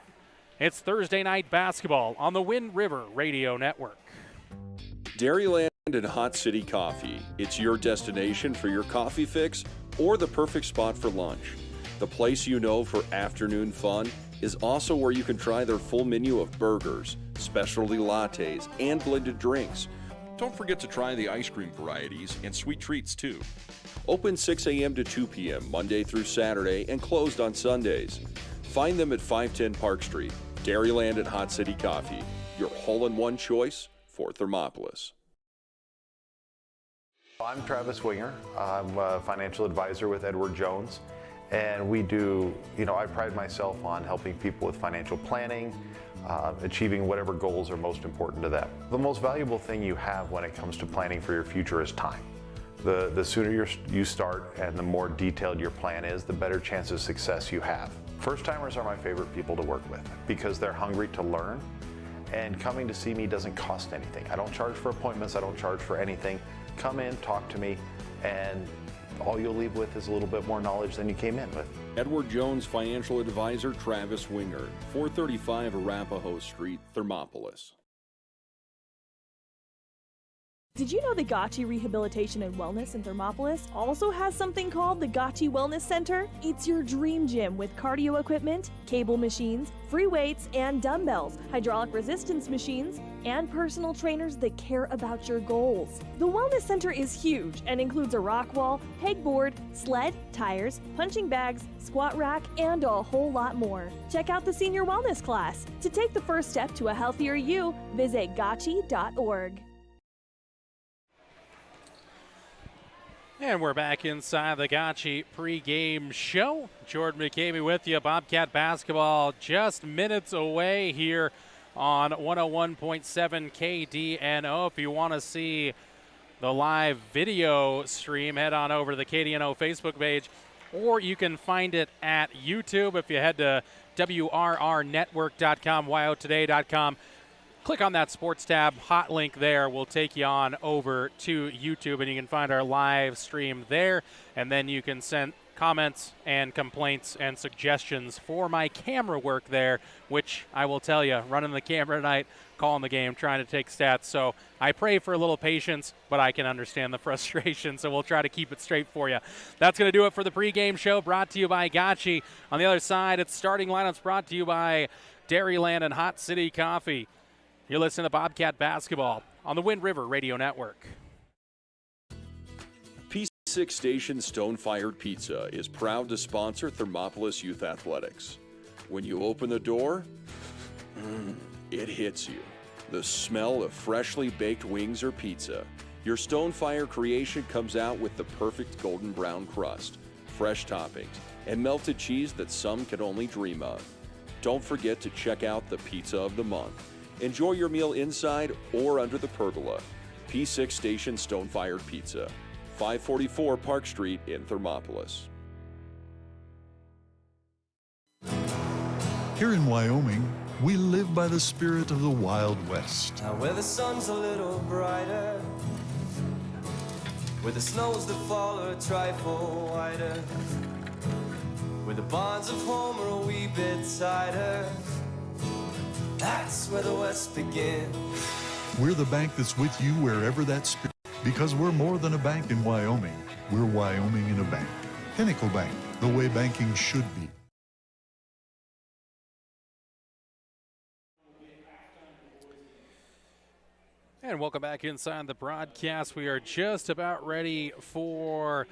It's Thursday night basketball on the Wind River Radio Network. Dairyland and Hot City Coffee. It's your destination for your coffee fix or the perfect spot for lunch. The place you know for afternoon fun is also where you can try their full menu of burgers, specialty lattes, and blended drinks. Don't forget to try the ice cream varieties and sweet treats too. Open 6 a.m. to 2 p.m. Monday through Saturday and closed on Sundays. Find them at 510 Park Street. Dairyland and Hot City Coffee, your hole-in-one choice for Thermopolis. I'm Travis Winger. I'm a financial advisor with Edward Jones, and we do, I pride myself on helping people with financial planning, achieving whatever goals are most important to them. The most valuable thing you have when it comes to planning for your future is time. The sooner you start and the more detailed your plan is, the better chance of success you have. First-timers are my favorite people to work with because they're hungry to learn, and coming to see me doesn't cost anything. I don't charge for appointments, I don't charge for anything. Come in, talk to me, and all you'll leave with is a little bit more knowledge than you came in with. Edward Jones Financial Advisor Travis Winger, 435 Arapahoe Street, Thermopolis. Did you know the Gotchi Rehabilitation and Wellness in Thermopolis also has something called the Gotchi Wellness Center? It's your dream gym with cardio equipment, cable machines, free weights and dumbbells, hydraulic resistance machines, and personal trainers that care about your goals. The Wellness Center is huge and includes a rock wall, pegboard, sled, tires, punching bags, squat rack, and a whole lot more. Check out the Senior Wellness class. To take the first step to a healthier you, visit gotchi.org. And we're back inside the Gotchi pregame show. Jordan McCamey with you. Bobcat basketball just minutes away here on 101.7 KDNO. If you want to see the live video stream, head on over to the KDNO Facebook page, or you can find it at YouTube if you head to WRRnetwork.com, YOtoday.com. Click on that sports tab, hot link there will take you on over to YouTube, and you can find our live stream there, and then you can send comments and complaints and suggestions for my camera work there, which I will tell you, running the camera tonight, calling the game, trying to take stats. So I pray for a little patience, but I can understand the frustration, so we'll try to keep it straight for you. That's going to do it for the pregame show, brought to you by Gotchi. On the other side, it's starting lineups brought to you by Dairyland and Hot City Coffee. You're listening to Bobcat Basketball on the Wind River Radio Network. P6 Station Stone-Fired Pizza is proud to sponsor Thermopolis Youth Athletics. When you open the door, it hits you. The smell of freshly baked wings or pizza. Your Stone-Fire creation comes out with the perfect golden brown crust, fresh toppings, and melted cheese that some can only dream of. Don't forget to check out the Pizza of the Month. Enjoy your meal inside or under the pergola. P6 Station Stone-Fired Pizza, 544 Park Street in Thermopolis. Here in Wyoming, we live by the spirit of the Wild West. Now where the sun's a little brighter, where the snows that fall are a trifle whiter, where the bonds of home are a wee bit tighter, that's where the West begins. We're the bank that's with you wherever that spirit, because we're more than a bank in Wyoming. We're Wyoming in a bank. Pinnacle Bank, the way banking should be. And welcome back inside the broadcast. We are just about ready for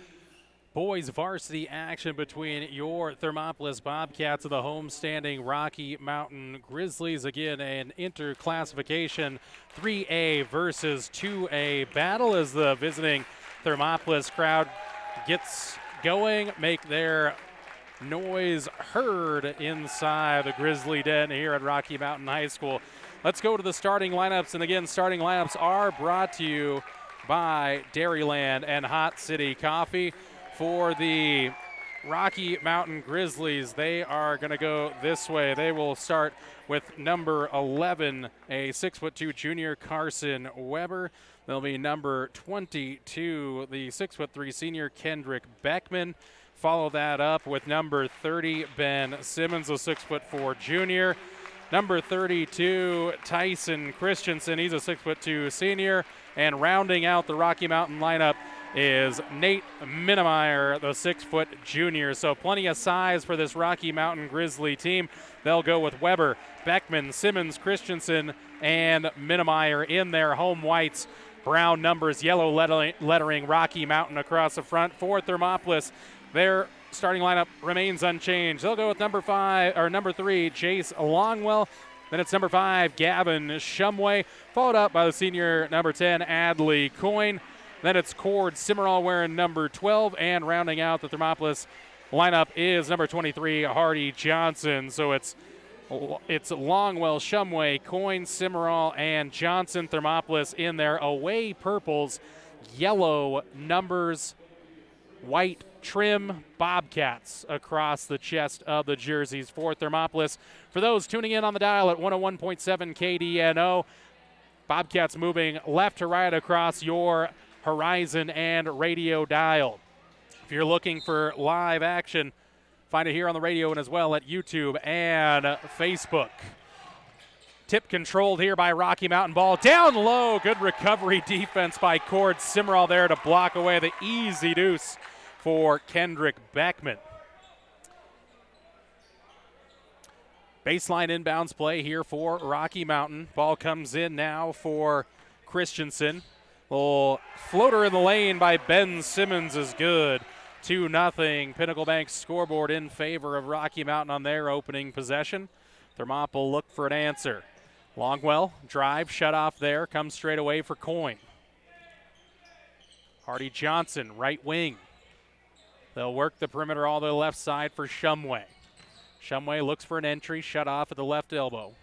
boys varsity action between your Thermopolis Bobcats and the homestanding Rocky Mountain Grizzlies. Again, an interclassification 3A versus 2A battle as the visiting Thermopolis crowd gets going, make their noise heard inside the Grizzly Den here at Rocky Mountain High School. Let's go to the starting lineups, and again, starting lineups are brought to you by Dairyland and Hot City Coffee. For the Rocky Mountain Grizzlies, they are going to go this way. They will start with number 11, a 6'2" junior, Carson Weber. There'll be number 22, the 6'3" senior, Kendrick Beckman. Follow that up with number 30, Ben Simmons, a 6'4" junior. Number 32, Tyson Christensen. He's a 6'2" senior. And rounding out the Rocky Mountain lineup is Nate Minnemeyer, the 6' junior. So plenty of size for this Rocky Mountain Grizzly team. They'll go with Weber, Beckman, Simmons, Christensen, and Minnemeyer in their home whites. Brown numbers, yellow lettering, Rocky Mountain across the front. For Thermopolis, their starting lineup remains unchanged. They'll go with number 3, Jace Longwell. Then it's number 5, Gavin Shumway, followed up by the senior number 10, Adley Coyne. Then it's Cord Simmerall wearing number 12, and rounding out the Thermopolis lineup is number 23, Hardy Johnson. So it's Longwell, Shumway, Coyne, Simmerall, and Johnson. Thermopolis in their away purples, yellow numbers, white trim, Bobcats across the chest of the jerseys for Thermopolis. For those tuning in on the dial at 101.7 KDNO, Bobcats moving left to right across your horizon and radio dial. If you're looking for live action, find it here on the radio and as well at YouTube and Facebook. Tip controlled here by Rocky Mountain. Ball down low. Good recovery defense by Cord Simmerall there to block away the easy deuce for Kendrick Beckman. Baseline inbounds play here for Rocky Mountain. Ball comes in now for Christensen. Little floater in the lane by Ben Simmons is good. 2-0 Pinnacle Bank scoreboard in favor of Rocky Mountain on their opening possession. Thermopylae look for an answer. Longwell, drive, shut off there, comes straight away for Coyne. Hardy Johnson, right wing. They'll work the perimeter all the left side for Shumway. Shumway looks for an entry, shut off at the left elbow.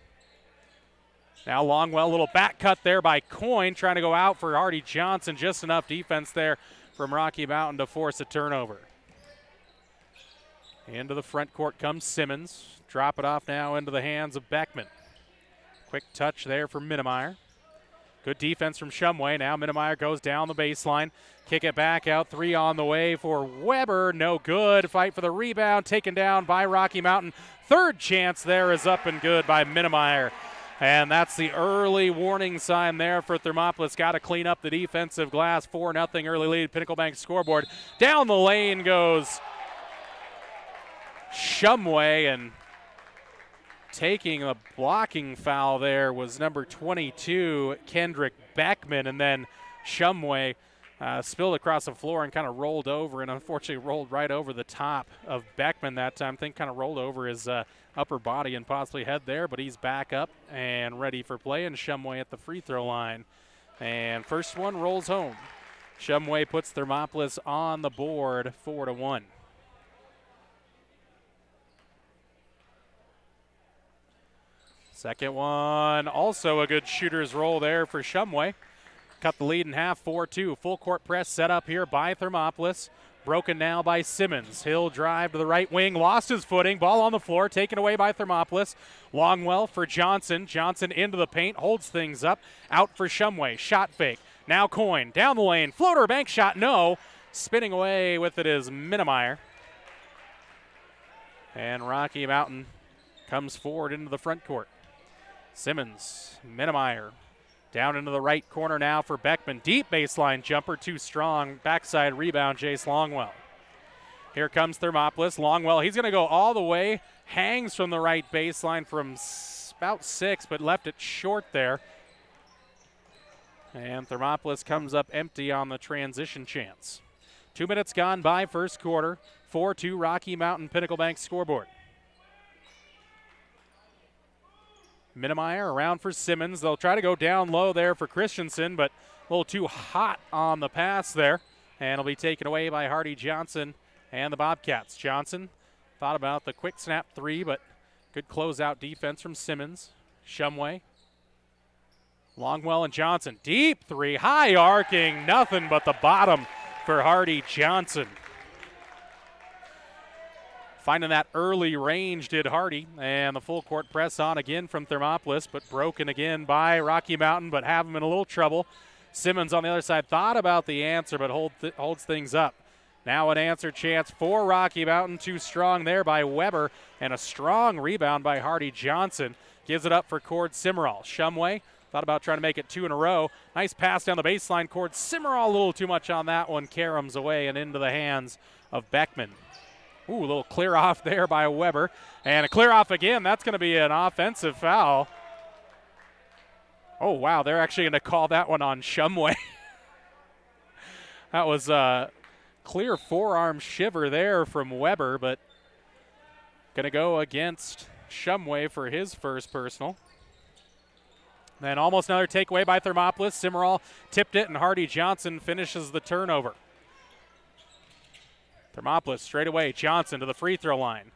Now Longwell, little back cut there by Coyne, trying to go out for Hardy Johnson. Just enough defense there from Rocky Mountain to force a turnover. Into the front court comes Simmons. Drop it off now into the hands of Beckman. Quick touch there for Minnemeyer. Good defense from Shumway. Now Minnemeyer goes down the baseline. Kick it back out. 3 on the way for Weber. No good. Fight for the rebound. Taken down by Rocky Mountain. Third chance there is up and good by Minnemeyer. And that's the early warning sign there for Thermopolis. Got to clean up the defensive glass. 4-0 early lead. Pinnacle Bank scoreboard. Down the lane goes Shumway, and taking a blocking foul there was number 22, Kendrick Beckman, and then Shumway spilled across the floor and kind of rolled over, and unfortunately rolled right over the top of Beckman that time. I think kind of rolled over his upper body and possibly head there, but he's back up and ready for play, and Shumway at the free throw line. And first one rolls home. Shumway puts Thermopolis on the board 4-1. Second one, also a good shooter's roll there for Shumway. Cut the lead in half, 4-2. Full court press set up here by Thermopolis. Broken now by Simmons. He'll drive to the right wing, lost his footing. Ball on the floor, taken away by Thermopolis. Longwell for Johnson. Johnson into the paint, holds things up. Out for Shumway, shot fake. Now Coyne, down the lane. Floater, bank shot, no. Spinning away with it is Minnemeyer. And Rocky Mountain comes forward into the front court. Simmons, Minnemeyer, down into the right corner now for Beckman. Deep baseline jumper, too strong. Backside rebound, Jace Longwell. Here comes Thermopolis. Longwell, he's going to go all the way. Hangs from the right baseline from about 6, but left it short there. And Thermopolis comes up empty on the transition chance. 2 minutes gone by first quarter. 4-2 Rocky Mountain Pinnacle Bank scoreboard. Minnemeyer around for Simmons. They'll try to go down low there for Christensen, but a little too hot on the pass there. And it'll be taken away by Hardy Johnson and the Bobcats. Johnson thought about the quick snap three, but good closeout defense from Simmons. Shumway. Longwell and Johnson. Deep three, high arcing, nothing but the bottom for Hardy Johnson. Finding that early range did Hardy, and the full court press on again from Thermopolis, but broken again by Rocky Mountain, but have them in a little trouble. Simmons on the other side thought about the answer, but holds things up. Now an answer chance for Rocky Mountain. Too strong there by Weber, and a strong rebound by Hardy Johnson. Gives it up for Cord Simmerall. Shumway thought about trying to make it two in a row. Nice pass down the baseline. Cord Simmerall a little too much on that one. Caroms away and into the hands of Beckman. Ooh, a little clear off there by Weber. And a clear off again. That's going to be an offensive foul. Oh, wow, they're actually going to call that one on Shumway. That was a clear forearm shiver there from Weber, but going to go against Shumway for his first personal. Then almost another takeaway by Thermopolis. Simmerall tipped it, and Hardy Johnson finishes the turnover. Thermopolis straight away. Johnson to the free throw line.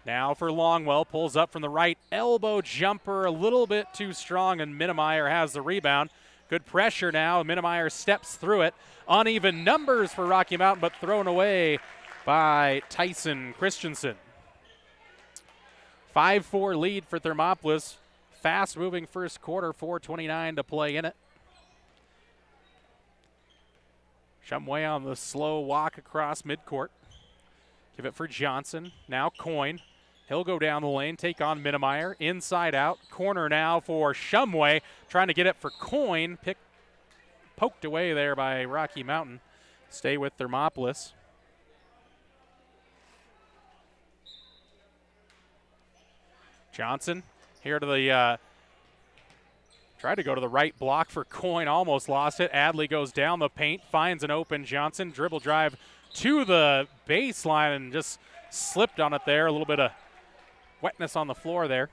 Now for Longwell. Pulls up from the right. Elbow jumper a little bit too strong, and Minnemeyer has the rebound. Good pressure now. Minnemeyer steps through it. Uneven numbers for Rocky Mountain, but thrown away by Tyson Christensen. 5-4 lead for Thermopolis. Fast-moving first quarter, 4:29 to play in it. Shumway on the slow walk across midcourt. Give it for Johnson. Now Coyne. He'll go down the lane, take on Minnemeyer. Inside out. Corner now for Shumway. Trying to get it for Coyne. Poked away there by Rocky Mountain. Stay with Thermopolis. Johnson here to the tried to go to the right block for Coyne, almost lost it. Adley goes down the paint, finds an open Johnson. Dribble drive to the baseline and just slipped on it there. A little bit of wetness on the floor there.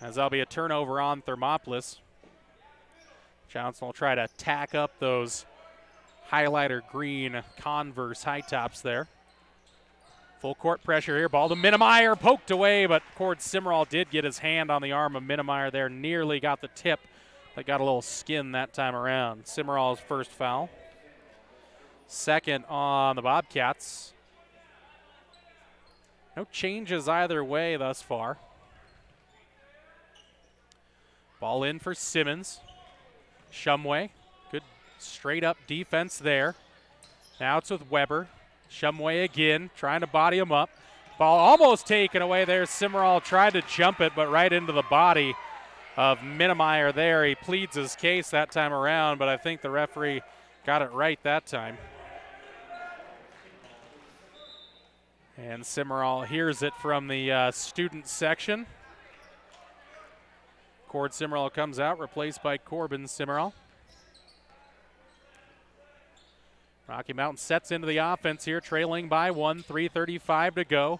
As that'll be a turnover on Thermopolis. Johnson will try to tack up those highlighter green Converse high tops there. Full court pressure here. Ball to Minnemeyer. Poked away, but Cord Simmerall did get his hand on the arm of Minnemeyer there. Nearly got the tip, but got a little skin that time around. Simmerall's first foul. Second on the Bobcats. No changes either way thus far. Ball in for Simmons. Shumway. Good straight up defense there. Now it's with Weber. Shumway again, trying to body him up. Ball almost taken away there. Simmerall tried to jump it, but right into the body of Minnemeyer there. He pleads his case that time around, but I think the referee got it right that time. And Simmerall hears it from the student section. Cord Simmerall comes out, replaced by Corbin Simmerall. Rocky Mountain sets into the offense here, trailing by one, 3:35 to go.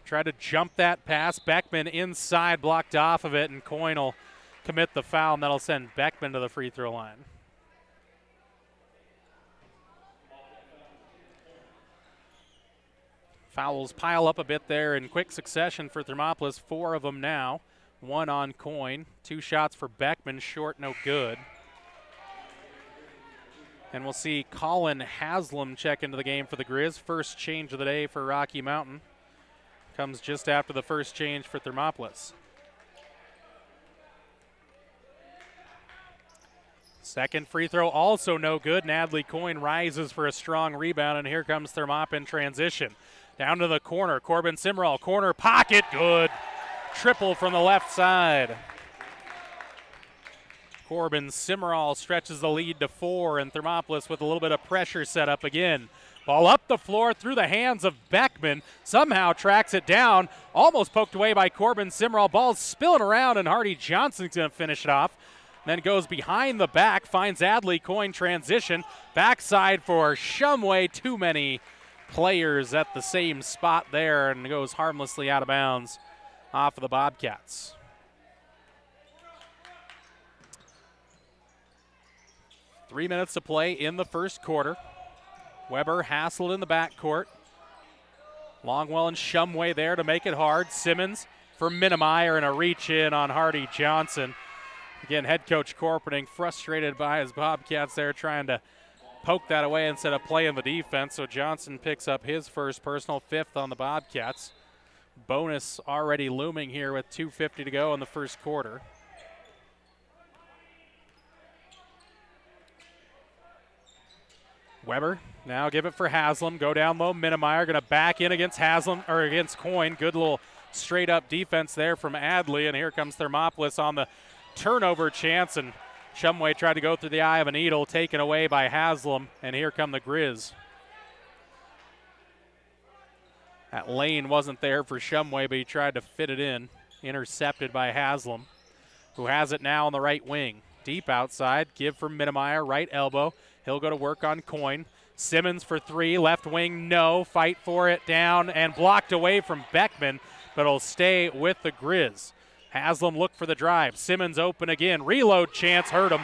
Try to jump that pass. Beckman inside, blocked off of it, and Coyne will commit the foul, and that'll send Beckman to the free throw line. Fouls pile up a bit there in quick succession for Thermopolis, 4 of them now. 1 on Coyne, 2 shots for Beckman, short, no good. And we'll see Colin Haslam check into the game for the Grizz. First change of the day for Rocky Mountain. Comes just after the first change for Thermopolis. Second free throw also no good. Adley Coyne rises for a strong rebound, and here comes Thermop in transition. Down to the corner. Corbin Simmerall, corner pocket, good. Triple from the left side. Corbin Simmerall stretches the lead to 4, and Thermopolis with a little bit of pressure set up again. Ball up the floor through the hands of Beckman. Somehow tracks it down. Almost poked away by Corbin Simmerall. Ball's spilling around, and Hardy Johnson's going to finish it off. then goes behind the back, finds Adley Coyne transition. Backside for Shumway. Too many players at the same spot there, and goes harmlessly out of bounds off of the Bobcats. Three minutes to play in the first quarter. Weber hassled in the backcourt. Longwell and Shumway there to make it hard. Simmons for Minnemeyer, and a reach in on Hardy Johnson. Again, head coach Corpening frustrated by his Bobcats there, trying to poke that away instead of playing the defense. So Johnson picks up his first personal, 5th on the Bobcats. Bonus already looming here with 2:50 to go in the first quarter. Weber now give it for Haslam. Go down low. Minnemeyer going to back in against Haslam or against Coyne. Good little straight up defense there from Adley. And here comes Thermopolis on the turnover chance. And Shumway tried to go through the eye of a needle, taken away by Haslam. And here come the Grizz. That lane wasn't there for Shumway, but he tried to fit it in. Intercepted by Haslam, who has it now on the right wing. Deep outside. Give for Minnemeyer. Right elbow. He'll go to work on Coyne. Simmons for 3, left wing, no. Fight for it, down and blocked away from Beckman, but it'll stay with the Grizz. Haslam look for the drive. Simmons open again. Reload chance, hurt him,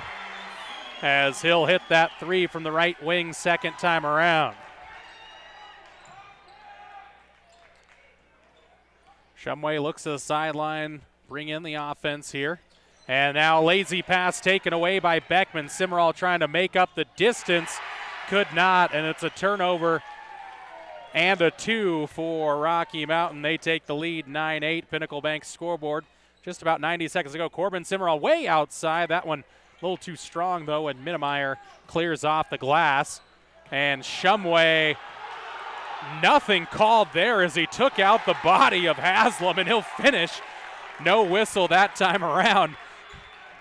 as he'll hit that 3 from the right wing second time around. Shumway looks to the sideline, bring in the offense here. And now lazy pass taken away by Beckman. Simmerall trying to make up the distance. Could not, and it's a turnover and a 2 for Rocky Mountain. They take the lead 9-8. Pinnacle Bank scoreboard just about 90 seconds ago. Corbin Simmerall way outside. That one a little too strong, though, and Minnemeyer clears off the glass. And Shumway, nothing called there as he took out the body of Haslam, and he'll finish. No whistle that time around.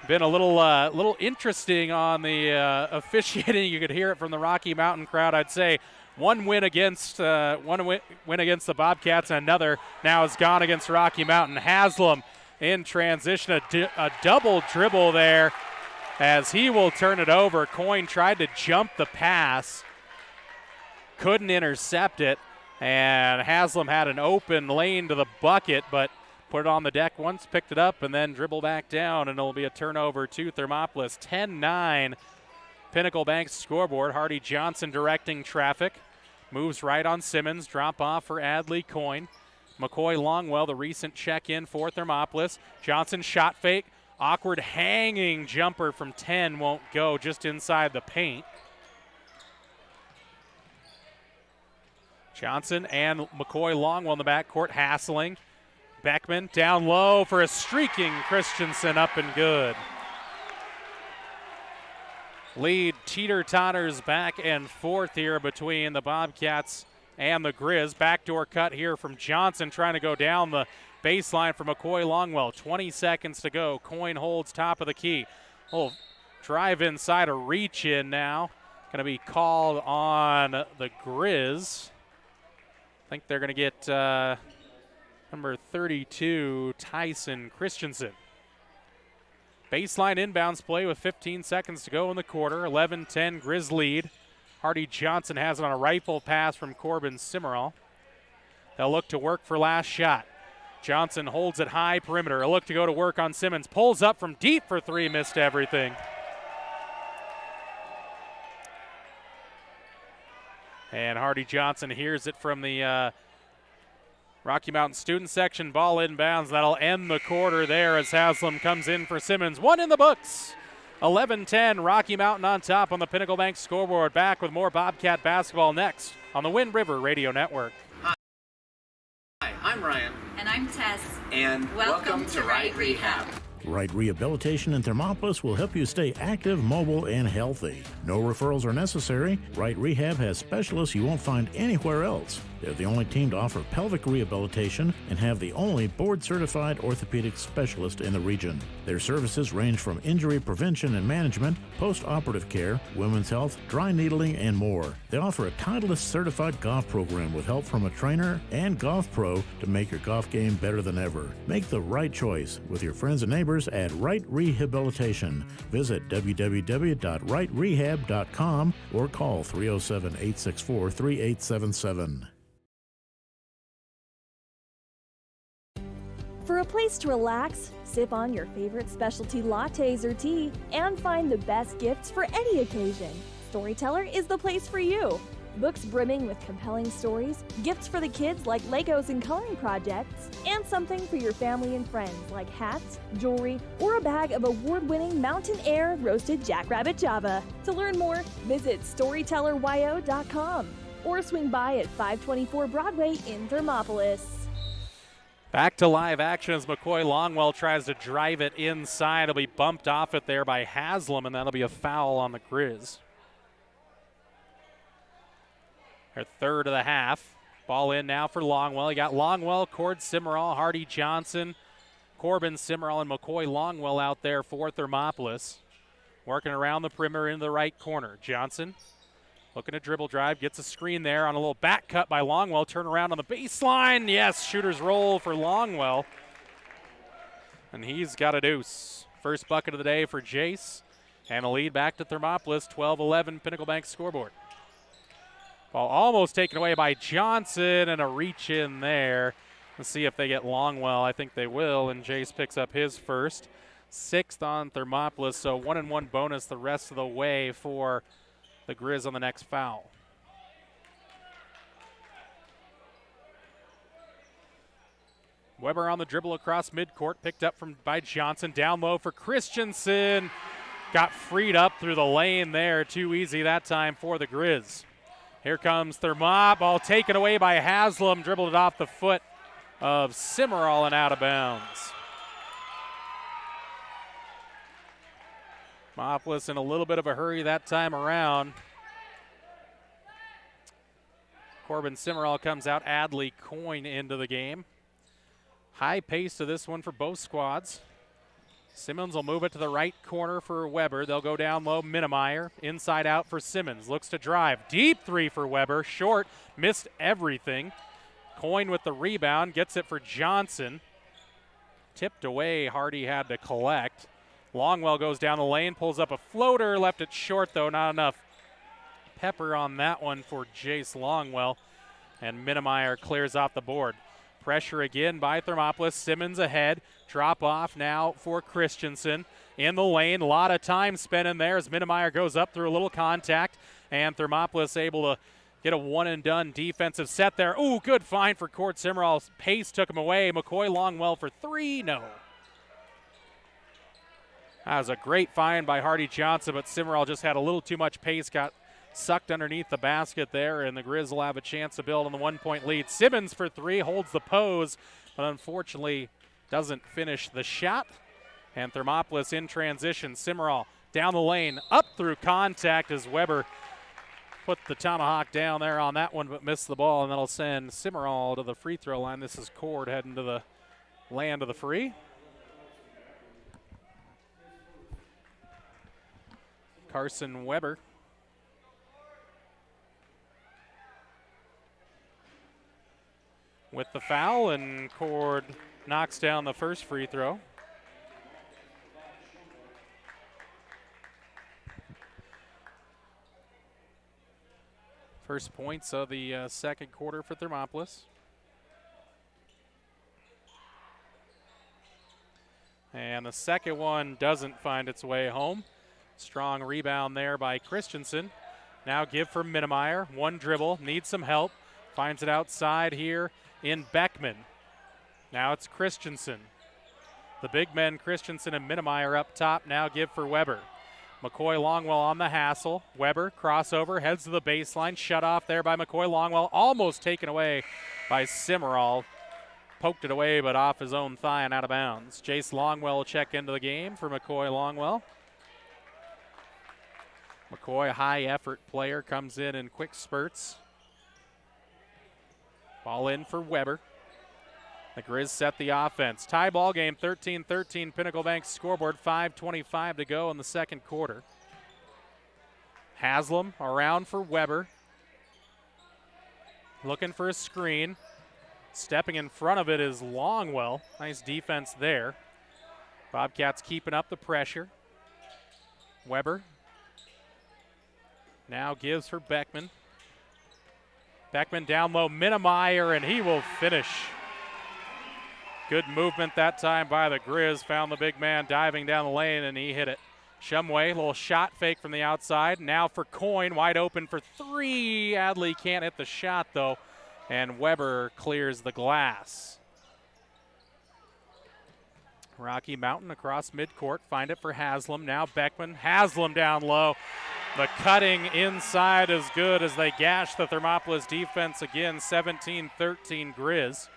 Been a little interesting on the officiating. You could hear it from the Rocky Mountain crowd. I'd say one win against the Bobcats, and another now is gone against Rocky Mountain. Haslam in transition, a double dribble there as he will turn it over. Coyne tried to jump the pass, couldn't intercept it, and Haslam had an open lane to the bucket, but put it on the deck once, picked it up, and then dribble back down, and it'll be a turnover to Thermopolis. 10-9 Pinnacle Bank scoreboard. Hardy Johnson directing traffic. Moves right on Simmons. Drop off for Adley Coyne. McCoy Longwell, the recent check-in for Thermopolis. Johnson shot fake. Awkward hanging jumper from 10 won't go, just inside the paint. Johnson and McCoy Longwell in the backcourt hassling. Beckman down low for a streaking Christensen, up and good. Lead teeter-totters back and forth here between the Bobcats and the Grizz. Backdoor cut here from Johnson, trying to go down the baseline for McCoy Longwell. 20 seconds to go. Coyne holds top of the key. Oh, drive inside, a reach in now. Going to be called on the Grizz. I think they're going to get number 32, Tyson Christensen. Baseline inbounds play with 15 seconds to go in the quarter. 11-10 Grizz lead. Hardy Johnson has it on a rifle pass from Corbin Simmerall. They'll look to work for last shot. Johnson holds it high perimeter. A look to go to work on Simmons. Pulls up from deep for 3, missed everything. And Hardy Johnson hears it from the Rocky Mountain student section. Ball inbounds. That'll end the quarter there as Haslam comes in for Simmons. 1 in the books. 11-10, Rocky Mountain on top on the Pinnacle Bank scoreboard. Back with more Bobcat basketball next on the Wind River Radio Network. Hi, I'm Ryan. And I'm Tess. And welcome to Right Rehab. Right Rehabilitation in Thermopolis will help you stay active, mobile, and healthy. No referrals are necessary. Right Rehab has specialists you won't find anywhere else. They're the only team to offer pelvic rehabilitation and have the only board-certified orthopedic specialist in the region. Their services range from injury prevention and management, post-operative care, women's health, dry needling, and more. They offer a Titleist certified golf program with help from a trainer and golf pro to make your golf game better than ever. Make the right choice with your friends and neighbors at Right Rehabilitation. Visit www.rightrehab.com or call 307-864-3877. For a place to relax, sip on your favorite specialty lattes or tea, and find the best gifts for any occasion, Storyteller is the place for you. Books brimming with compelling stories, gifts for the kids like Legos and coloring projects, and something for your family and friends like hats, jewelry, or a bag of award-winning Mountain Air roasted Jackrabbit Java. To learn more, visit StorytellerYO.com or swing by at 524 Broadway in Thermopolis. Back to live action as McCoy Longwell tries to drive it inside. It'll be bumped off it there by Haslam, and that'll be a foul on the Grizz. Our third of the half. Ball in now for Longwell. You got Longwell, Cord Cimarral, Hardy Johnson, Corbin Cimarral, and McCoy Longwell out there for Thermopolis. Working around the perimeter into the right corner. Johnson looking to dribble drive, gets a screen there on a little back cut by Longwell. Turn around on the baseline. Yes, shooter's roll for Longwell. And he's got a deuce. First bucket of the day for Jace. And a lead back to Thermopolis, 12-11 Pinnacle Bank scoreboard. Ball almost taken away by Johnson, and a reach in there. Let's see if they get Longwell. I think they will, and Jace picks up his first. Sixth on Thermopolis, so 1-and-1 bonus the rest of the way for the Grizz on the next foul. Weber on the dribble across midcourt, picked up by Johnson. Down low for Christensen. Got freed up through the lane there. Too easy that time for the Grizz. Here comes Thermop, ball taken away by Haslam, dribbled it off the foot of Cimarral and out of bounds. Thermopolis in a little bit of a hurry that time around. Corbin Cimarral comes out, Adley Coyne into the game. High pace to this one for both squads. Simmons will move it to the right corner for Weber. They'll go down low. Minnemeyer inside out for Simmons. Looks to drive. Deep three for Weber. Short. Missed everything. Coyne with the rebound. Gets it for Johnson. Tipped away. Hardy had to collect. Longwell goes down the lane. Pulls up a floater. Left it short though. Not enough pepper on that one for Jace Longwell. And Minnemeyer clears off the board. Pressure again by Thermopolis. Simmons ahead. Drop off now for Christensen in the lane. A lot of time spent in there as Minnemeyer goes up through a little contact. And Thermopolis able to get a one-and-done defensive set there. Ooh, good find for Cord Cimarral. Pace took him away. McCoy Longwell for three. No. That was a great find by Hardy Johnson, but Cimarral just had a little too much pace. Got sucked underneath the basket there, and the Grizz will have a chance to build on the 1-point lead. Simmons for three, holds the pose, but unfortunately doesn't finish the shot. And Thermopolis in transition. Cimarral down the lane, up through contact as Weber put the tomahawk down there on that one, but missed the ball, and that'll send Cimarral to the free throw line. This is Cord heading to the land of the free. Carson Weber. With the foul, and Cord knocks down the first free throw. First points of the second quarter for Thermopolis. And the second one doesn't find its way home. Strong rebound there by Christensen. Now give for Minnemeyer. One dribble, needs some help. Finds it outside here in Beckman. Now it's Christensen. The big men, Christensen and Minnemeyer up top. Now give for Weber. McCoy Longwell on the hassle. Weber crossover, heads to the baseline. Shut off there by McCoy Longwell. Almost taken away by Cimarral. Poked it away, but off his own thigh and out of bounds. Jace Longwell will check into the game for McCoy Longwell. McCoy, a high effort player, comes in quick spurts. Ball in for Weber. The Grizz set the offense. Tie ball game, 13-13 Pinnacle Bank scoreboard, 5:25 to go in the second quarter. Haslam around for Weber. Looking for a screen. Stepping in front of it is Longwell. Nice defense there. Bobcats keeping up the pressure. Weber now gives for Beckman. Beckman down low, Minnemeyer, and he will finish. Good movement that time by the Grizz. Found the big man diving down the lane, and he hit it. Shumway, little shot fake from the outside. Now for Coyne, wide open for three. Adley can't hit the shot, though, and Weber clears the glass. Rocky Mountain across midcourt. Find it for Haslam. Now Beckman. Haslam down low. The cutting inside is good as they gash the Thermopolis defense again. 17-13 Grizz.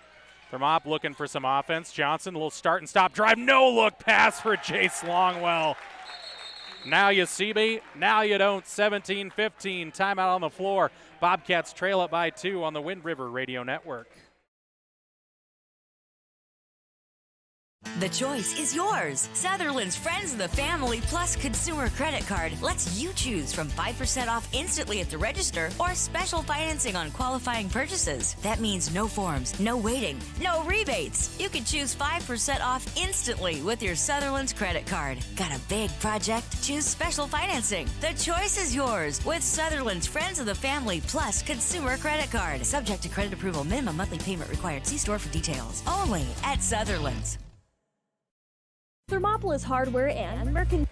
Thermop looking for some offense. Johnson, a little start and stop drive. No look pass for Jace Longwell. Now you see me, now you don't. 17-15, timeout on the floor. Bobcats trail it by 2 on the Wind River Radio Network. The choice is yours. Sutherland's Friends of the Family Plus Consumer Credit Card lets you choose from 5% off instantly at the register or special financing on qualifying purchases. That means no forms, no waiting, no rebates. You can choose 5% off instantly with your Sutherland's credit card. Got a big project? Choose special financing. The choice is yours with Sutherland's Friends of the Family Plus Consumer Credit Card. Subject to credit approval. Minimum monthly payment required. See store for details. Only at Sutherland's. Thermopolis Hardware and Mercantile.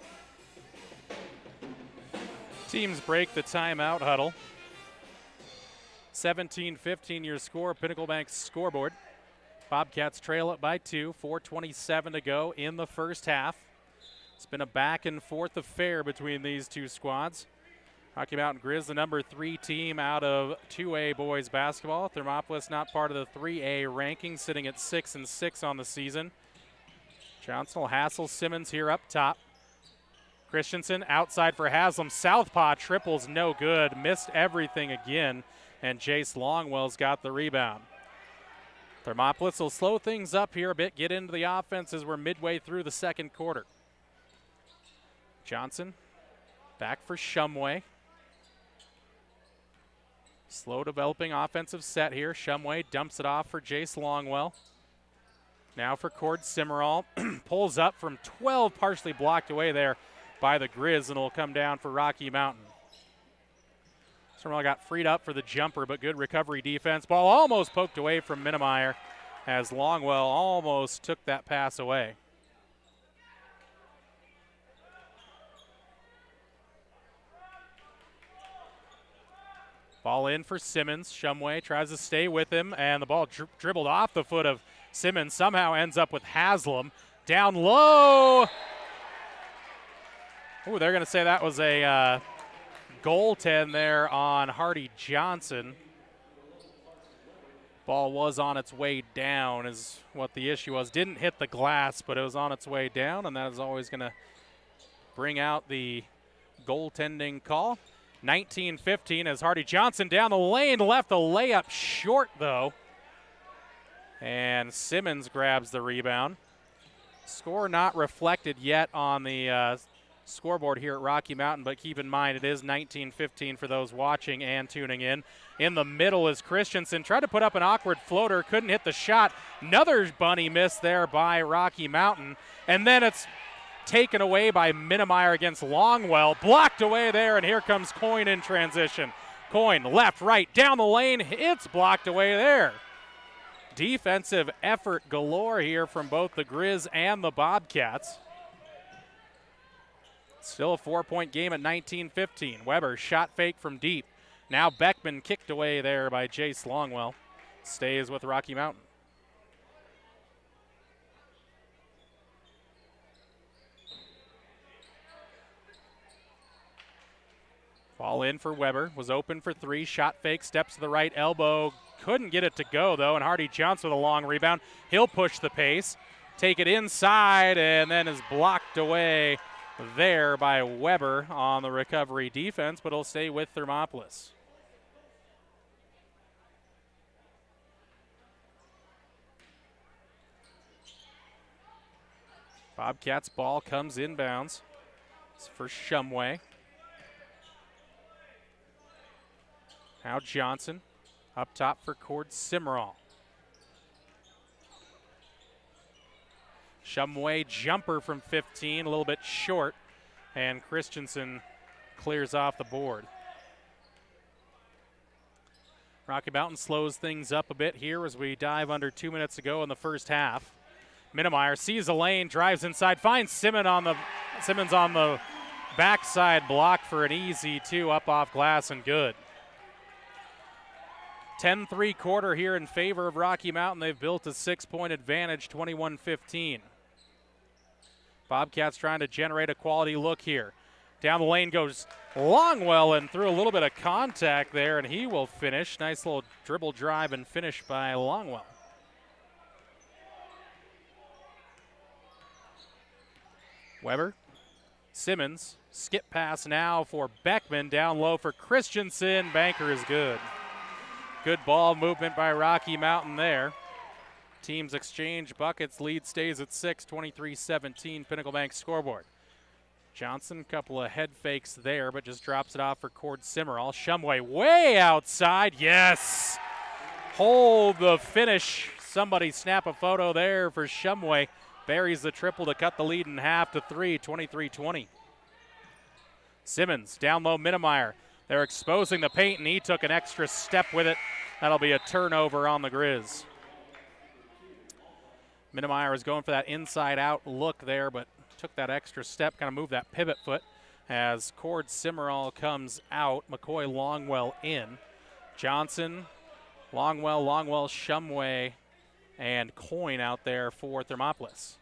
Teams break the timeout huddle. 17-15 your score, Pinnacle Bank's scoreboard. Bobcats trail it by 2, 4:27 to go in the first half. It's been a back and forth affair between these two squads. Rocky Mountain Grizz, the number 3 team out of 2A boys basketball. Thermopolis not part of the 3A ranking, sitting at 6-6 on the season. Johnson will hassle Simmons here up top. Christensen outside for Haslam. Southpaw triples no good. Missed everything again. And Jace Longwell's got the rebound. Thermopolis will slow things up here a bit, get into the offense as we're midway through the second quarter. Johnson back for Shumway. Slow developing offensive set here. Shumway dumps it off for Jace Longwell. Now for Cord Simmerall. Pulls up from 12, partially blocked away there by the Grizz, and it'll come down for Rocky Mountain. Simmerall got freed up for the jumper, but good recovery defense. Ball almost poked away from Minnemeyer as Longwell almost took that pass away. Ball in for Simmons. Shumway tries to stay with him, and the ball dribbled off the foot of Simmons. Somehow ends up with Haslam. Down low. Ooh, they're going to say that was a goaltend there on Hardy Johnson. Ball was on its way down is what the issue was. Didn't hit the glass, but it was on its way down, and that is always going to bring out the goaltending call. 19-15 as Hardy Johnson down the lane, left the layup short though. And Simmons grabs the rebound. Score not reflected yet on the scoreboard here at Rocky Mountain, but keep in mind it is 19-15 for those watching and tuning in. In the middle is Christensen. Tried to put up an awkward floater, couldn't hit the shot. Another bunny miss there by Rocky Mountain. And then it's taken away by Minnemeyer against Longwell. Blocked away there, and here comes Coyne in transition. Coyne left, right, down the lane. It's blocked away there. Defensive effort galore here from both the Grizz and the Bobcats. Still a 4-point game at 19-15. Weber shot fake from deep. Now Beckman kicked away there by Jace Longwell. Stays with Rocky Mountain. Ball in for Weber. Was open for 3. Shot fake. Steps to the right elbow. Couldn't get it to go, though, and Hardy Johnson with a long rebound. He'll push the pace. Take it inside, and then is blocked away there by Weber on the recovery defense, but he'll stay with Thermopolis. Bobcats ball comes inbounds. It's for Shumway. Now Johnson up top for Cord Simmerall. Shumway jumper from 15, a little bit short, and Christensen clears off the board. Rocky Mountain slows things up a bit here as we dive under 2 minutes to go in the first half. Minnemeyer sees a lane, drives inside, finds Simmons on the backside block for an easy 2 up off glass and good. 10-3 quarter here in favor of Rocky Mountain. They've built a 6-point advantage, 21-15. Bobcats trying to generate a quality look here. Down the lane goes Longwell and through a little bit of contact there, and he will finish. Nice little dribble drive and finish by Longwell. Weber, Simmons, skip pass now for Beckman, down low for Christensen. Banker is good. Good ball movement by Rocky Mountain there. Teams exchange buckets, lead stays at 6, 23-17, Pinnacle Bank scoreboard. Johnson, couple of head fakes there, but just drops it off for Cord Simmerall. Shumway way outside, yes! Hold the finish. Somebody snap a photo there for Shumway. Buries the triple to cut the lead in half to 3, 23-20. Simmons, down low, Minnemeyer. They're exposing the paint, and he took an extra step with it. That'll be a turnover on the Grizz. Minnemeyer is going for that inside-out look there, but took that extra step, kind of moved that pivot foot as Cord Simmerall comes out. McCoy Longwell in. Johnson, Longwell, Shumway, and Coyne out there for Thermopolis.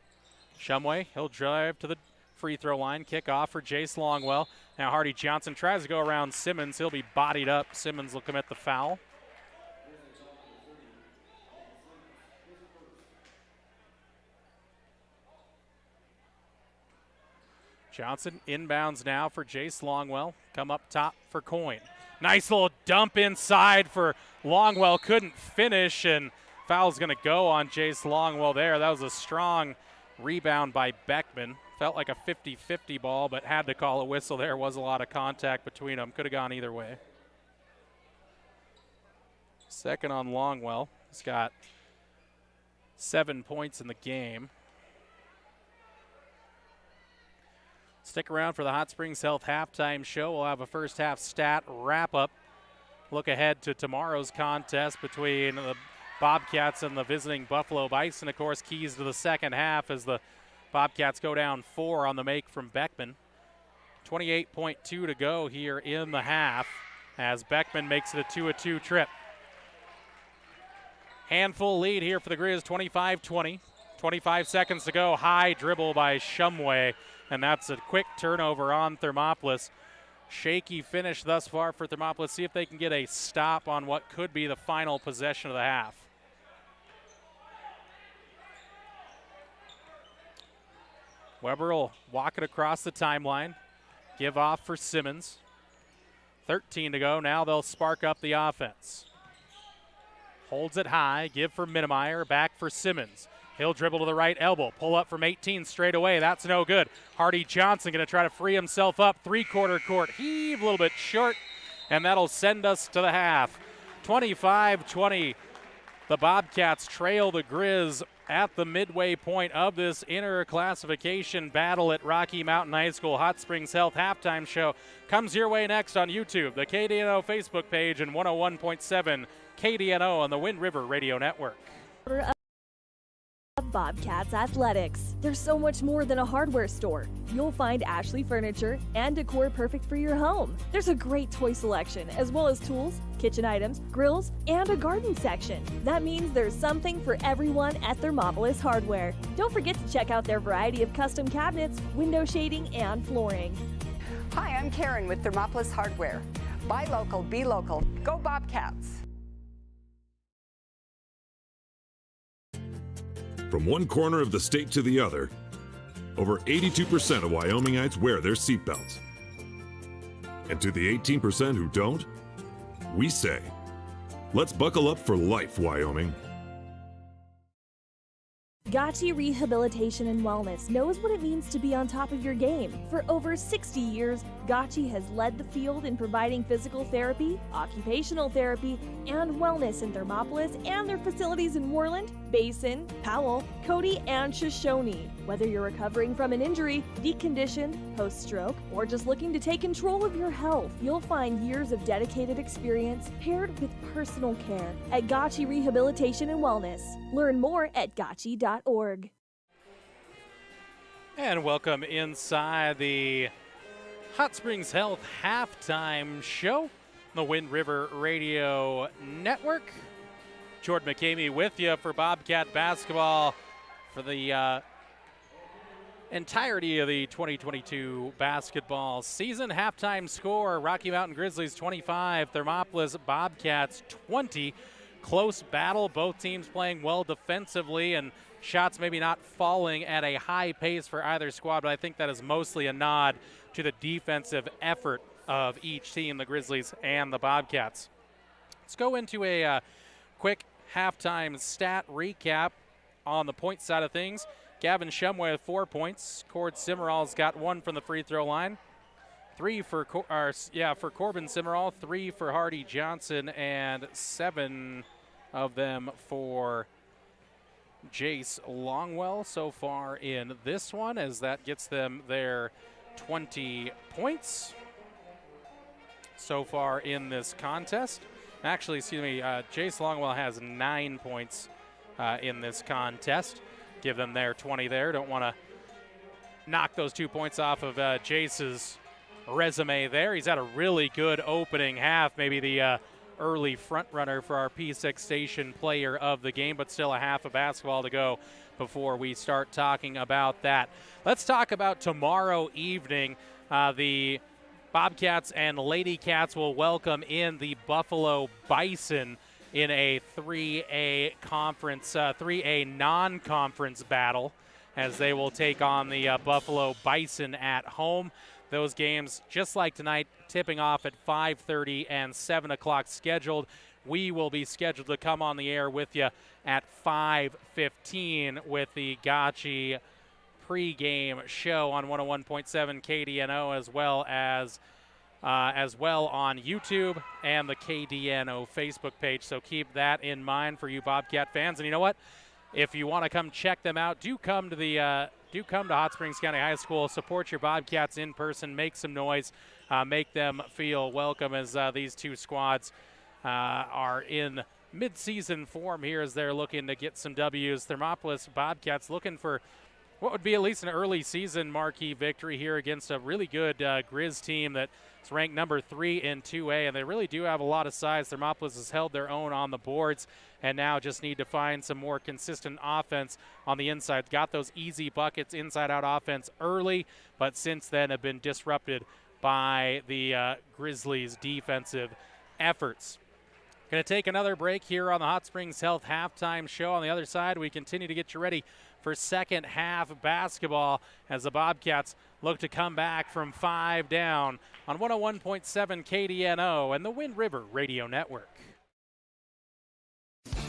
Shumway, he'll drive to the free throw line, kick off for Jace Longwell. Now Hardy Johnson tries to go around Simmons. He'll be bodied up. Simmons will commit the foul. Johnson inbounds now for Jace Longwell. Come up top for Coyne. Nice little dump inside for Longwell. Couldn't finish, and foul's going to go on Jace Longwell there. That was a strong rebound by Beckman. Felt like a 50-50 ball, but had to call a whistle there. Was a lot of contact between them. Could have gone either way. Second on Longwell. He's got 7 points in the game. Stick around for the Hot Springs Health halftime show. We'll have a first half stat wrap-up. Look ahead to tomorrow's contest between the Bobcats and the visiting Buffalo Bison. Of course, keys to the second half as the Bobcats go down 4 on the make from Beckman. 28.2 to go here in the half as Beckman makes it a 2-2 trip. Handful lead here for the Grizz, 25-20. 25 seconds to go. High dribble by Shumway, and that's a quick turnover on Thermopolis. Shaky finish thus far for Thermopolis. See if they can get a stop on what could be the final possession of the half. Weber will walk it across the timeline. Give off for Simmons. 13 to go. Now they'll spark up the offense. Holds it high. Give for Minnemeyer. Back for Simmons. He'll dribble to the right elbow. Pull up from 18 straight away. That's no good. Hardy Johnson going to try to free himself up. Three-quarter court heave. A little bit short. And that'll send us to the half. 25-20. The Bobcats trail the Grizz at the midway point of this inter-classification battle at Rocky Mountain High School. Hot Springs Health halftime show comes your way next on YouTube, the KDNO Facebook page, and 101.7 KDNO on the Wind River Radio Network. Bobcats Athletics. There's so much more than a hardware store. You'll find Ashley furniture and decor perfect for your home. There's a great toy selection, as well as tools, kitchen items, grills, and a garden section. That means there's something for everyone at Thermopolis Hardware. Don't forget to check out their variety of custom cabinets, window shading, and flooring. Hi, I'm Karen with Thermopolis Hardware. Buy local, be local. Go Bobcats! From one corner of the state to the other, over 82% of Wyomingites wear their seatbelts. And to the 18% who don't, we say, let's buckle up for life, Wyoming. Gotchi Rehabilitation and Wellness knows what it means to be on top of your game. For over 60 years, Gotchi has led the field in providing physical therapy, occupational therapy, and wellness in Thermopolis and their facilities in Worland, Basin, Powell, Cody, and Shoshone. Whether you're recovering from an injury, deconditioned, post-stroke, or just looking to take control of your health, you'll find years of dedicated experience paired with personal care at Gotchi Rehabilitation and Wellness. Learn more at gotchi.org. And welcome inside the Hot Springs Health halftime show, the Wind River Radio Network. Jordan McCamey with you for Bobcat basketball for the entirety of the 2022 basketball season. Halftime score, Rocky Mountain Grizzlies 25, Thermopolis Bobcats 20. Close battle, both teams playing well defensively and shots maybe not falling at a high pace for either squad, but I think that is mostly a nod to the defensive effort of each team, the Grizzlies and the Bobcats. Let's go into a quick halftime stat recap on the point side of things. Gavin Shumway with 4 points. Cord Cimaral's got 1 from the free throw line. 3 for Corbin Cimaral, 3 for Hardy Johnson, and 7 of them for Jace Longwell so far in this one, as that gets them their 20 points so far in this contest. Actually, Jace Longwell has 9 points in this contest. Give them their 20 there. Don't want to knock those 2 points off of Jace's resume there. He's had a really good opening half, maybe the early front runner for our P6 station player of the game, but still a half of basketball to go before we start talking about that. Let's talk about tomorrow evening. The Bobcats and Lady Cats will welcome in the Buffalo Bison in a 3A conference, 3A non-conference battle, as they will take on the Buffalo Bison at home. Those games, just like tonight, tipping off at 5:30 and 7 o'clock scheduled. We will be scheduled to come on the air with you at 5:15 with the Gotchi pregame show on 101.7 KDNO, as well on YouTube and the KDNO Facebook page. So keep that in mind for you Bobcat fans. And you know what? If you want to come check them out, do come to Hot Springs County High School. Support your Bobcats in person. Make some noise. Make them feel welcome, as these two squads are in mid-season form here as they're looking to get some W's. Thermopolis Bobcats looking for what would be at least an early season marquee victory here against a really good Grizz team that's ranked number 3 in 2A, and they really do have a lot of size. Thermopolis has held their own on the boards and now just need to find some more consistent offense on the inside. Got those easy buckets, inside-out offense early, but since then have been disrupted by the Grizzlies' defensive efforts. Going to take another break here on the Hot Springs Health halftime show. On the other side, we continue to get you ready for second half basketball as the Bobcats look to come back from 5 down on 101.7 KDNO and the Wind River Radio Network.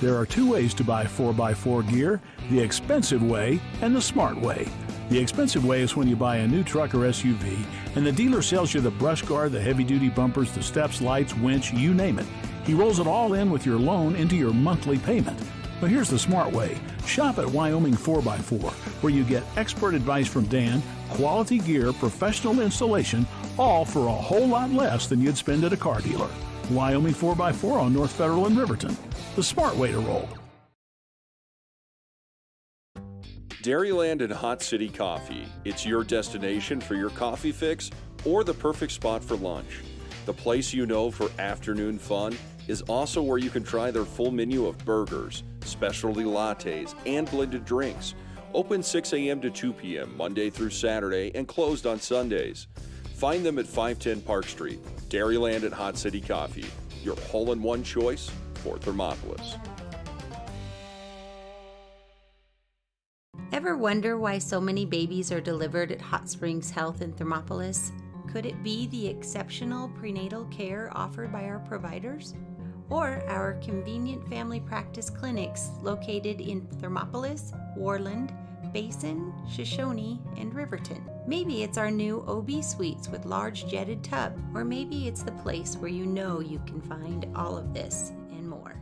There are 2 ways to buy 4x4 gear, the expensive way and the smart way. The expensive way is when you buy a new truck or SUV and the dealer sells you the brush guard, the heavy-duty bumpers, the steps, lights, winch, you name it. He rolls it all in with your loan into your monthly payment. But here's the smart way. Shop at Wyoming 4x4, where you get expert advice from Dan, quality gear, professional installation, all for a whole lot less than you'd spend at a car dealer. Wyoming 4x4 on North Federal in Riverton. The smart way to roll. Dairyland and Hot City Coffee. It's your destination for your coffee fix or the perfect spot for lunch. The place you know for afternoon fun is also where you can try their full menu of burgers, specialty lattes, and blended drinks. Open 6 a.m. to 2 p.m. Monday through Saturday and closed on Sundays. Find them at 510 Park Street. Dairyland and Hot City Coffee, your hole-in-one choice for Thermopolis. Ever wonder why so many babies are delivered at Hot Springs Health in Thermopolis? Could it be the exceptional prenatal care offered by our providers? or our convenient family practice clinics located in Thermopolis, Warland, Basin, Shoshone, and Riverton. Maybe it's our new OB suites with large jetted tub, or maybe it's the place where you know you can find all of this and more.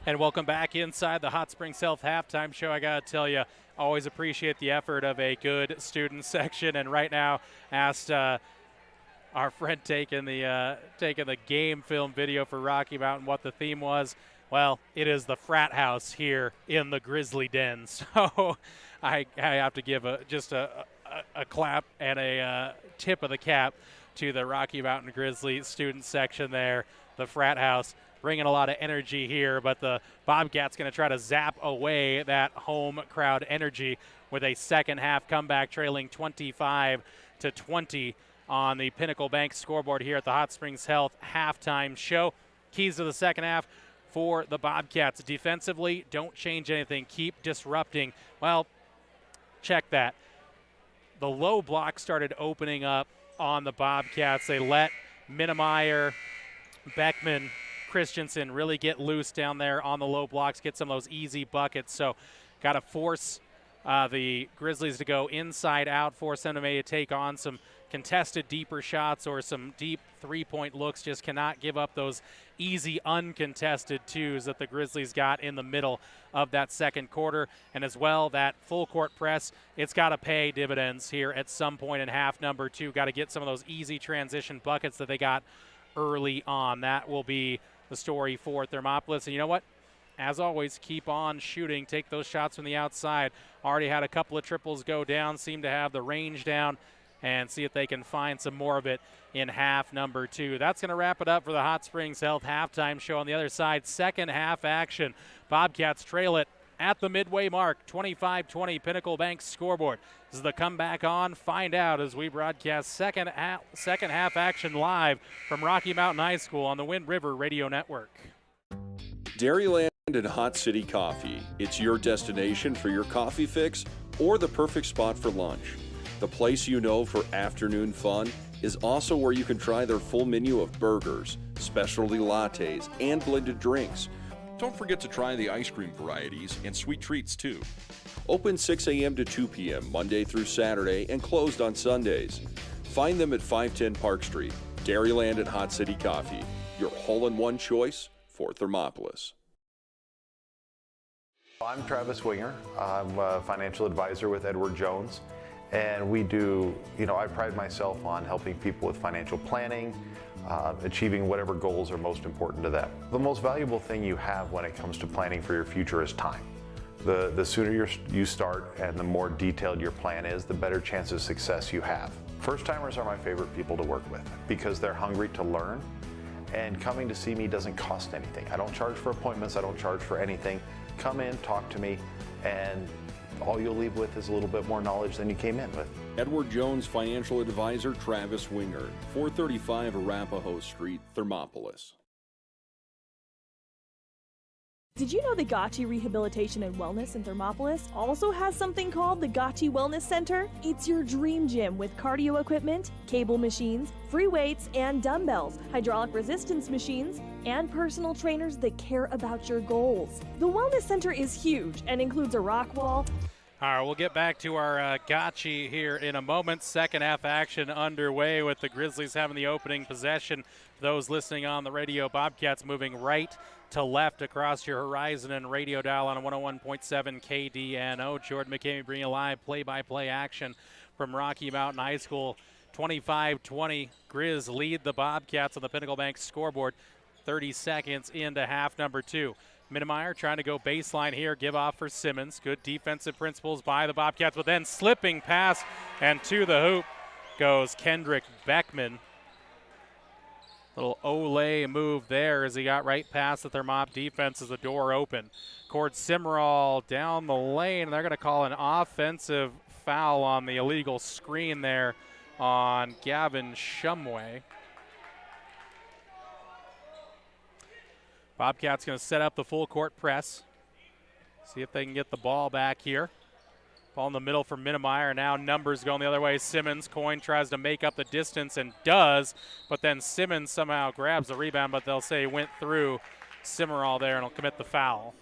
And welcome back inside the Hot Springs Health halftime show. I gotta tell you, always appreciate the effort of a good student section. And right now, asked our friend taking the game film video for Rocky Mountain what the theme was. Well, it is the frat house here in the Grizzly Den. So I have to give just a clap and a tip of the cap to the Rocky Mountain Grizzly student section there, the frat house. Bringing a lot of energy here, but the Bobcats going to try to zap away that home crowd energy with a second half comeback, trailing 25-20 on the Pinnacle Bank scoreboard here at the Hot Springs Health halftime show. Keys to the second half for the Bobcats. Defensively, don't change anything. Keep disrupting. Well, check that. The low block started opening up on the Bobcats. They let Minnemeyer, Beckman, Christensen really get loose down there on the low blocks, get some of those easy buckets. So got to force the Grizzlies to go inside out, force them to maybe take on some contested deeper shots or some deep three-point looks. Just cannot give up those easy uncontested twos that the Grizzlies got in the middle of that second quarter. And as well, that full court press, it's got to pay dividends here at some point in half number two. Got to get some of those easy transition buckets that they got early on. That will be the story for Thermopolis. And you know what? As always, keep on shooting. Take those shots from the outside. Already had a couple of triples go down, seem to have the range down, and see if they can find some more of it in half number two. That's going to wrap it up for the Hot Springs Health halftime show. On the other side, second half action. Bobcats trail it at the midway mark, 25-20 Pinnacle Bank scoreboard. This is the comeback on. Find out as we broadcast second half action live from Rocky Mountain High School on the Wind River Radio Network. Dairyland and Hot City Coffee. It's your destination for your coffee fix or the perfect spot for lunch. The place you know for afternoon fun is also where you can try their full menu of burgers, specialty lattes, and blended drinks. Don't forget to try the ice cream varieties and sweet treats too. Open 6 a.m. to 2 p.m. Monday through Saturday and closed on Sundays. Find them at 510 Park Street. Dairyland and Hot City Coffee, your hole-in-one choice for Thermopolis. I'm Travis Winger. I'm a financial advisor with Edward Jones. And we do, I pride myself on helping people with financial planning, achieving whatever goals are most important to them. The most valuable thing you have when it comes to planning for your future is time. The sooner you start and the more detailed your plan is, the better chance of success you have. First-timers are my favorite people to work with because they're hungry to learn, and coming to see me doesn't cost anything. I don't charge for appointments, I don't charge for anything. Come in, talk to me, and all you'll leave with is a little bit more knowledge than you came in with. Edward Jones financial advisor Travis Winger, 435 Arapahoe Street, Thermopolis. Did you know the Gotchi Rehabilitation and Wellness in Thermopolis also has something called the Gotchi Wellness Center? It's your dream gym with cardio equipment, cable machines, free weights and dumbbells, hydraulic resistance machines, and personal trainers that care about your goals. The Wellness Center is huge and includes a rock wall. All right, we'll get back to our Gotchi here in a moment. Second half action underway with the Grizzlies having the opening possession. Those listening on the radio, Bobcats moving right to left across your horizon and radio dial on 101.7 KDNO. Jordan McCamey bringing live play-by-play action from Rocky Mountain High School. 25-20, Grizz lead the Bobcats on the Pinnacle Bank scoreboard. 30 seconds into half number two. Minnemeyer trying to go baseline here, give off for Simmons. Good defensive principles by the Bobcats, but then slipping pass, and to the hoop goes Kendrick Beckman. Little Olay move there as he got right past the Thermop defense as the door open. Cord Simmerall down the lane, and they're going to call an offensive foul on the illegal screen there on Gavin Shumway. Bobcats going to set up the full court press. See if they can get the ball back here. Ball in the middle for Minnemeyer. Now numbers going the other way. Simmons, Coyne tries to make up the distance and does, but then Simmons somehow grabs the rebound, but they'll say he went through Simmerall there and will commit the foul.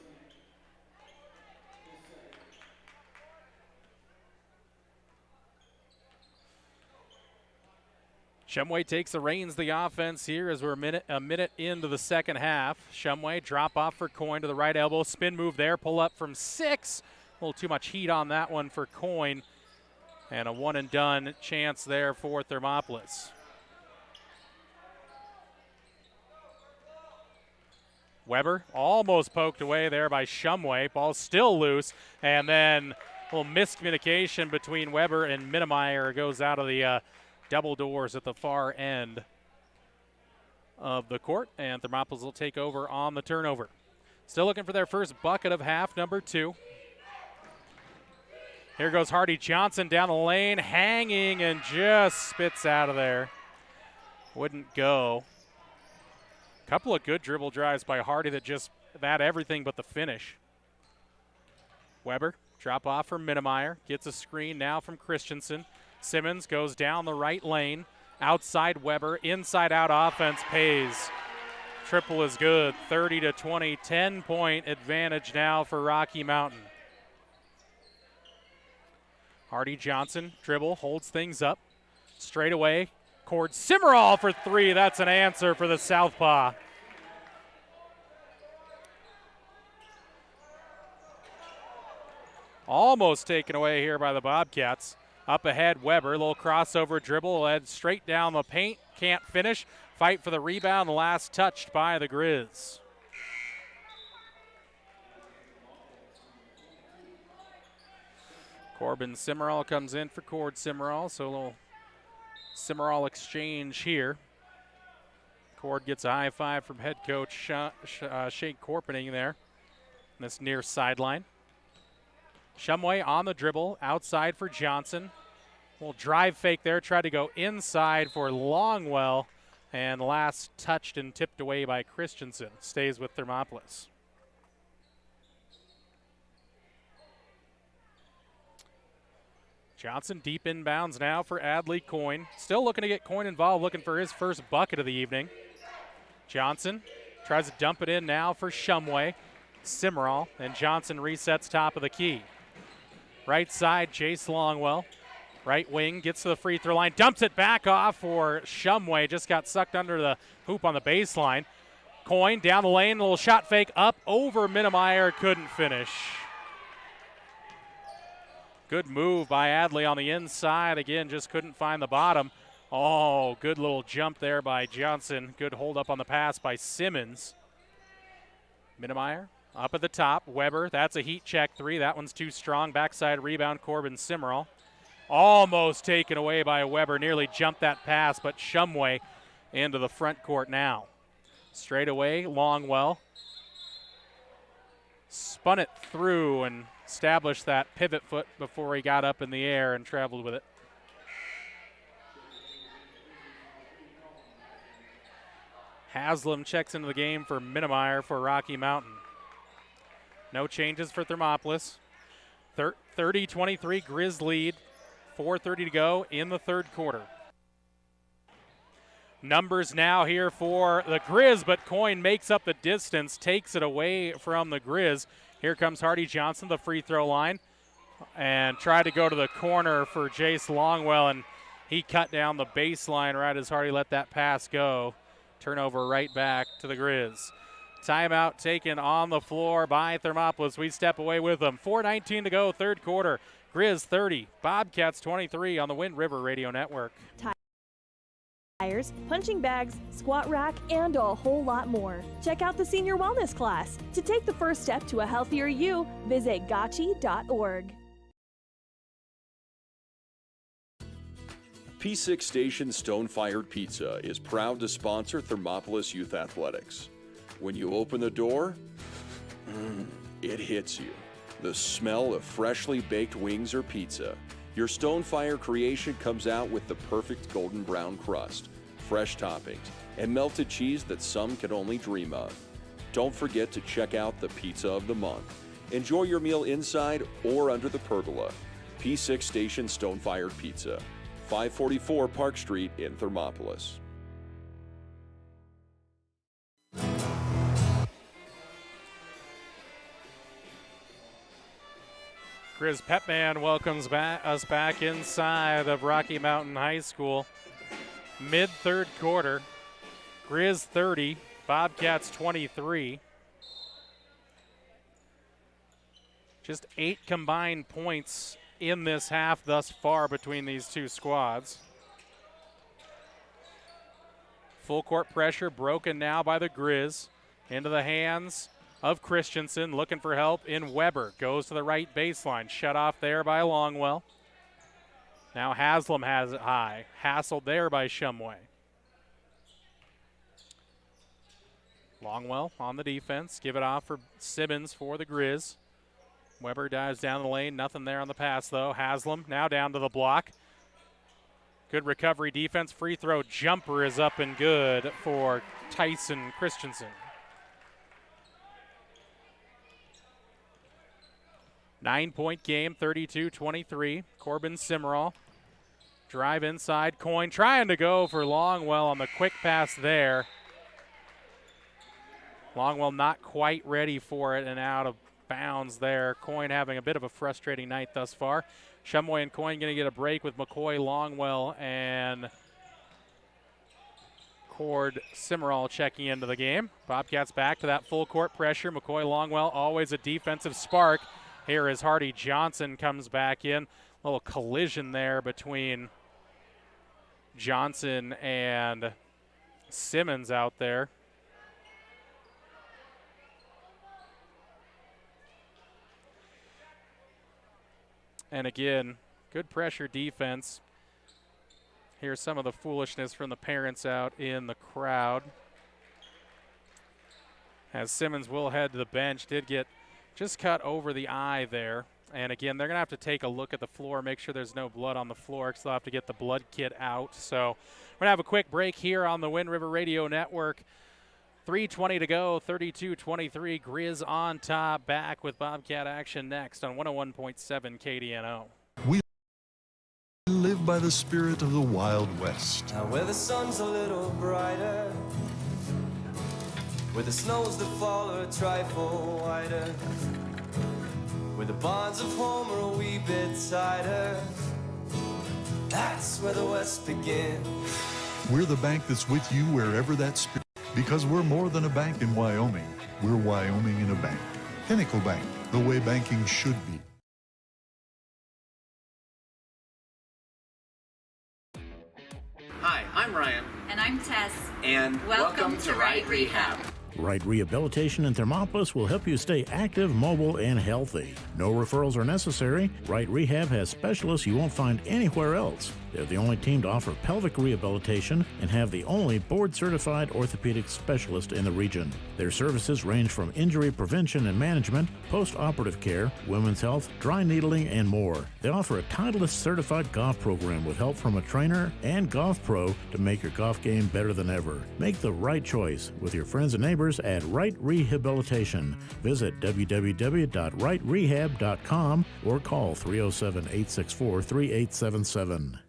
Shumway takes the reins of the offense here as we're a minute into the second half. Shumway drop off for Coyne to the right elbow. Spin move there, pull up from 6. A little too much heat on that one for Coyne. And a one and done chance there for Thermopolis. Weber almost poked away there by Shumway. Ball's still loose. And then a little miscommunication between Weber and Minnemeyer goes out of the double doors at the far end of the court, and Thermopolis will take over on the turnover. Still looking for their first bucket of half number 2. Here goes Hardy Johnson down the lane, hanging and just spits out of there. Wouldn't go. Couple of good dribble drives by Hardy that just everything but the finish. Weber, drop off from Minnemeyer, gets a screen now from Christensen. Simmons goes down the right lane, outside Weber, inside out offense pays. Triple is good, 30-20, 10-point advantage now for Rocky Mountain. Hardy Johnson, dribble, holds things up. Straight away, Cord Simmerall for 3. That's an answer for the Southpaw. Almost taken away here by the Bobcats. Up ahead, Weber, a little crossover dribble, led straight down the paint, can't finish. Fight for the rebound, the last touched by the Grizz. Corbin Simmerall comes in for Cord Simmerall, so a little Simmerall exchange here. Cord gets a high five from head coach Shane Corpening there in this near sideline. Shumway on the dribble, outside for Johnson. Little drive fake there, tried to go inside for Longwell, and last touched and tipped away by Christensen. Stays with Thermopolis. Johnson deep inbounds now for Adley Coyne. Still looking to get Coyne involved, looking for his first bucket of the evening. Johnson tries to dump it in now for Shumway. Simmerall, and Johnson resets top of the key. Right side, Jace Longwell. Right wing, gets to the free throw line, dumps it back off for Shumway. Just got sucked under the hoop on the baseline. Coyne down the lane, a little shot fake up over Minnemeyer, couldn't finish. Good move by Adley on the inside. Again, just couldn't find the bottom. Oh, good little jump there by Johnson. Good hold up on the pass by Simmons. Minnemeyer up at the top. Weber, that's a heat check 3. That one's too strong. Backside rebound, Corbin Simmerall. Almost taken away by Weber. Nearly jumped that pass, but Shumway into the front court now. Straight away, Longwell. Spun it through and established that pivot foot before he got up in the air and traveled with it. Haslam checks into the game for Minnemeyer for Rocky Mountain. No changes for Thermopolis. 30-23 Grizz lead. 4:30 to go in the third quarter. Numbers now here for the Grizz, but Coyne makes up the distance, takes it away from the Grizz. Here comes Hardy Johnson, the free throw line, and tried to go to the corner for Jace Longwell, and he cut down the baseline right as Hardy let that pass go. Turnover right back to the Grizz. Timeout taken on the floor by Thermopolis. We step away with them. 4:19 to go, third quarter. Grizz 30, Bobcats 23 on the Wind River Radio Network. Tires, punching bags, squat rack, and a whole lot more. Check out the Senior Wellness class. To take the first step to a healthier you, visit gotchi.org. P6 Station Stone-Fired Pizza is proud to sponsor Thermopolis Youth Athletics. When you open the door, it hits you. The smell of freshly baked wings or pizza. Your Stone-Fire creation comes out with the perfect golden brown crust, fresh toppings, and melted cheese that some can only dream of. Don't forget to check out the Pizza of the Month. Enjoy your meal inside or under the pergola. P6 Station Stone-Fired Pizza, 544 Park Street in Thermopolis. Grizz Pep Band welcomes us back inside of Rocky Mountain High School. Mid-third quarter, Grizz 30, Bobcats 23. Just 8 combined points in this half thus far between these two squads. Full court pressure broken now by the Grizz. Into the hands of Christensen, looking for help in Weber. Goes to the right baseline, shut off there by Longwell. Now Haslam has it high, hassled there by Shumway. Longwell on the defense, give it off for Simmons for the Grizz. Weber dives down the lane, nothing there on the pass though. Haslam now down to the block. Good recovery defense, free throw jumper is up and good for Tyson Christensen. 9-point game, 32-23. Corbin Simmerall. Drive inside, Coyne trying to go for Longwell on the quick pass there. Longwell not quite ready for it and out of bounds there. Coyne having a bit of a frustrating night thus far. Shumway and Coyne going to get a break with McCoy, Longwell, and Cord Simmerall checking into the game. Bobcats back to that full court pressure. McCoy, Longwell, always a defensive spark. Here as Hardy Johnson comes back in. A little collision there between Johnson and Simmons out there. And again, good pressure defense. Here's some of the foolishness from the parents out in the crowd. As Simmons will head to the bench, did get just cut over the eye there. And again, they're going to have to take a look at the floor, make sure there's no blood on the floor because they'll have to get the blood kit out. So we're going to have a quick break here on the Wind River Radio Network. 3:20 to go, 32-23, Grizz on top, back with Bobcat action next on 101.7 KDNO. We live by the spirit of the Wild West. Now where the sun's a little brighter, where the snows that fall are a trifle whiter, where the bonds of home are a wee bit tighter, that's where the West begins. We're the bank that's with you wherever that spirit, because we're more than a bank in Wyoming. We're Wyoming in a bank. Pinnacle Bank, the way banking should be. Hi, I'm Ryan. And I'm Tess. And welcome to Right Rehab. Right Rehabilitation in Thermopolis will help you stay active, mobile, and healthy. No referrals are necessary. Right Rehab has specialists you won't find anywhere else. They're the only team to offer pelvic rehabilitation and have the only board-certified orthopedic specialist in the region. Their services range from injury prevention and management, post-operative care, women's health, dry needling, and more. They offer a Titleist-certified golf program with help from a trainer and golf pro to make your golf game better than ever. Make the right choice with your friends and neighbors at Right Rehabilitation. Visit www.rightrehab.com or call 307-864-3877.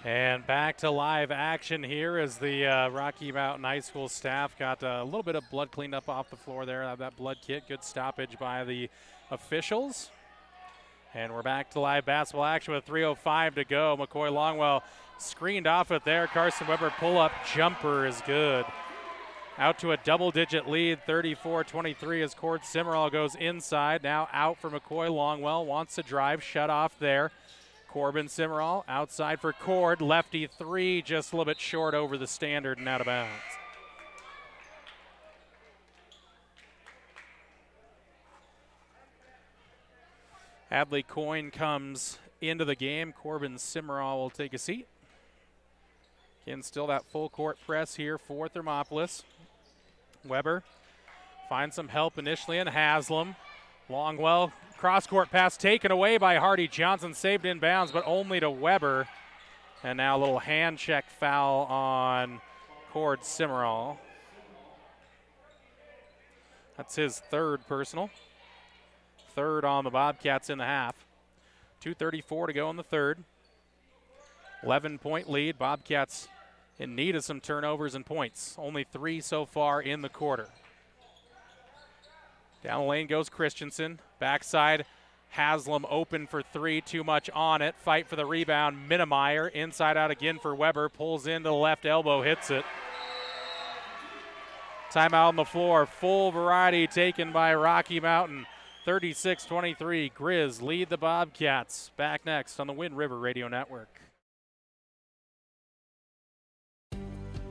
And back to live action here as the Rocky Mountain High School staff got a little bit of blood cleaned up off the floor there. That blood kit, good stoppage by the officials. And we're back to live basketball action with 3:05 to go. McCoy Longwell screened off it there. Carson Weber pull-up jumper is good. Out to a double-digit lead, 34-23 as Cord Simmerall goes inside. Now out for McCoy Longwell, wants to drive, shut off there. Corbin Simmerall outside for Cord. Lefty three, just a little bit short over the standard and out of bounds. Adley Coyne comes into the game. Corbin Simmerall will take a seat. Again, still that full court press here for Thermopolis. Weber finds some help initially in Haslam. Longwell, cross-court pass taken away by Hardy Johnson, saved in bounds, but only to Weber. And now a little hand check foul on Cord Simmerall. That's his third personal. Third on the Bobcats in the half. 2:34 to go in the third. 11-point lead. Bobcats in need of some turnovers and points. Only 3 so far in the quarter. Down the lane goes Christensen. Backside, Haslam open for 3. Too much on it. Fight for the rebound. Minnemeyer inside out again for Weber. Pulls into the left elbow. Hits it. Timeout on the floor. Full variety taken by Rocky Mountain. 36-23. Grizz lead the Bobcats. Back next on the Wind River Radio Network.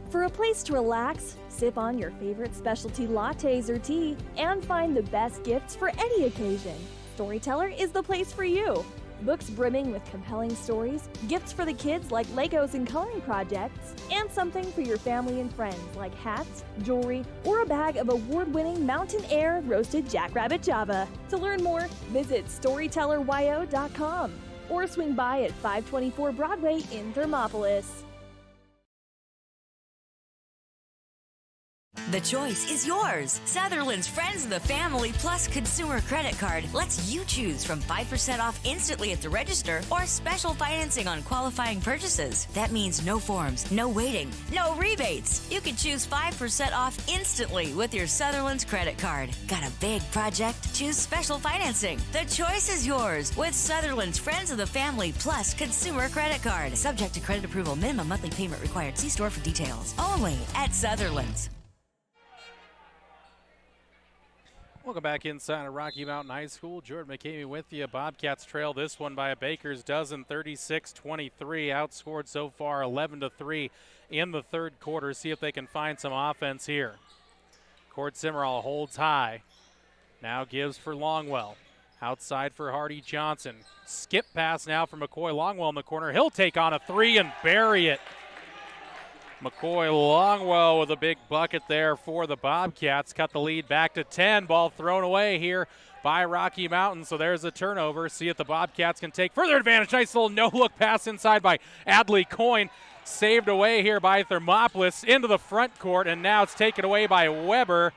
For a place to relax, sip on your favorite specialty lattes or tea, and find the best gifts for any occasion, Storyteller is the place for you. Books brimming with compelling stories, gifts for the kids like Legos and coloring projects, and something for your family and friends like hats, jewelry, or a bag of award-winning Mountain Air roasted Jackrabbit Java. To learn more, visit StorytellerYO.com or swing by at 524 Broadway in Thermopolis. The choice is yours. Sutherland's Friends of the Family Plus Consumer Credit Card lets you choose from 5% off instantly at the register or special financing on qualifying purchases. That means no forms, no waiting, no rebates. You can choose 5% off instantly with your Sutherland's credit card. Got a big project? Choose special financing. The choice is yours with Sutherland's Friends of the Family Plus Consumer Credit Card. Subject to credit approval. Minimum monthly payment required. See store for details. Only at Sutherland's. Welcome back inside of Rocky Mountain High School. Jordan McCamey with you. Bobcats trail this one by a baker's dozen, 36-23. Outscored so far 11-3 in the third quarter. See if they can find some offense here. Cord Simmerall holds high. Now gives for Longwell. Outside for Hardy Johnson. Skip pass now for McCoy Longwell in the corner. He'll take on a 3 and bury it. McCoy Longwell with a big bucket there for the Bobcats. Cut the lead back to 10. Ball thrown away here by Rocky Mountain. So there's a turnover. See if the Bobcats can take further advantage. Nice little no-look pass inside by Adley Coyne. Saved away here by Thermopolis into the front court. And now it's taken away by Weber.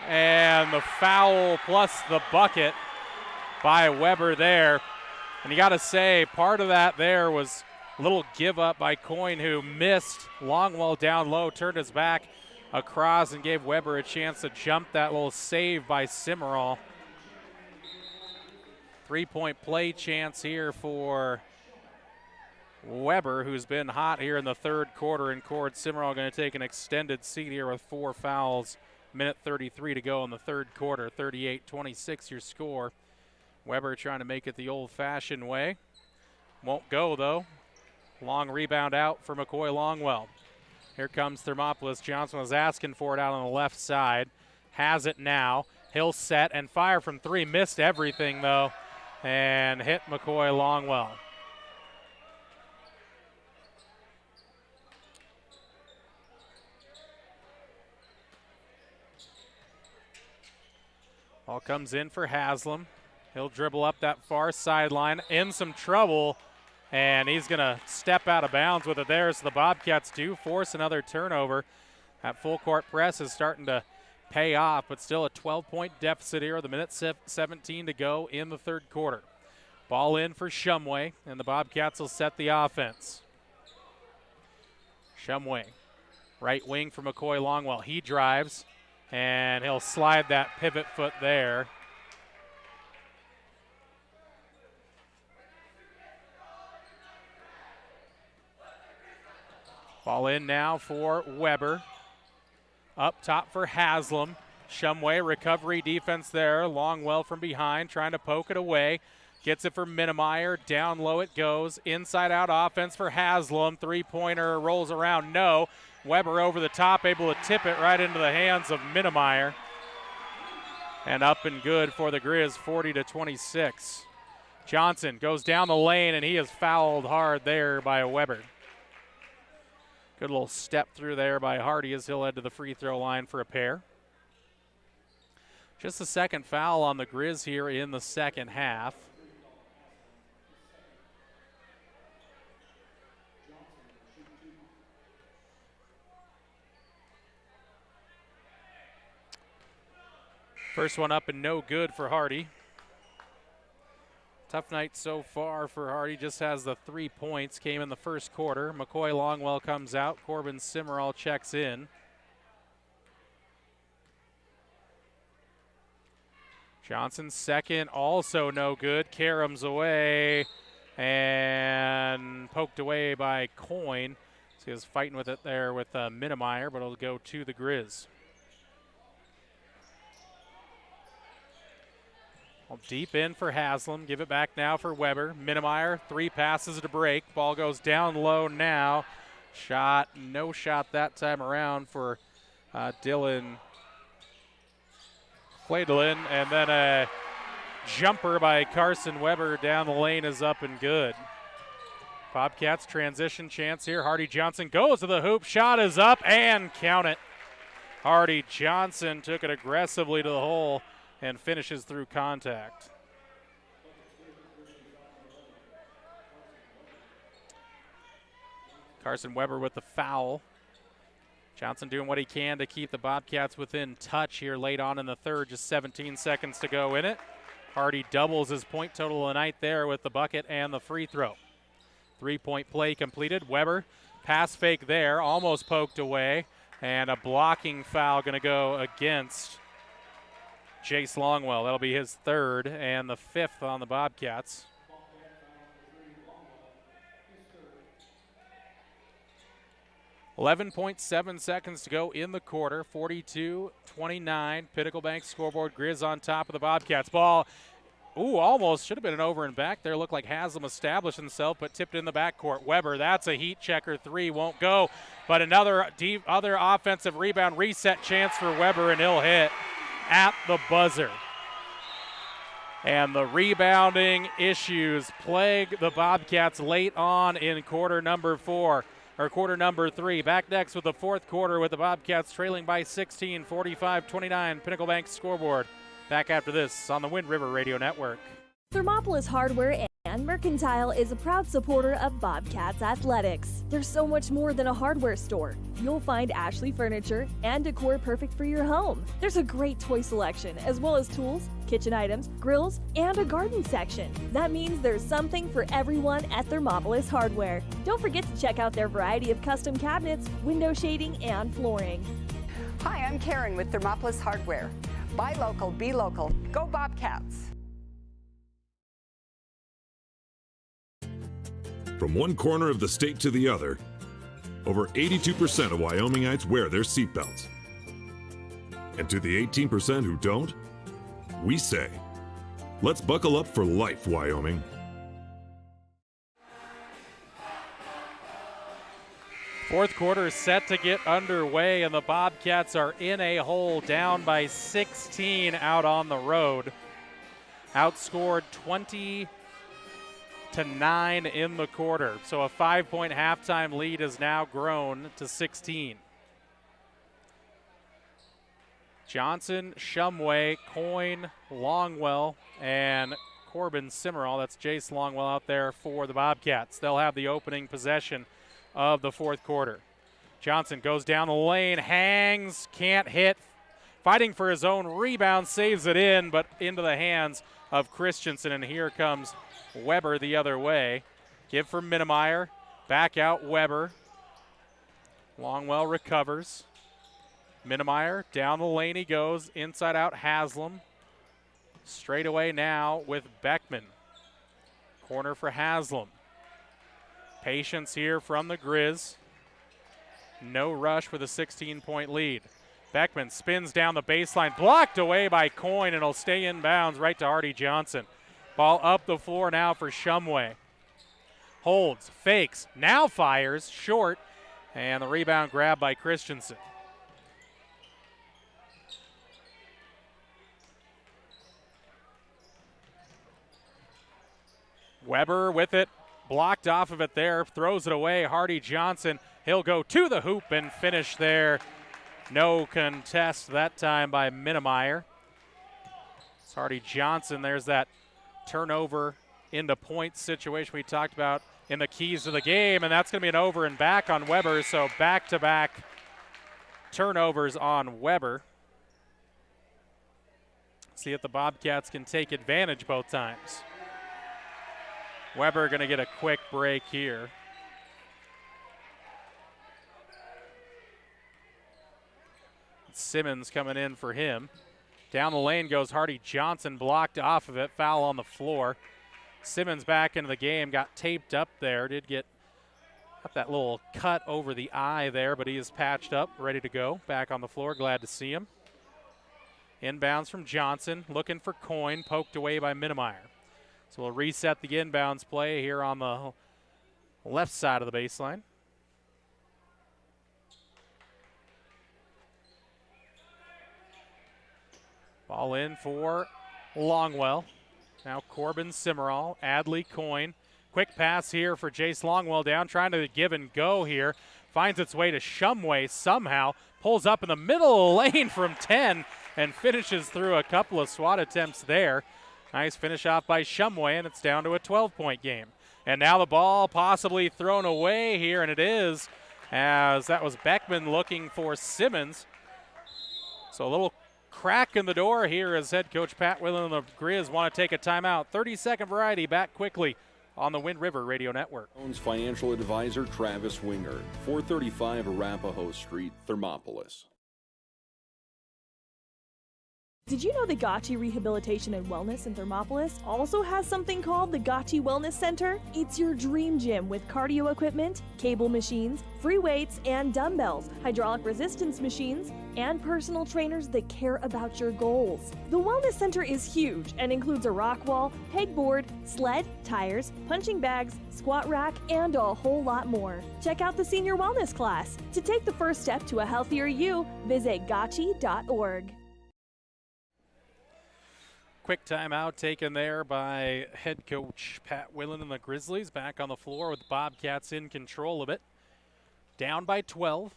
And the foul plus the bucket by Weber there. And you got to say, part of that there was a little give up by Coyne, who missed. Longwell down low, turned his back across and gave Weber a chance to jump that little save by Simmerall. 3-point play chance here for Weber, who's been hot here in the third quarter, and Cord Simmerall going to take an extended seat here with 4 fouls. Minute 33 to go in the third quarter. 38-26 your score. Weber trying to make it the old-fashioned way. Won't go, though. Long rebound out for McCoy Longwell. Here comes Thermopolis. Johnson was asking for it out on the left side. Has it now. He'll set and fire from 3. Missed everything, though, and hit McCoy Longwell. Ball comes in for Haslam. He'll dribble up that far sideline. In some trouble. And he's going to step out of bounds with it there. So the Bobcats do force another turnover. That full court press is starting to pay off, but still a 12-point deficit here with a minute 17 to go in the third quarter. Ball in for Shumway, and the Bobcats will set the offense. Shumway, right wing for McCoy Longwell. He drives, and he'll slide that pivot foot there. Ball in now for Weber. Up top for Haslam. Shumway, recovery defense there. Longwell from behind, trying to poke it away. Gets it for Minnemeyer. Down low it goes. Inside out offense for Haslam. Three-pointer rolls around. No. Weber over the top, able to tip it right into the hands of Minnemeyer. And up and good for the Grizz, 40-26. Johnson goes down the lane, and he is fouled hard there by Weber. Good little step through there by Hardy as he'll head to the free throw line for a pair. Just the second foul on the Grizz here in the second half. First one up and no good for Hardy. Tough night so far for Hardy. Just has the 3 points. Came in the first quarter. McCoy Longwell comes out. Corbin Simmerall checks in. Johnson second, also no good. Karams away and poked away by Coyne. So he was fighting with it there with Minnemeyer, but it'll go to the Grizz. Well, deep in for Haslam. Give it back now for Weber. Minnemeyer, 3 passes to break. Ball goes down low now. Shot, no shot that time around for Dylan Claydelin, and then a jumper by Carson Weber down the lane is up and good. Bobcats transition chance here. Hardy Johnson goes to the hoop. Shot is up and count it. Hardy Johnson took it aggressively to the hole and finishes through contact. Carson Weber with the foul. Johnson doing what he can to keep the Bobcats within touch here late on in the third. Just 17 seconds to go in it. Hardy doubles his point total of the night there with the bucket and the free throw. 3-point play completed. Weber, pass fake there, almost poked away. And a blocking foul going to go against Jace Longwell. That'll be his third and the 5th on the Bobcats. .7 seconds to go in the quarter. 42-29. Pinnacle Bank scoreboard. Grizz on top of the Bobcats. Ball, almost should have been an over and back there. Looked like Haslam established himself, but tipped in the backcourt. Weber, that's a heat checker. 3 won't go, but another other offensive rebound reset chance for Weber, and he'll hit at the buzzer. And the rebounding issues plague the Bobcats late on in quarter number 3. Back next with the fourth quarter with the Bobcats trailing by 16, 45-29. Pinnacle Bank scoreboard. Back after this on the Wind River Radio Network. Thermopolis Hardware and Mercantile is a proud supporter of Bobcats Athletics. There's so much more than a hardware store. You'll find Ashley furniture and decor perfect for your home. There's a great toy selection, as well as tools, kitchen items, grills, and a garden section. That means there's something for everyone at Thermopolis Hardware. Don't forget to check out their variety of custom cabinets, window shading, and flooring. Hi, I'm Karen with Thermopolis Hardware. Buy local, be local. Go Bobcats! From one corner of the state to the other, over 82% of Wyomingites wear their seatbelts. And to the 18% who don't, we say, let's buckle up for life, Wyoming. Fourth quarter is set to get underway, and the Bobcats are in a hole, down by 16 out on the road. Outscored 20-9 in the quarter. So a 5-point halftime lead has now grown to 16. Johnson, Shumway, Coyne, Longwell, and Corbin Simmerall. That's Jace Longwell out there for the Bobcats. They'll have the opening possession of the fourth quarter. Johnson goes down the lane, hangs, can't hit, fighting for his own rebound, saves it in, but into the hands of Christensen, and here comes Weber the other way. Give for Minnemeyer, back out Weber. Longwell recovers. Minnemeyer, down the lane he goes, inside out Haslam. Straight away now with Beckman. Corner for Haslam. Patience here from the Grizz. No rush with a 16-point lead. Beckman spins down the baseline, blocked away by Coyne, and it'll stay in bounds right to Hardy Johnson. Ball up the floor now for Shumway. Holds, fakes, now fires, short, and the rebound grabbed by Christensen. Weber with it. Blocked off of it there, throws it away. Hardy Johnson, he'll go to the hoop and finish there. No contest that time by Minnemeyer. It's Hardy Johnson. There's that turnover into point situation we talked about in the keys to the game, and that's going to be an over and back on Weber, so back-to-back turnovers on Weber. See if the Bobcats can take advantage both times. Weber going to get a quick break here. Simmons coming in for him. Down the lane goes Hardy Johnson, blocked off of it, foul on the floor. Simmons back into the game, got taped up there, did get that little cut over the eye there, but he is patched up, ready to go. Back on the floor, glad to see him. Inbounds from Johnson, looking for Coyne, poked away by Minnemeyer. So we'll reset the inbounds play here on the left side of the baseline. Ball in for Longwell. Now Corbin Simmerall, Adley Coyne. Quick pass here for Jace Longwell down, trying to give and go here. Finds its way to Shumway somehow. Pulls up in the middle of the lane from 10 and finishes through a couple of swat attempts there. Nice finish off by Shumway, and it's down to a 12-point game. And now the ball possibly thrown away here, and it is, as that was Beckman looking for Simmons. So a little crack in the door here as head coach Pat Whalen and the Grizz want to take a timeout. 30-second variety, back quickly on the Wind River Radio Network. Financial advisor Travis Wingard, 435 Arapahoe Street, Thermopolis. Did you know the Gotchi Rehabilitation and Wellness in Thermopolis also has something called the Gotchi Wellness Center? It's your dream gym with cardio equipment, cable machines, free weights and dumbbells, hydraulic resistance machines, and personal trainers that care about your goals. The Wellness Center is huge and includes a rock wall, pegboard, sled, tires, punching bags, squat rack, and a whole lot more. Check out the Senior Wellness class. To take the first step to a healthier you, visit gotchi.org. Quick timeout taken there by head coach Pat Whalen and the Grizzlies. Back on the floor with the Bobcats in control of it. Down by 12.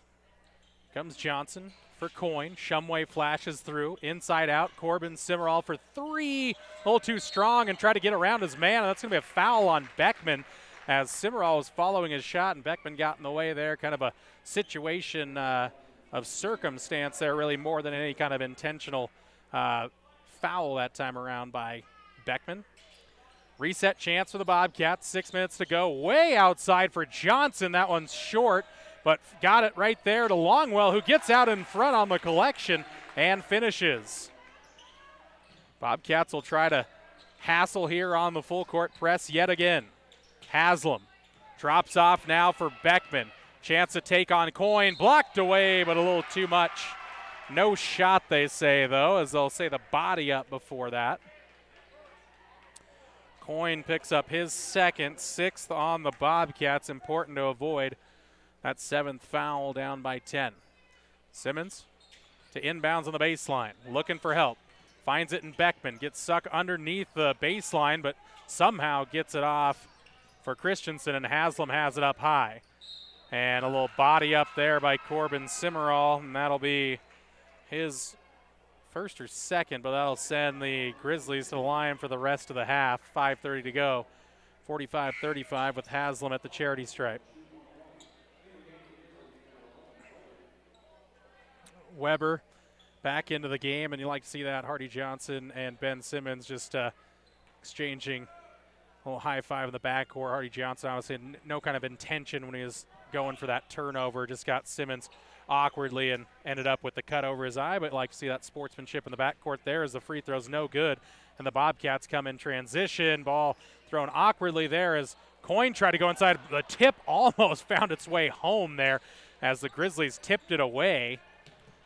Comes Johnson for Coyne. Shumway flashes through. Inside out. Corbin Simmerall for three. A little too strong and tried to get around his man. That's going to be a foul on Beckman as Simmerall was following his shot and Beckman got in the way there. Kind of a situation of circumstance there, really more than any kind of intentional foul that time around by Beckman. Reset chance for the Bobcats. 6 minutes to go. Way outside for Johnson. That one's short, but got it right there to Longwell, who gets out in front on the collection and finishes. Bobcats will try to hassle here on the full court press yet again. Haslam drops off now for Beckman. Chance to take on Coyne. Blocked away, but a little too much. No shot, they say, though, as they'll say the body up before that. Coyne picks up his second, sixth on the Bobcats. Important to avoid that seventh foul, down by 10. Simmons to inbounds on the baseline, looking for help. Finds it in Beckman, gets stuck underneath the baseline, but somehow gets it off for Christensen, and Haslam has it up high. And a little body up there by Corbin Simmerall, and that'll be his first or second, but that'll send the Grizzlies to the line for the rest of the half. 5:30 to go. 45-35 with Haslam at the charity stripe. Weber back into the game, and you like to see that. Hardy Johnson and Ben Simmons just exchanging a little high five in the backcourt. Hardy Johnson obviously no kind of intention when he was going for that turnover. Just got Simmons awkwardly and ended up with the cut over his eye, but like to see that sportsmanship in the backcourt there as the free throw's no good. And the Bobcats come in transition. Ball thrown awkwardly there as Coyne tried to go inside. The tip almost found its way home there as the Grizzlies tipped it away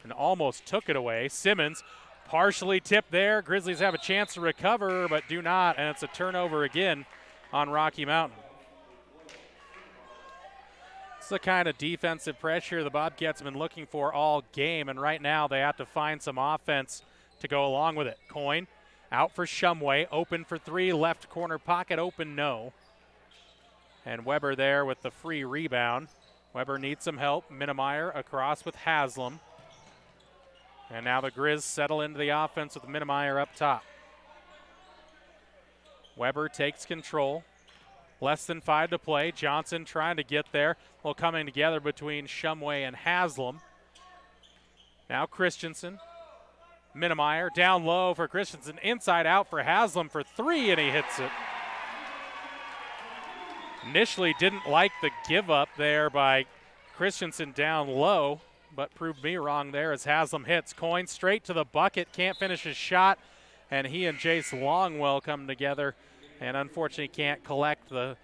and almost took it away. Simmons partially tipped there. Grizzlies have a chance to recover, but do not, and it's a turnover again on Rocky Mountain. It's the kind of defensive pressure the Bobcats have been looking for all game, and right now they have to find some offense to go along with it. Coyne out for Shumway, open for three, left corner pocket, open no. And Weber there with the free rebound. Weber needs some help. Minnemeyer across with Haslam. And now the Grizz settle into the offense with Minnemeyer up top. Weber takes control. Less than 5 to play. Johnson trying to get there. Well, coming together between Shumway and Haslam. Now Christensen. Minnemeyer down low for Christensen. Inside out for Haslam for three, and he hits it. Initially didn't like the give up there by Christensen down low, but proved me wrong there as Haslam hits. Coyne straight to the bucket, can't finish his shot, and he and Jace Longwell come together and unfortunately can't collect the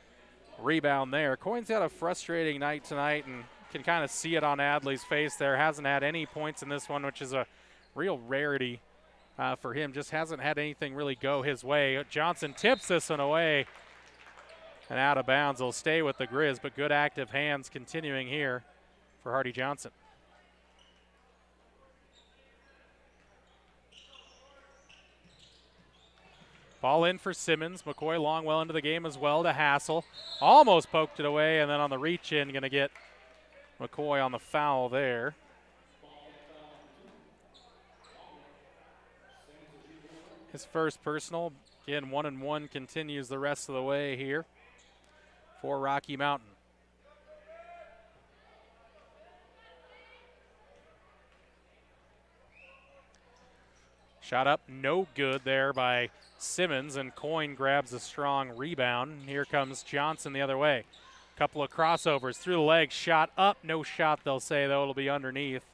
rebound there. Coyne's had a frustrating night tonight and can kind of see it on Adley's face there. Hasn't had any points in this one, which is a real rarity for him. Just hasn't had anything really go his way. Johnson tips this one away and out of bounds. He'll stay with the Grizz, but good active hands continuing here for Hardy Johnson. Ball in for Simmons. McCoy Longwell into the game as well to Hassel. Almost poked it away, and then on the reach in, going to get McCoy on the foul there. His first personal. Again, 1-1 continues the rest of the way here for Rocky Mountain. Shot up, no good there by Simmons, and Coyne grabs a strong rebound. Here comes Johnson the other way. Couple of crossovers through the legs, shot up, no shot they'll say, though it'll be underneath.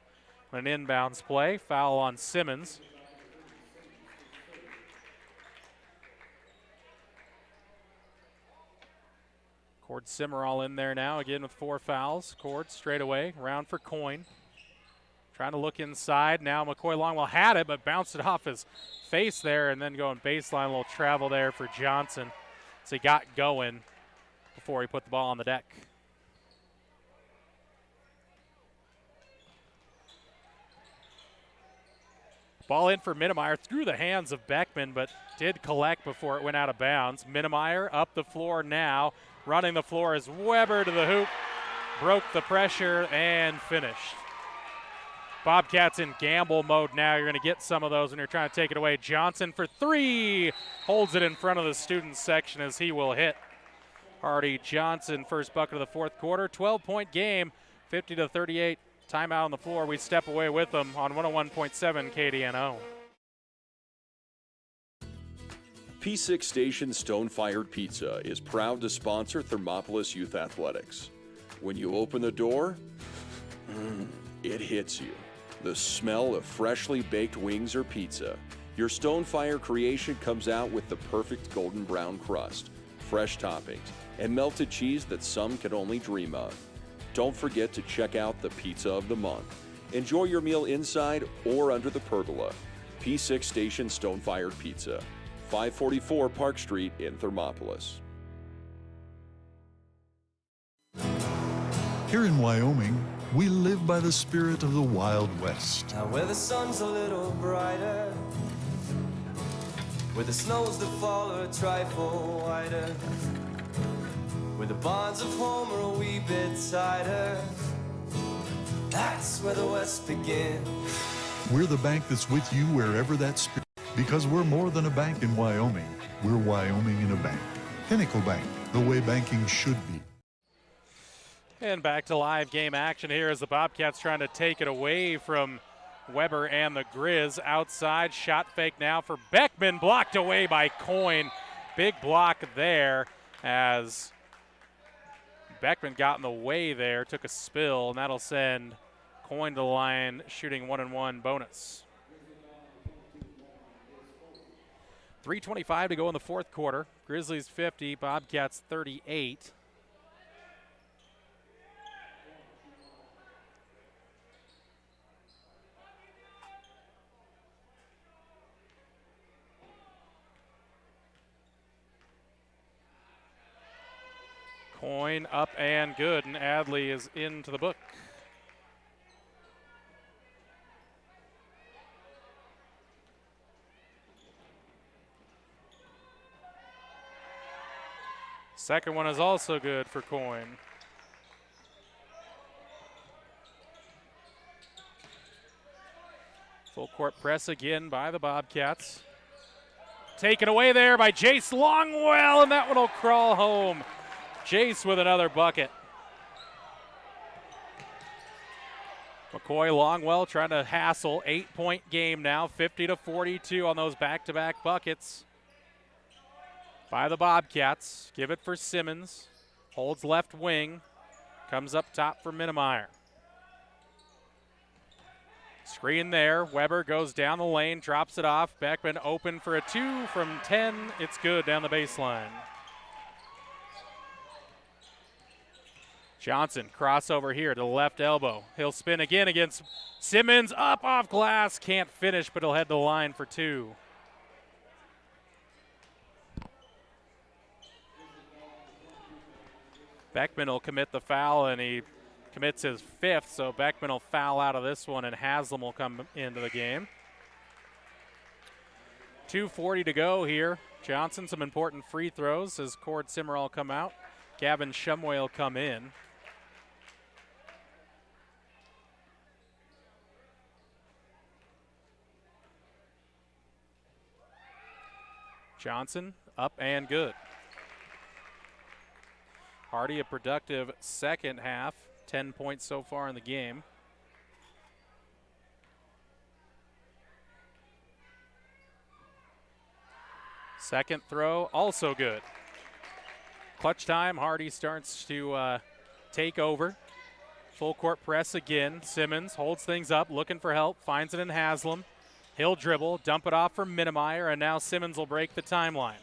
An inbounds play, foul on Simmons. Cord Simmerall in there now, again with 4 fouls. Cord straight away, round for Coyne. Trying to look inside. Now McCoy Longwell had it, but bounced it off his face there, and then going baseline. A little travel there for Johnson. So he got going before he put the ball on the deck. Ball in for Minnemeyer through the hands of Beckman, but did collect before it went out of bounds. Minnemeyer up the floor now. Running the floor is Weber to the hoop. Broke the pressure and finished. Bobcats in gamble mode now. You're going to get some of those when you're trying to take it away. Johnson for 3. Holds it in front of the student section as he will hit. Hardy Johnson, first bucket of the fourth quarter. 12-point game, 50-38. Timeout on the floor. We step away with them on 101.7 KDNO. P6 Station Stone-Fired Pizza is proud to sponsor Thermopolis Youth Athletics. When you open the door, it hits you. The smell of freshly baked wings or pizza. Your Stonefire creation comes out with the perfect golden brown crust, fresh toppings, and melted cheese that some can only dream of. Don't forget to check out the Pizza of the Month. Enjoy your meal inside or under the pergola. P6 Station Stone-Fired Pizza, 544 Park Street in Thermopolis. Here in Wyoming, we live by the spirit of the Wild West. Now where the sun's a little brighter, where the snows that fall are a trifle whiter, where the bonds of home are a wee bit tighter, that's where the West begins. We're the bank that's with you wherever that spirit, because we're more than a bank in Wyoming. We're Wyoming in a bank. Pinnacle Bank, the way banking should be. And back to live game action here as the Bobcats trying to take it away from Weber and the Grizz. Outside, shot fake now for Beckman, blocked away by Coyne. Big block there as Beckman got in the way there, took a spill, and that'll send Coyne to the line, shooting 1-1 bonus. 3:25 to go in the fourth quarter. Grizzlies 50, Bobcats 38. Coyne up and good, and Adley is into the book. Second one is also good for Coyne. Full court press again by the Bobcats. Taken away there by Jace Longwell, and that one will crawl home. Jace with another bucket. McCoy Longwell trying to hassle. 8-point game now, 50-42 on those back-to-back buckets by the Bobcats. Give it for Simmons. Holds left wing. Comes up top for Minnemeyer. Screen there. Weber goes down the lane, drops it off. Beckman open for a 2 from 10. It's good down the baseline. Johnson, crossover here to the left elbow. He'll spin again against Simmons, up off glass. Can't finish, but he'll head the line for 2. Beckman will commit the foul, and he commits his 5th, so Beckman will foul out of this one, and Haslam will come into the game. 2:40 to go here. Johnson, some important free throws as Cord Simmer will come out. Gavin Shumway will come in. Johnson up and good. Hardy a productive second half, 10 points so far in the game. Second throw also good. Clutch time, Hardy starts to take over. Full court press again. Simmons holds things up, looking for help, finds it in Haslam. He'll dribble, dump it off for Minnemeyer, and now Simmons will break the timeline.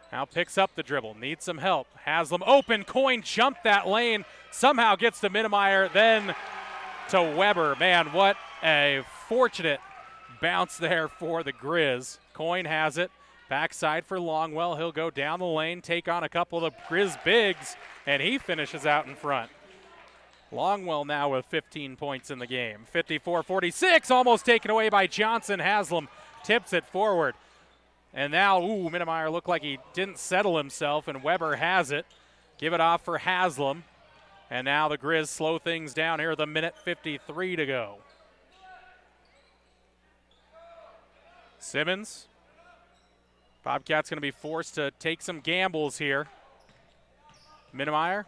Now picks up the dribble, needs some help. Haslam open, Coyne jumped that lane, somehow gets to Minnemeyer, then to Weber. Man, what a fortunate bounce there for the Grizz. Coyne has it, backside for Longwell. He'll go down the lane, take on a couple of the Grizz bigs, and he finishes out in front. Longwell now with 15 points in the game. 54-46, almost taken away by Johnson. Haslam tips it forward. And now, Minnemeyer looked like he didn't settle himself, and Weber has it. Give it off for Haslam. And now the Grizz slow things down here with a minute 53 to go. Simmons. Bobcats going to be forced to take some gambles here. Minnemeyer.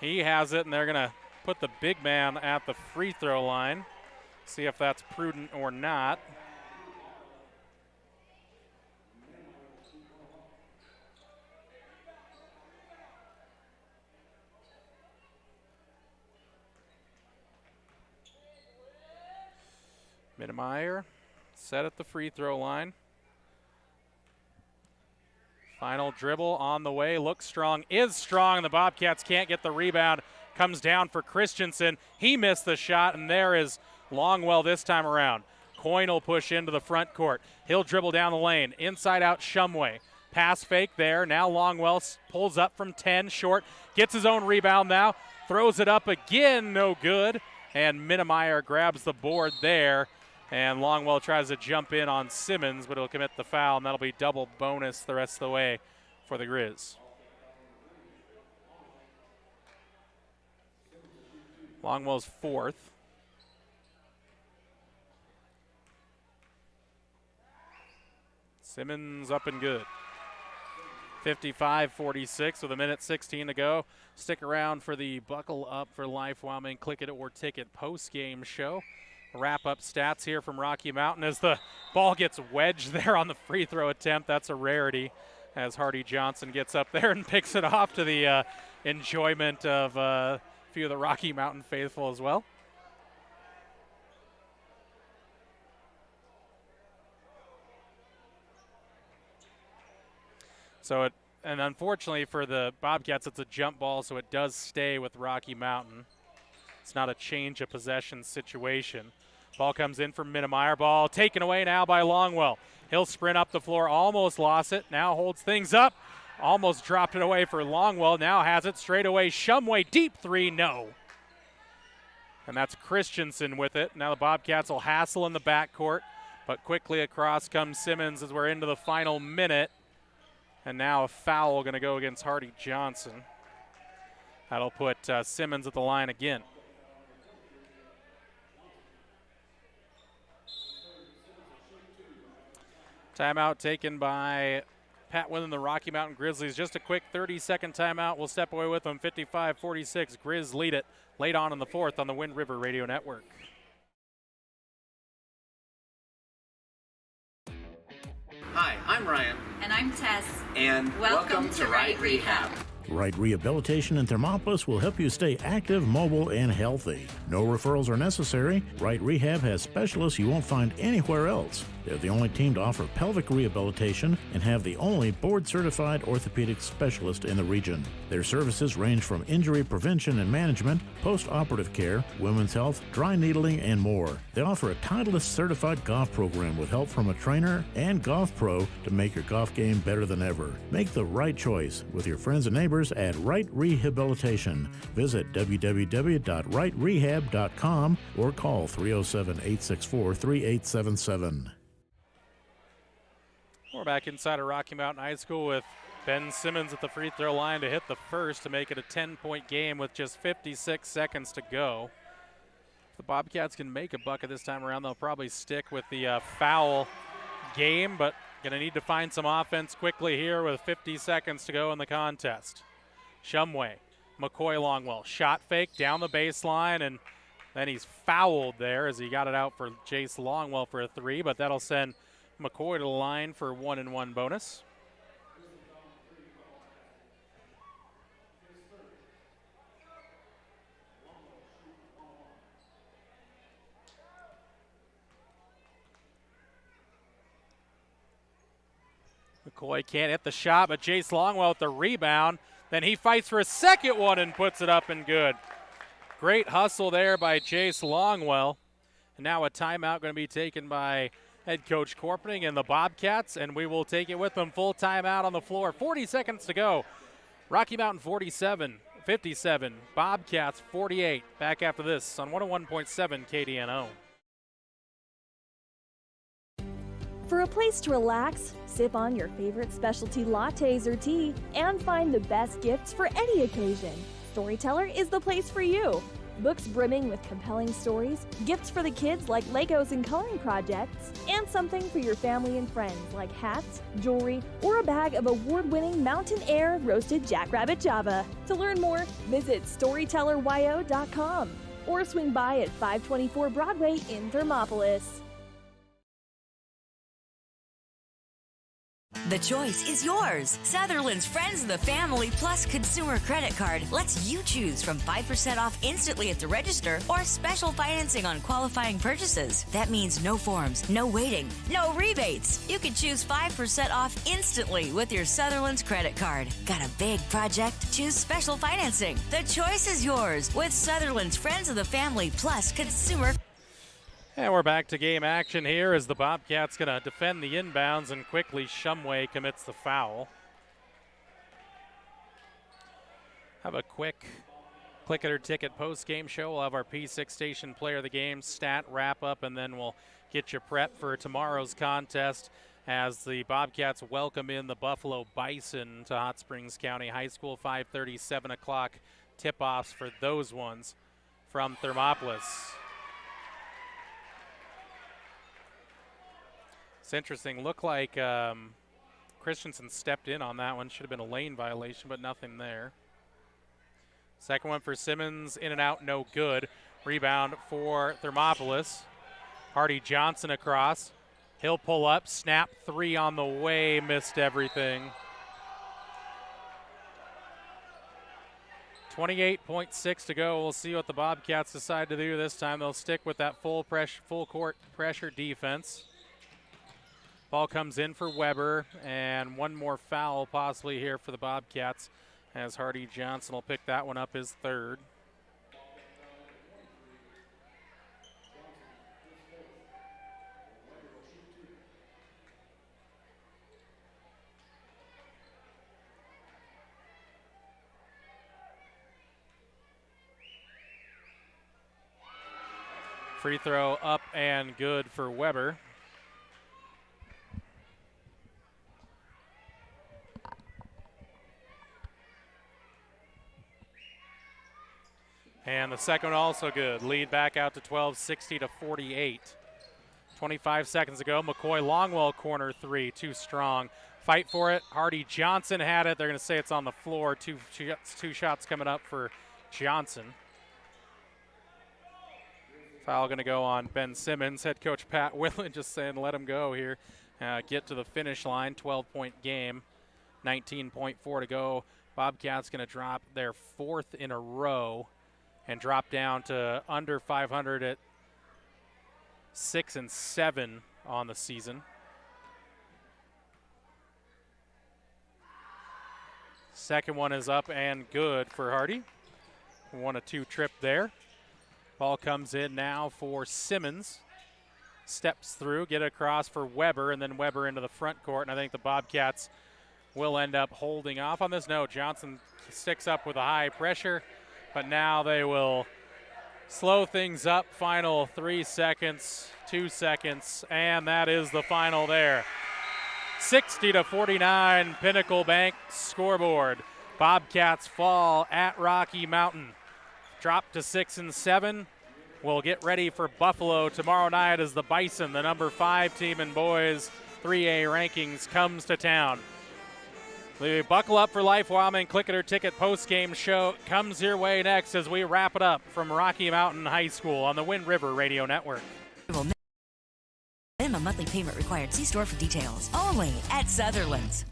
He has it, and they're going to put the big man at the free throw line. See if that's prudent or not. Minnemeyer set at the free throw line. Final dribble on the way, looks strong, is strong, and the Bobcats can't get the rebound. Comes down for Christensen. He missed the shot, and there is Longwell this time around. Coyne will push into the front court. He'll dribble down the lane. Inside out Shumway. Pass fake there. Now Longwell pulls up from 10, short. Gets his own rebound now. Throws it up again, no good. And Minnemeyer grabs the board there. And Longwell tries to jump in on Simmons, but he'll commit the foul, and that'll be double bonus the rest of the way for the Grizz. Longwell's 4th. Simmons up and good. 55-46 with a minute 16 to go. Stick around for the Buckle Up for Life Wyoming Click It or Ticket post-game show. Wrap-up stats here from Rocky Mountain as the ball gets wedged there on the free throw attempt. That's a rarity as Hardy Johnson gets up there and picks it off to the enjoyment of a few of the Rocky Mountain faithful as well. And unfortunately for the Bobcats, it's a jump ball, so it does stay with Rocky Mountain. It's not a change of possession situation. Ball comes in from Minnemeyer. Ball taken away now by Longwell. He'll sprint up the floor, almost lost it. Now holds things up. Almost dropped it away for Longwell. Now has it straight away. Shumway, deep three, no. And that's Christensen with it. Now the Bobcats will hassle in the backcourt, but quickly across comes Simmons as we're into the final minute. And now a foul going to go against Hardy Johnson. That'll put Simmons at the line again. Timeout taken by Pat Wynn and the Rocky Mountain Grizzlies. Just a quick 30-second timeout. We'll step away with them. 55-46. Grizz lead it late on in the 4th on the Wind River Radio Network. Hi, I'm Ryan. And And I'm Tess. And welcome to Right Rehab. Right Rehabilitation in Thermopolis will help you stay active, mobile, and healthy. No referrals are necessary. Right Rehab has specialists you won't find anywhere else. They're the only team to offer pelvic rehabilitation and have the only board-certified orthopedic specialist in the region. Their services range from injury prevention and management, post-operative care, women's health, dry needling, and more. They offer a Titleist certified golf program with help from a trainer and golf pro to make your golf game better than ever. Make the right choice with your friends and neighbors at Right Rehabilitation. Visit www.rightrehab.com or call 307-864-3877. We're back inside of Rocky Mountain High School with Ben Simmons at the free throw line to hit the first to make it a 10-point game with just 56 seconds to go. If the Bobcats can make a bucket this time around, they'll probably stick with the foul game, but going to need to find some offense quickly here with 50 seconds to go in the contest. Shumway, McCoy Longwell, shot fake down the baseline, and then he's fouled there as he got it out for Jace Longwell for a three, but that'll send McCoy to the line for 1-and-1 bonus. McCoy can't hit the shot, but Jace Longwell with the rebound. Then he fights for a second one and puts it up and good. Great hustle there by Jace Longwell. And now a timeout going to be taken by head coach Corpening and the Bobcats, and we will take it with them. Full timeout on the floor. 40 seconds to go. Rocky Mountain 57, Bobcats 48. Back after this on 101.7 KDNO. For a place to relax, sip on your favorite specialty lattes or tea, and find the best gifts for any occasion, Storyteller is the place for you. Books brimming with compelling stories, gifts for the kids like Legos and coloring projects, and something for your family and friends like hats, jewelry, or a bag of award-winning Mountain Air roasted jackrabbit java. To learn more, visit StorytellerYO.com or swing by at 524 Broadway in Thermopolis. The choice is yours. Sutherland's Friends of the Family Plus Consumer Credit Card lets you choose from 5% off instantly at the register or special financing on qualifying purchases. That means no forms, no waiting, no rebates. You can choose 5% off instantly with your Sutherland's credit card. Got a big project? Choose special financing. The choice is yours with Sutherland's Friends of the Family Plus Consumer. And we're back to game action here as the Bobcats going to defend the inbounds, and quickly Shumway commits the foul. Have a quick click it or ticket post-game show. We'll have our P6 station player of the game stat wrap up, and then we'll get you prepped for tomorrow's contest as the Bobcats welcome in the Buffalo Bison to Hot Springs County High School. 5:30, 7 o'clock tip-offs for those ones from Thermopolis. It's interesting. Looked like Christensen stepped in on that one. Should have been a lane violation, but nothing there. Second one for Simmons, in and out, no good. Rebound for Thermopolis. Hardy Johnson across. He'll pull up, snap three on the way, missed everything. 28.6 to go. We'll see what the Bobcats decide to do this time. They'll stick with that full court pressure defense. Ball comes in for Weber, and one more foul possibly here for the Bobcats as Hardy Johnson will pick that one up, his third. Free throw up and good for Weber. And the second also good. Lead back out to 12, 60-48. 25 seconds ago, McCoy Longwell corner three, too strong. Fight for it. Hardy Johnson had it. They're going to say it's on the floor. Two shots coming up for Johnson. Foul going to go on Ben Simmons. Head coach Pat Whitland just saying let him go here. get to the finish line. 12-point game, 19.4 to go. Bobcats going to drop their 4th in a row and drop down to under 500 at 6-7 on the season. Second one is up and good for Hardy. 1-2 trip there. Ball comes in now for Simmons. Steps through, get across for Weber, and then Weber into the front court. And I think the Bobcats will end up holding off on this. No, Johnson sticks up with a high pressure, but now they will slow things up. Final 3 seconds, 2 seconds, and that is the final there. 60-49 Pinnacle Bank scoreboard. Bobcats fall at Rocky Mountain. Drop to 6-7. We'll get ready for Buffalo tomorrow night as the Bison, the number 5 team in boys 3A rankings, comes to town. The Buckle Up for Life Wyoming Click It or Ticket post-game show comes your way next as we wrap it up from Rocky Mountain High School on the Wind River Radio Network. Minimum monthly payment required. See store for details. Only at Sutherland's.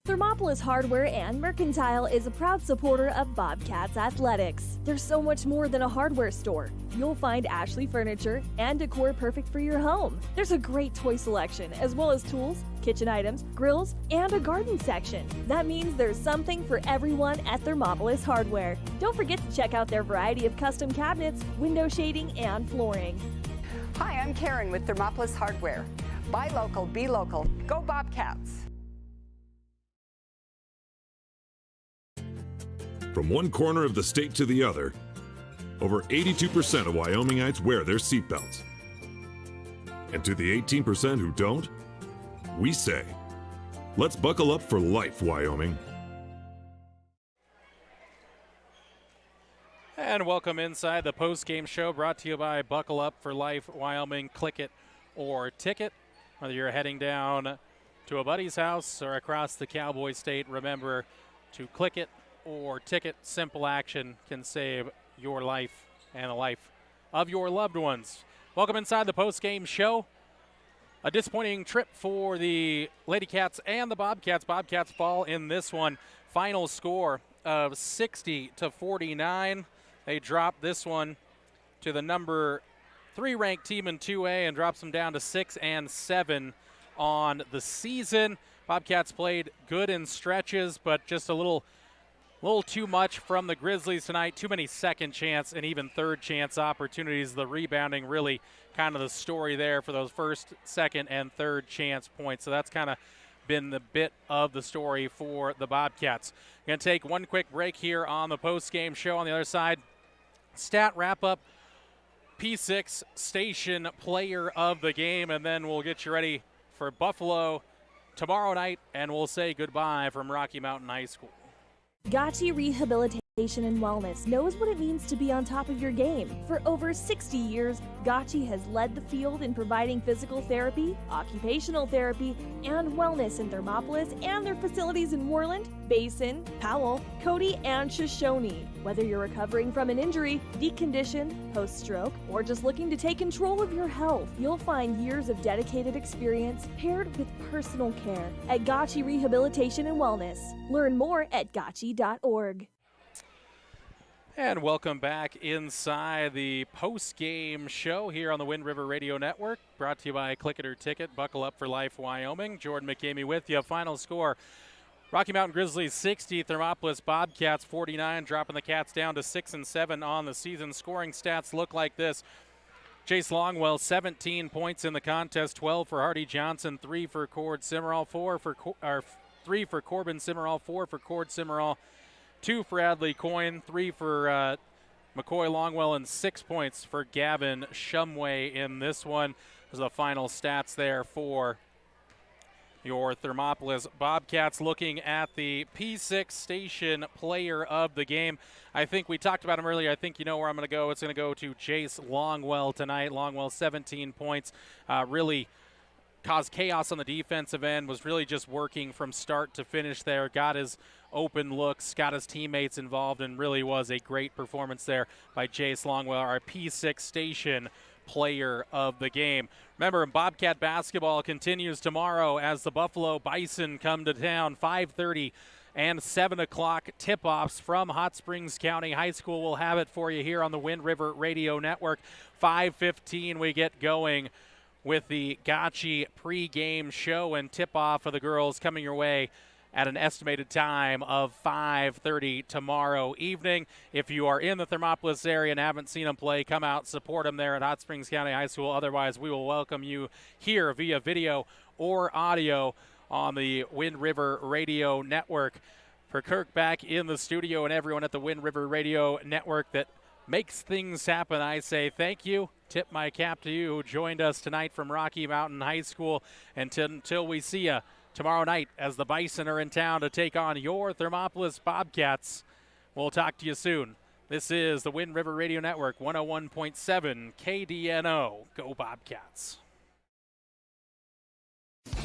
Thermopolis Hardware and Mercantile is a proud supporter of Bobcats Athletics. There's so much more than a hardware store. You'll find Ashley furniture and decor perfect for your home. There's a great toy selection, as well as tools, kitchen items, grills, and a garden section. That means there's something for everyone at Thermopolis Hardware. Don't forget to check out their variety of custom cabinets, window shading, and flooring. Hi, I'm Karen with Thermopolis Hardware. Buy local, be local. Go Bobcats! From one corner of the state to the other, over 82% of Wyomingites wear their seatbelts. And to the 18% who don't, we say, let's buckle up for life, Wyoming. And welcome inside the post-game show brought to you by Buckle Up for Life Wyoming Click It or Ticket. Whether you're heading down to a buddy's house or across the Cowboy State, remember to click it or ticket. Simple action can save your life and the life of your loved ones. Welcome inside the post-game show. A disappointing trip for the Lady Cats and the Bobcats. Bobcats fall in this one. Final score of 60-49. They drop this one to the number 3 ranked team in 2A and drops them down to 6-7 on the season. Bobcats played good in stretches, but just a little too much from the Grizzlies tonight. Too many second chance and even third chance opportunities. The rebounding really kind of the story there for those first, second, and third chance points. So that's kind of been the bit of the story for the Bobcats. Going to take one quick break here on the post-game show. On the other side, stat wrap-up, P6 station player of the game, and then we'll get you ready for Buffalo tomorrow night, and we'll say goodbye from Rocky Mountain High School. Gotchi Rehabilitation and Wellness knows what it means to be on top of your game. For over 60 years, Gotchi has led the field in providing physical therapy, occupational therapy, and wellness in Thermopolis and their facilities in Moreland, Basin, Powell, Cody, and Shoshone. Whether you're recovering from an injury, deconditioned, post-stroke, or just looking to take control of your health, you'll find years of dedicated experience paired with personal care at Gotchi Rehabilitation and Wellness. Learn more at gotchi.org. And welcome back inside the post-game show here on the Wind River Radio Network, brought to you by Click It or Ticket, Buckle Up for Life Wyoming. Jordan McCamey with you. Final score, Rocky Mountain Grizzlies 60, Thermopolis Bobcats 49, dropping the Cats down to 6-7 on the season. Scoring stats look like this. Jace Longwell, 17 points in the contest, 12 for Hardy Johnson, 3 for Cord Simmerall, 3 for Corbin Simmerall, 4 for Cord Simmerall, 2 for Adley Coyne, 3 for McCoy Longwell, and 6 points for Gavin Shumway in this one. Those are the final stats there for your Thermopolis Bobcats. Looking at the P6 station player of the game, I think we talked about him earlier. I think you know where I'm going to go. It's going to go to Jace Longwell tonight. Longwell, 17 points. Really caused chaos on the defensive end, was really just working from start to finish there, got his open looks, got his teammates involved, and really was a great performance there by Jace Longwell, our P6 station player of the game. Remember, Bobcat basketball continues tomorrow as the Buffalo Bison come to town. 5:30 and 7 o'clock tip-offs from Hot Springs County High School. We'll have it for you here on the Wind River Radio Network. 5:15 we get going with the Gotchi pre-game show and tip-off of the girls coming your way at an estimated time of 5:30 tomorrow evening. If you are in the Thermopolis area and haven't seen them play, come out, support them there at Hot Springs County High School. Otherwise, we will welcome you here via video or audio on the Wind River Radio Network. For Kirk back in the studio and everyone at the Wind River Radio Network that makes things happen, I say thank you. Tip my cap to you who joined us tonight from Rocky Mountain High School. Until we see you tomorrow night as the Bison are in town to take on your Thermopolis Bobcats. We'll talk to you soon. This is the Wind River Radio Network, 101.7 KDNO. Go Bobcats.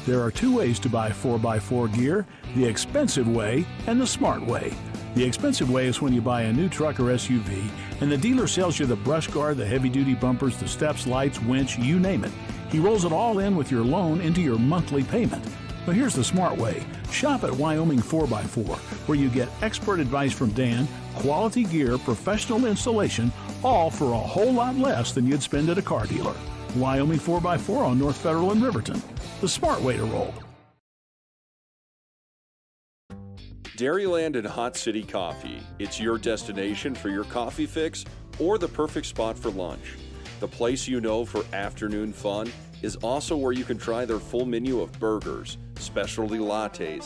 There are two ways to buy 4x4 gear, the expensive way and the smart way. The expensive way is when you buy a new truck or SUV and the dealer sells you the brush guard, the heavy-duty bumpers, the steps, lights, winch, you name it. He rolls it all in with your loan into your monthly payment. But here's the smart way. Shop at Wyoming 4x4, where you get expert advice from Dan, quality gear, professional installation, all for a whole lot less than you'd spend at a car dealer. Wyoming 4x4 on North Federal and Riverton. The smart way to roll. Dairyland and Hot City Coffee. It's your destination for your coffee fix or the perfect spot for lunch. The place you know for afternoon fun is also where you can try their full menu of burgers, specialty lattes,